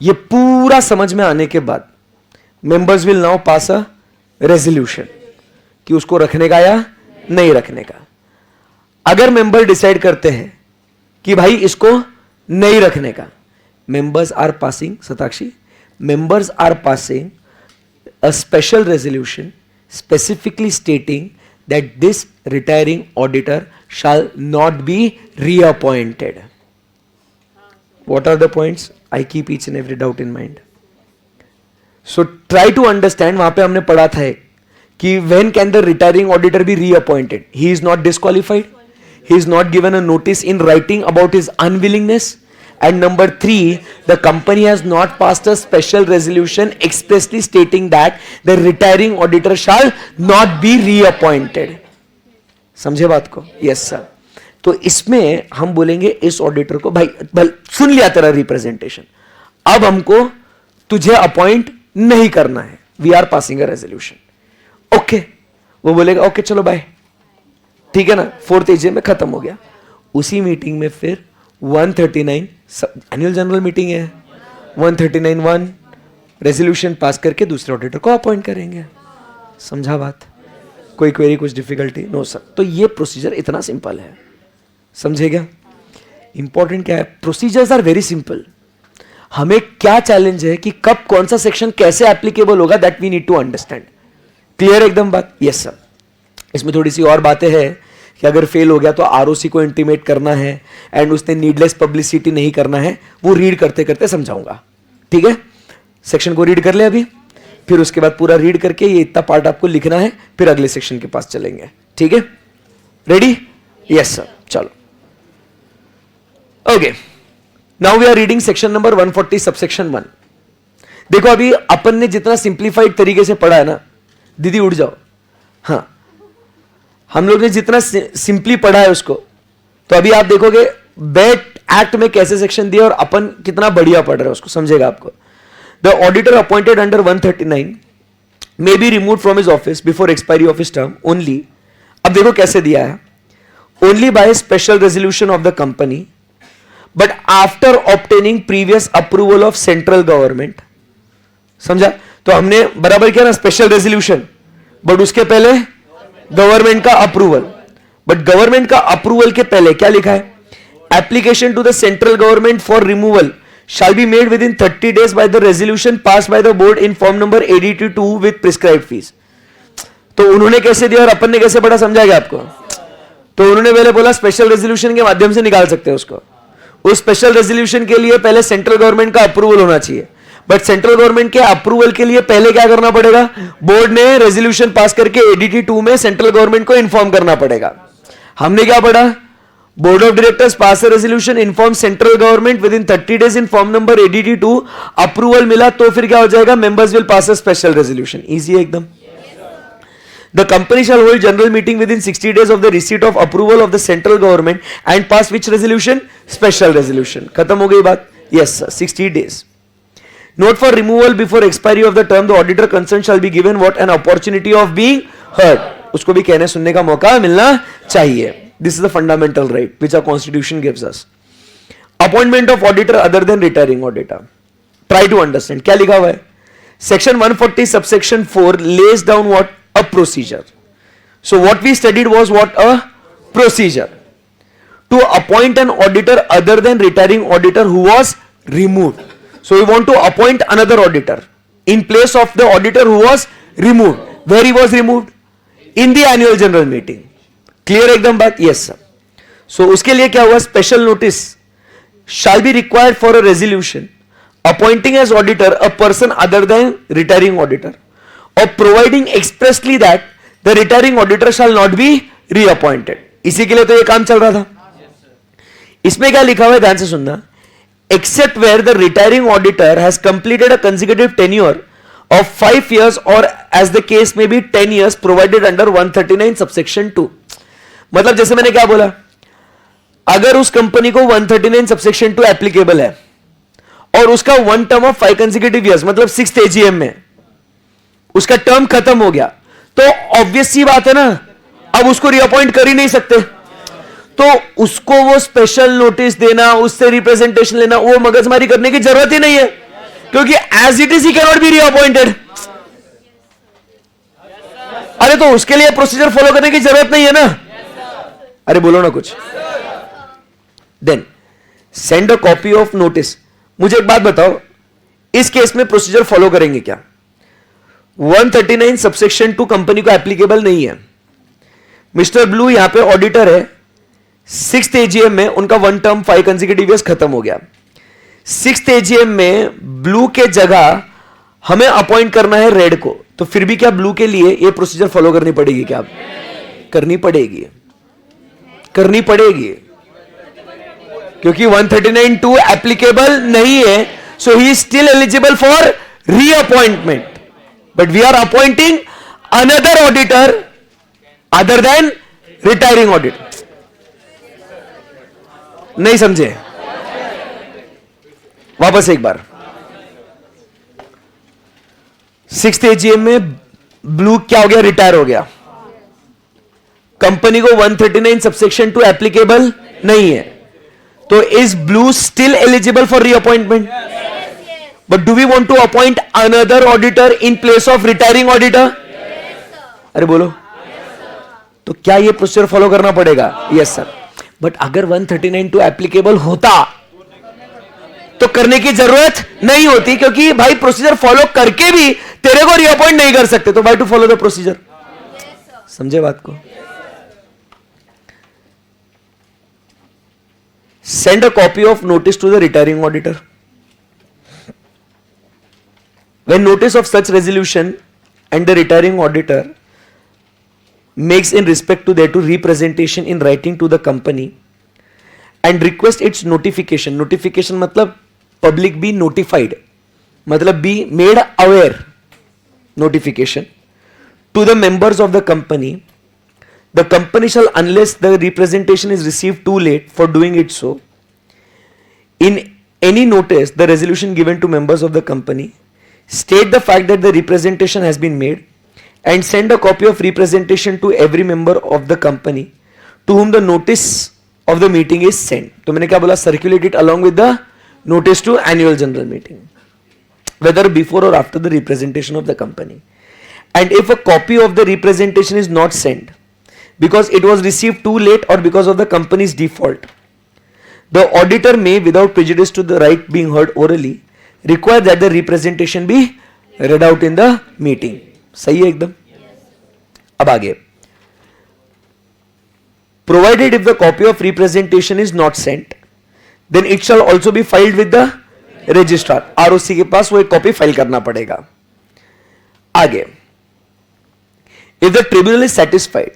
ये पूरा समझ में आने के बाद members will now pass a resolution कि उसको रखने का या नहीं रखने का. अगर मेंबर डिसाइड करते हैं कि भाई इसको नहीं रखने का, members are passing, Satakshi, members are passing a special resolution specifically stating that this retiring auditor shall not be reappointed. What are the points? I keep each and every doubt in mind. So try to understand. वहां पे हमने पढ़ा था कि when can the retiring auditor be reappointed? He is not disqualified. He is not given a notice in writing about his unwillingness. And number 3, the company has not passed a special resolution expressly stating that the retiring auditor shall not be reappointed. समझे बात को? Yes sir. तो इसमें हम बोलेंगे इस auditor को, भाई सुन लिया तेरा रिप्रेजेंटेशन, अब हमको तुझे अपॉइंट नहीं करना है, we are passing a resolution. Okay, वो बोलेगा ओके चलो बाय, ठीक है ना, 4th AGM में खत्म हो गया. उसी मीटिंग में फिर 139 एनुअल जनरल मीटिंग है, 139(1) रेजोल्यूशन पास करके दूसरे ऑडिटर को अपॉइंट करेंगे. समझा बात? कोई क्वेरी, कुछ डिफिकल्टी? No sir. तो ये प्रोसीजर इतना सिंपल है, समझेगा? इंपॉर्टेंट क्या है, प्रोसीजर्स आर वेरी सिंपल. हमें क्या चैलेंज है कि कब कौन सा सेक्शन कैसे एप्लीकेबल होगा, that we need to understand. Clear एकदम बात? Yes sir. इसमें थोड़ी सी और बातें हैं कि अगर फेल हो गया तो आरओसी को इंटीमेट करना है एंड उसने नीडलेस पब्लिसिटी नहीं करना है. वो रीड करते करते समझाऊंगा, ठीक है? सेक्शन को रीड कर ले अभी, फिर उसके बाद पूरा रीड करके ये इतना पार्ट आपको लिखना है, फिर अगले सेक्शन के पास चलेंगे, ठीक है? रेडी? Yes sir. चलो okay, now we are reading section number 140 subsection 1. देखो अभी अपन ने जितना सिंप्लीफाइड तरीके से पढ़ा है ना, दीदी उठ जाओ, हाँ, हम लोग ने जितना सिंपली पढ़ा है उसको, तो अभी आप देखोगे बेट एक्ट में कैसे सेक्शन दिया और अपन कितना बढ़िया पढ़ रहे हैं उसको, समझेगा आपको. The auditor appointed under 139 may be removed from his office before expiry of his term only. अब देखो कैसे दिया है, only by a special resolution of the company, but after obtaining previous approval of central government. समझा? तो हमने बराबर किया ना, स्पेशल रेजोल्यूशन, बट उसके पहले गवर्नमेंट का अप्रूवल. बट गवर्नमेंट का अप्रूवल के पहले क्या लिखा है? Application to the central government for removal shall be made within 30 days by the resolution passed by the board in form number 82 with prescribed fees. तो उन्होंने कैसे दिया और अपन ने कैसे पढ़ा, समझाएगा आपको. तो उन्होंने पहले बोला स्पेशल रेजोल्यूशन के माध्यम से निकाल सकते हैं उसको. उस स्पेशल रेजोल्यूशन के लिए पहले सेंट्रल गवर्नमेंट का अप्रूवल होना चाहिए. बट सेंट्रल गवर्नमेंट के अप्रूवल के लिए पहले क्या करना पड़ेगा? बोर्ड ने रेजोल्यूशन पास करके एडीटी 2 में सेंट्रल गवर्नमेंट को इन्फॉर्म करना पड़ेगा. हमने क्या पढ़ा? Board of directors pass a resolution, inform central government with in 30 days in form number ADT 2. Approval मिला तो फिर क्या हो जाएगा? Members will pass a special resolution. Easy है एकदम. The company shall hold general meeting within 60 days of the receipt of approval of the central government and pass which resolution? Special resolution. खत्म हो गई बात? Yes sir, 60 days. Note for removal before expiry of the term, the auditor concerned shall be given what? An opportunity of being heard. उसको भी कहने सुनने का मौका मिलना चाहिए. This is the fundamental right which our constitution gives us. Appointment of auditor other than retiring auditor. Try to understand. क्या लिखा हुआ है? Section 140 subsection 4 lays down what? A procedure. So what we studied was what? A procedure to appoint an auditor other than retiring auditor who was removed. So we want to appoint another auditor in place of the auditor who was removed. Where he was removed? In the annual general meeting. Clear एकदम बात? Yes sir. So उसके लिए क्या हुआ? Special notice shall be required for a resolution appointing as auditor a person other than retiring auditor, or providing expressly that the retiring auditor shall not be reappointed. इसी के लिए तो ये काम चल रहा था. इसमें क्या लिखा हुआ है ध्यान से सुनना. Except where the retiring auditor has completed a consecutive tenure of 5 years or as the case may be 10 years provided under 139 subsection 2. मतलब जैसे मैंने क्या बोला, अगर उस कंपनी को 139 subsection 2 एप्लीकेबल है और उसका 1 term of 5 consecutive years मतलब 6th AGM में उसका टर्म खत्म हो गया, तो ऑब्वियस सी बात है ना, अब उसको रीअपॉइंट कर ही नहीं सकते. तो उसको वो स्पेशल नोटिस देना, उससे रिप्रेजेंटेशन लेना, वो मगजमारी करने की जरूरत ही नहीं है, क्योंकि as it is he can not be reappointed. अरे तो उसके लिए प्रोसीजर फॉलो करने की जरूरत नहीं है ना. अरे बोलो ना कुछ. Then send a copy of notice. मुझे एक बात बताओ, इस केस में प्रोसीजर फॉलो करेंगे क्या? 139 सबसेक्शन 2 कंपनी को एप्लीकेबल नहीं है. मिस्टर ब्लू यहां पे ऑडिटर है. 6th AGM में उनका 1 टर्म 5 कंसेक्यूटिव ईयर्स खत्म हो गया. 6th AGM में ब्लू के जगह हमें अपॉइंट करना है रेड को, तो फिर भी क्या ब्लू के लिए ये प्रोसीजर फॉलो करनी पड़ेगी क्या? करनी पड़ेगी, करनी पड़ेगी, क्योंकि 139(2) एप्लीकेबल नहीं है. So he is still eligible for reappointment, but we are appointing another auditor other than retiring auditor. नहीं समझे? वापस एक बार. 6th AGM में ब्लू क्या हो गया? रिटायर हो गया. कंपनी को 139 सबसेक्शन 2 एप्लीकेबल नहीं है, तो is blue still eligible for reappointment? But do we want to appoint another auditor in place of retiring auditor? अरे बोलो. तो क्या ये प्रोसीजर फॉलो करना पड़ेगा? Yes sir. बट अगर 139(2) एप्लीकेबल होता तो करने की जरूरत नहीं होती, क्योंकि भाई प्रोसीजर फॉलो करके भी तेरे को रीअपॉइंट नहीं कर सकते, तो भाई टू फॉलो द प्रोसीजर. समझे बात को? Send a copy of notice to the retiring auditor. When notice of such resolution and the retiring auditor makes in respect to thereto representation in writing to the company and request its notification. Notification मतलब public be notified, मतलब be made aware. Notification to the members of the company. The company shall, unless the representation is received too late for doing it so, in any notice the resolution given to members of the company, state the fact that the representation has been made and send a copy of representation to every member of the company to whom the notice of the meeting is sent. तो मैंने क्या बोला? Circulate it along with the notice to annual general meeting, whether before or after the representation of the company. And if a copy of the representation is not sent, because it was received too late or because of the company's default, the auditor may, without prejudice to the right being heard orally, require that the representation be read out in the meeting. सही है एकदम? अब आगे. Provided if the copy of representation is not sent, then it shall also be filed with the registrar. ROC के पास वो एक copy file करना पड़ेगा. आगे. If the tribunal is satisfied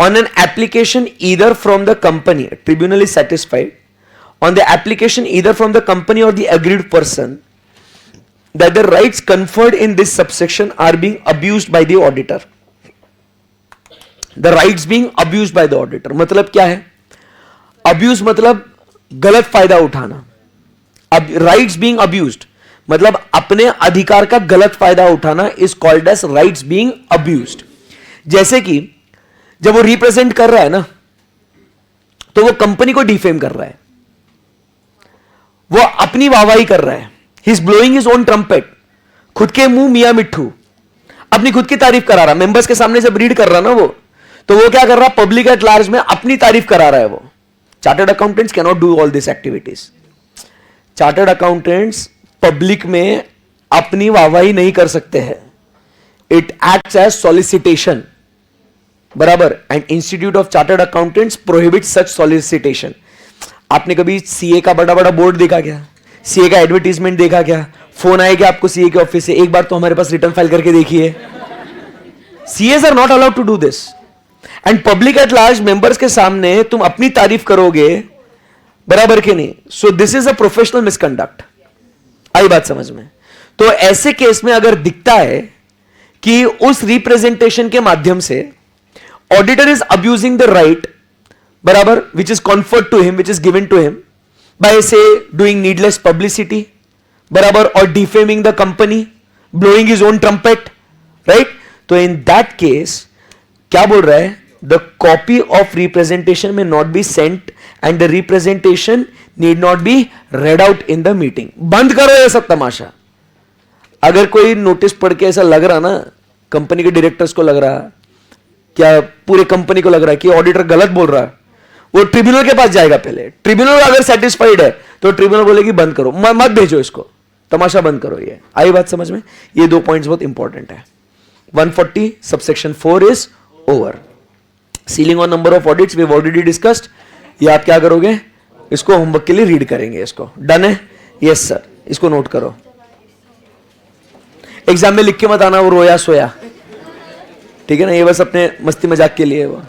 on an application either from the company, tribunal is satisfied on the application either from the company or the aggrieved person that the rights conferred in this subsection are being abused by the auditor. The rights being abused by the auditor. मतलब क्या है? Abuse मतलब गलत फायदा उठाना. अब rights being abused मतलब अपने अधिकार का गलत फायदा उठाना is called as rights being abused. जैसे कि जब वो रिप्रेजेंट कर रहा है ना, तो वो कंपनी को डिफेम कर रहा है, वो अपनी वाहवाही कर रहा है. He is blowing his own trumpet. खुद के मुंह मियां मिट्ठू अपनी खुद की तारीफ करा रहा. मेंबर्स के सामने जब रीड कर रहा ना वो, तो वो क्या कर रहा, पब्लिक एट लार्ज में अपनी तारीफ करा रहा है वो. Chartered accountants can not do all this activities. Chartered accountants public में अपनी वाहवाही नहीं कर सकते हैं. It acts as solicitation. बराबर. And institute of chartered accountants prohibit such solicitation. आपने कभी सीए का बड़ा बड़ा बोर्ड देखा क्या? सीए का एडवर्टीजमेंट देखा क्या? फोन आए क्या आपको सीए के ऑफिस से? एक बार तो हमारे पास रिटर्न फाइल करके देखिए. CS are not allowed to do this. And public at large members के सामने तुम अपनी तारीफ करोगे, बराबर के नहीं. So this is a professional misconduct. आई बात समझ में? तो ऐसे केस में अगर दिखता है कि उस रिप्रेजेंटेशन के माध्यम से auditor is abusing the right, बराबर, which is conferred to him, which is given to him by से डूइंग नीडलेस पब्लिसिटी, बराबर, और defaming the company, blowing his own trumpet, right. तो इन दैट केस क्या बोल रहा है? The copy of representation may not be sent and the representation need not be read out in the meeting. बंद करो ये सब तमाशा. अगर कोई नोटिस पढ़ के ऐसा लग रहा ना, कंपनी के डायरेक्टर्स को लग रहा, क्या पूरे कंपनी को लग रहा है कि ऑडिटर गलत बोल रहा है, वो ट्रिब्यूनल के पास जाएगा. पहले ट्रिब्यूनल अगर सेटिस्फाइड है तो ट्रिब्यूनल बोलेगी बंद करो, मत भेजो इसको, तमाशा बंद करो. ये आई बात समझ में? ये दो पॉइंट्स बहुत इंपॉर्टेंट है. 140 subsection 4 is over. Ceiling on number of audits we have already discussed. ये आप क्या करोगे? इसको होमवर्क के लिए रीड करेंगे. इसको डन है? Yes sir. इसको नोट करो. एग्जाम में लिख के मत आना वो रोया सोया, ठीक है ना? ये बस अपने मस्ती मजाक के लिए वो.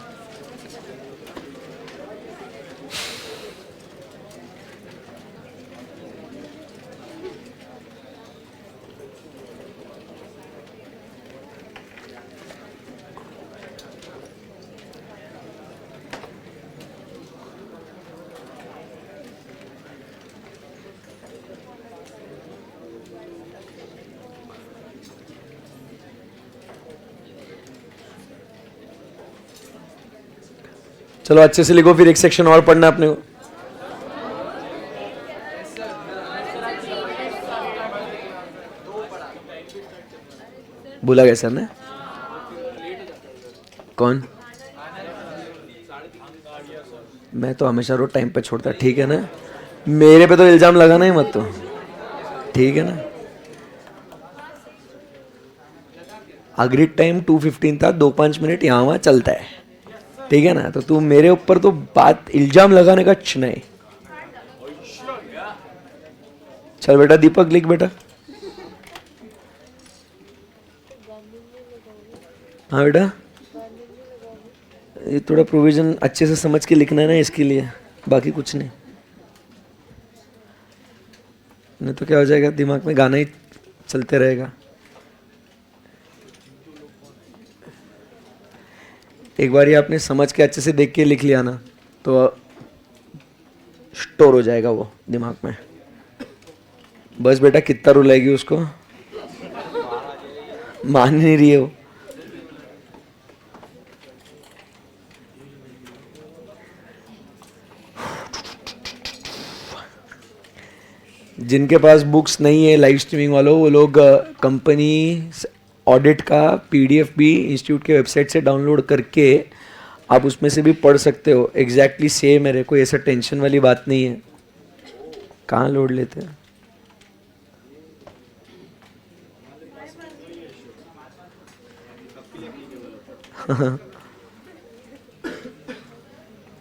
चलो अच्छे से लिखो, फिर एक सेक्शन और पढ़ना अपने को. भूला गया सर ने? कौन? मैं तो हमेशा रोज टाइम पे छोड़ता, ठीक है ना? मेरे पे तो इल्जाम लगाना ही मत तो, ठीक है ना? अग्रीड टाइम 2:15 था, 2-5 मिनट यहाँ वहाँ चलता है, ठीक है ना? तो तू मेरे ऊपर तो बात इल्जाम लगाने का नहीं. चल बेटा दीपक लिख बेटा. हाँ बेटा, ये थोड़ा प्रोविजन अच्छे से समझ के लिखना है ना, इसके लिए, बाकी कुछ नहीं. नहीं तो क्या हो जाएगा, दिमाग में गाना ही चलते रहेगा. एक बार ये आपने समझ के अच्छे से देख के लिख लिया ना, तो स्टोर हो जाएगा वो दिमाग में. बस बेटा कितना रुलाएगी उसको, मान नहीं रही है वो. जिनके पास बुक्स नहीं है लाइव स्ट्रीमिंग वालों, वो लोग कंपनी ऑडिट का पीडीएफ भी इंस्टीट्यूट के वेबसाइट से डाउनलोड करके आप उसमें से भी पढ़ सकते हो, एग्जैक्टली सेम है, कोई ऐसा टेंशन वाली बात नहीं है। कहाँ लोड लेते हैं?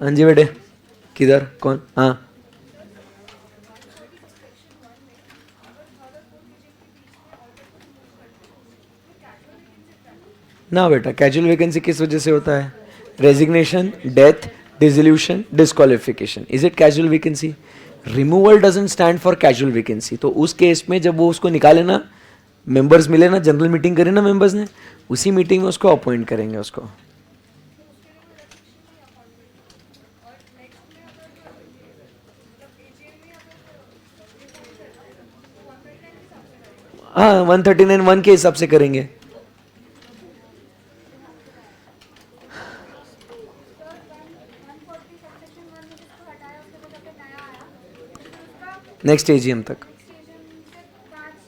हाँ जी बेटे, किधर कौन? हाँ ना बेटा, कैजुअल वैकेंसी किस वजह से होता है? Resignation, death, dissolution, disqualification. Is it casual vacancy? Removal doesn't stand for casual vacancy. तो उस केस में जब वो उसको निकाले ना, मेंबर्स मिले ना, जनरल मीटिंग करे ना मेंबर्स ने, उसी मीटिंग में उसको अपॉइंट करेंगे उसको। हाँ 139(1) के हिसाब से करेंगे। नेक्स्ट एजीएम तक,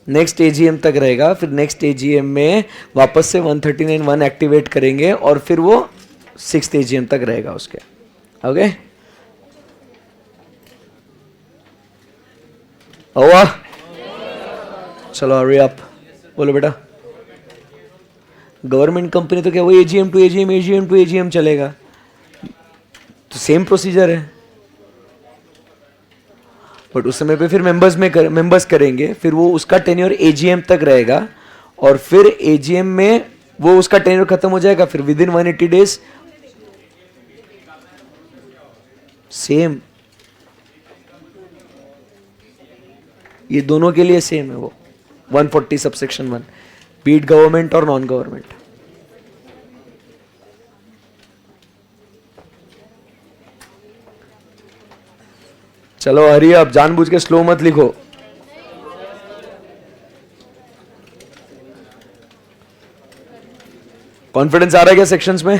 नेक्स्ट एजीएम तक रहेगा। फिर नेक्स्ट एजीएम में वापस से 139(1) एक्टिवेट करेंगे और फिर वो 6th एजीएम तक रहेगा उसके। ओके ओवा, चलो हरी अप, बोलो बेटा। गवर्नमेंट कंपनी तो क्या वो AGM to AGM, AGM to AGM चलेगा, तो सेम प्रोसीजर है। बट उस समय पे फिर मेंबर्स करेंगे, फिर वो उसका टेन्योर एजीएम तक रहेगा और फिर एजीएम में वो उसका टेन्योर खत्म हो जाएगा, फिर विद इन 180 डेज सेम, ये दोनों के लिए सेम है वो 140 सबसेक्शन 1, बीट गवर्नमेंट और नॉन गवर्नमेंट। चलो हरी अब, जानबूझ के स्लो मत लिखो। कॉन्फिडेंस आ रहा है क्या सेक्शंस में?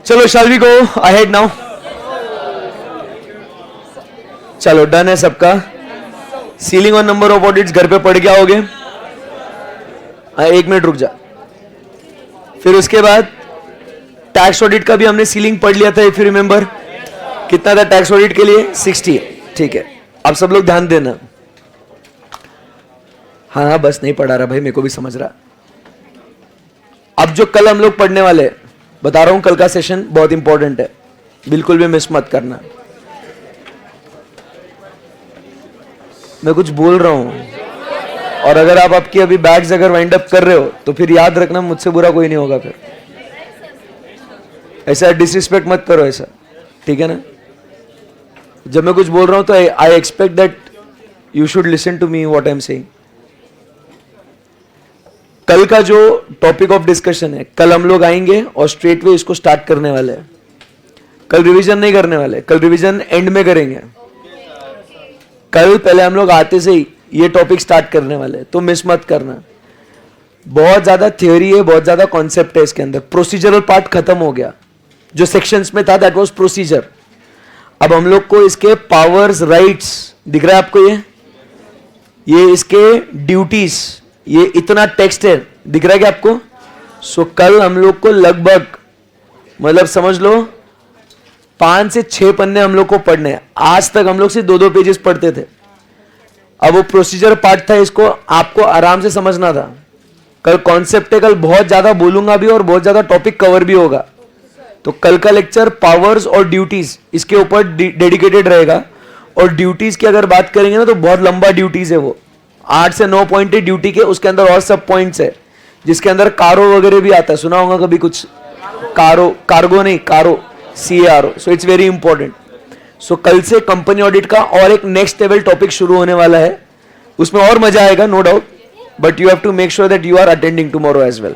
चलो shall we go ahead now. चलो डन है सबका। सीलिंग और नंबर ऑफ ऑडिट्स घर पे पढ़ के आओगे। एक मिनट रुक जा। फिर उसके बाद टैक्स ऑडिट का भी हमने सीलिंग पढ़ लिया था, इफ यू रिमेंबर। कितना था टैक्स ऑडिट के लिए? 60। ठीक है, अब सब लोग ध्यान देना। हाँ हाँ बस नहीं पढ़ा रहा भाई, मेरे को भी समझ रहा। अब जो कल हम लोग पढ़ने वाले, बता रहा हूं कल का सेशन बहुत इंपॉर्टेंट है, बिल्कुल भी मिस मत करना। मैं कुछ बोल रहा हूं और अगर आप आपकी अभी बैग्स अगर वाइंड अप कर रहे हो तो फिर याद रखना मुझसे बुरा कोई नहीं होगा। फिर ऐसा डिसरिस्पेक्ट मत करो ऐसा, ठीक है ना। जब मैं कुछ बोल रहा हूं तो I expect that you should listen to me what I am saying. कल का जो टॉपिक ऑफ डिस्कशन है, कल हम लोग आएंगे और स्ट्रेट वे इसको स्टार्ट करने वाले हैं। कल रिवीजन नहीं करने वाले, कल रिवीजन एंड में करेंगे। कल पहले हम लोग आते से ही ये टॉपिक स्टार्ट करने वाले, तो मिस मत करना। बहुत ज्यादा थ्योरी है, बहुत ज्यादा कॉन्सेप्ट है इसके अंदर। प्रोसीजरल पार्ट खत्म हो गया, जो सेक्शंस में था दैट वाज प्रोसीजर। अब हम लोग को इसके पावर्स, राइट्स दिख रहा है आपको? ये इसके ड्यूटीज, ये इतना टेक्स्ट है, दिख रहा है क्या आपको? सो कल हम लोग को लगभग, मतलब समझ लो 5 से 6 पन्ने हम लोग को पढ़ने हैं। आज तक हम लोग से 2-2 पेजेस पढ़ते थे, अब वो प्रोसीजर पार्ट था, इसको आपको आराम से समझना था. कल कॉन्सेप्ट है, कल बहुत ज्यादा बोलूंगा भी और बहुत ज्यादा टॉपिक कवर भी होगा. तो कल का लेक्चर पावर्स और ड्यूटीज इसके ऊपर डेडिकेटेड रहेगा. और ड्यूटीज की अगर बात करेंगे ना तो बहुत लंबा ड्यूटीज है वो, 8 से 9 पॉइंट है ड्यूटी के. उसके अंदर और सब पॉइंट्स है जिसके अंदर कारो वगैरह भी आता है, सुना होगा कभी कुछ. कारो, कार्गो नहीं, Caro, CARO. So it's very important. सो कल से कंपनी ऑडिट का और एक नेक्स्ट लेवल टॉपिक शुरू होने वाला है. उसमें और मजा आएगा, no doubt, but you have to make sure that you are attending tomorrow as well.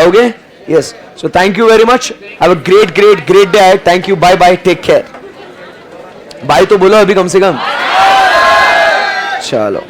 Okay, yes. So thank you very much. Have a great great great day ahead. Thank you, bye bye, take care. Bye तो बोलो अभी कम से कम. चलो.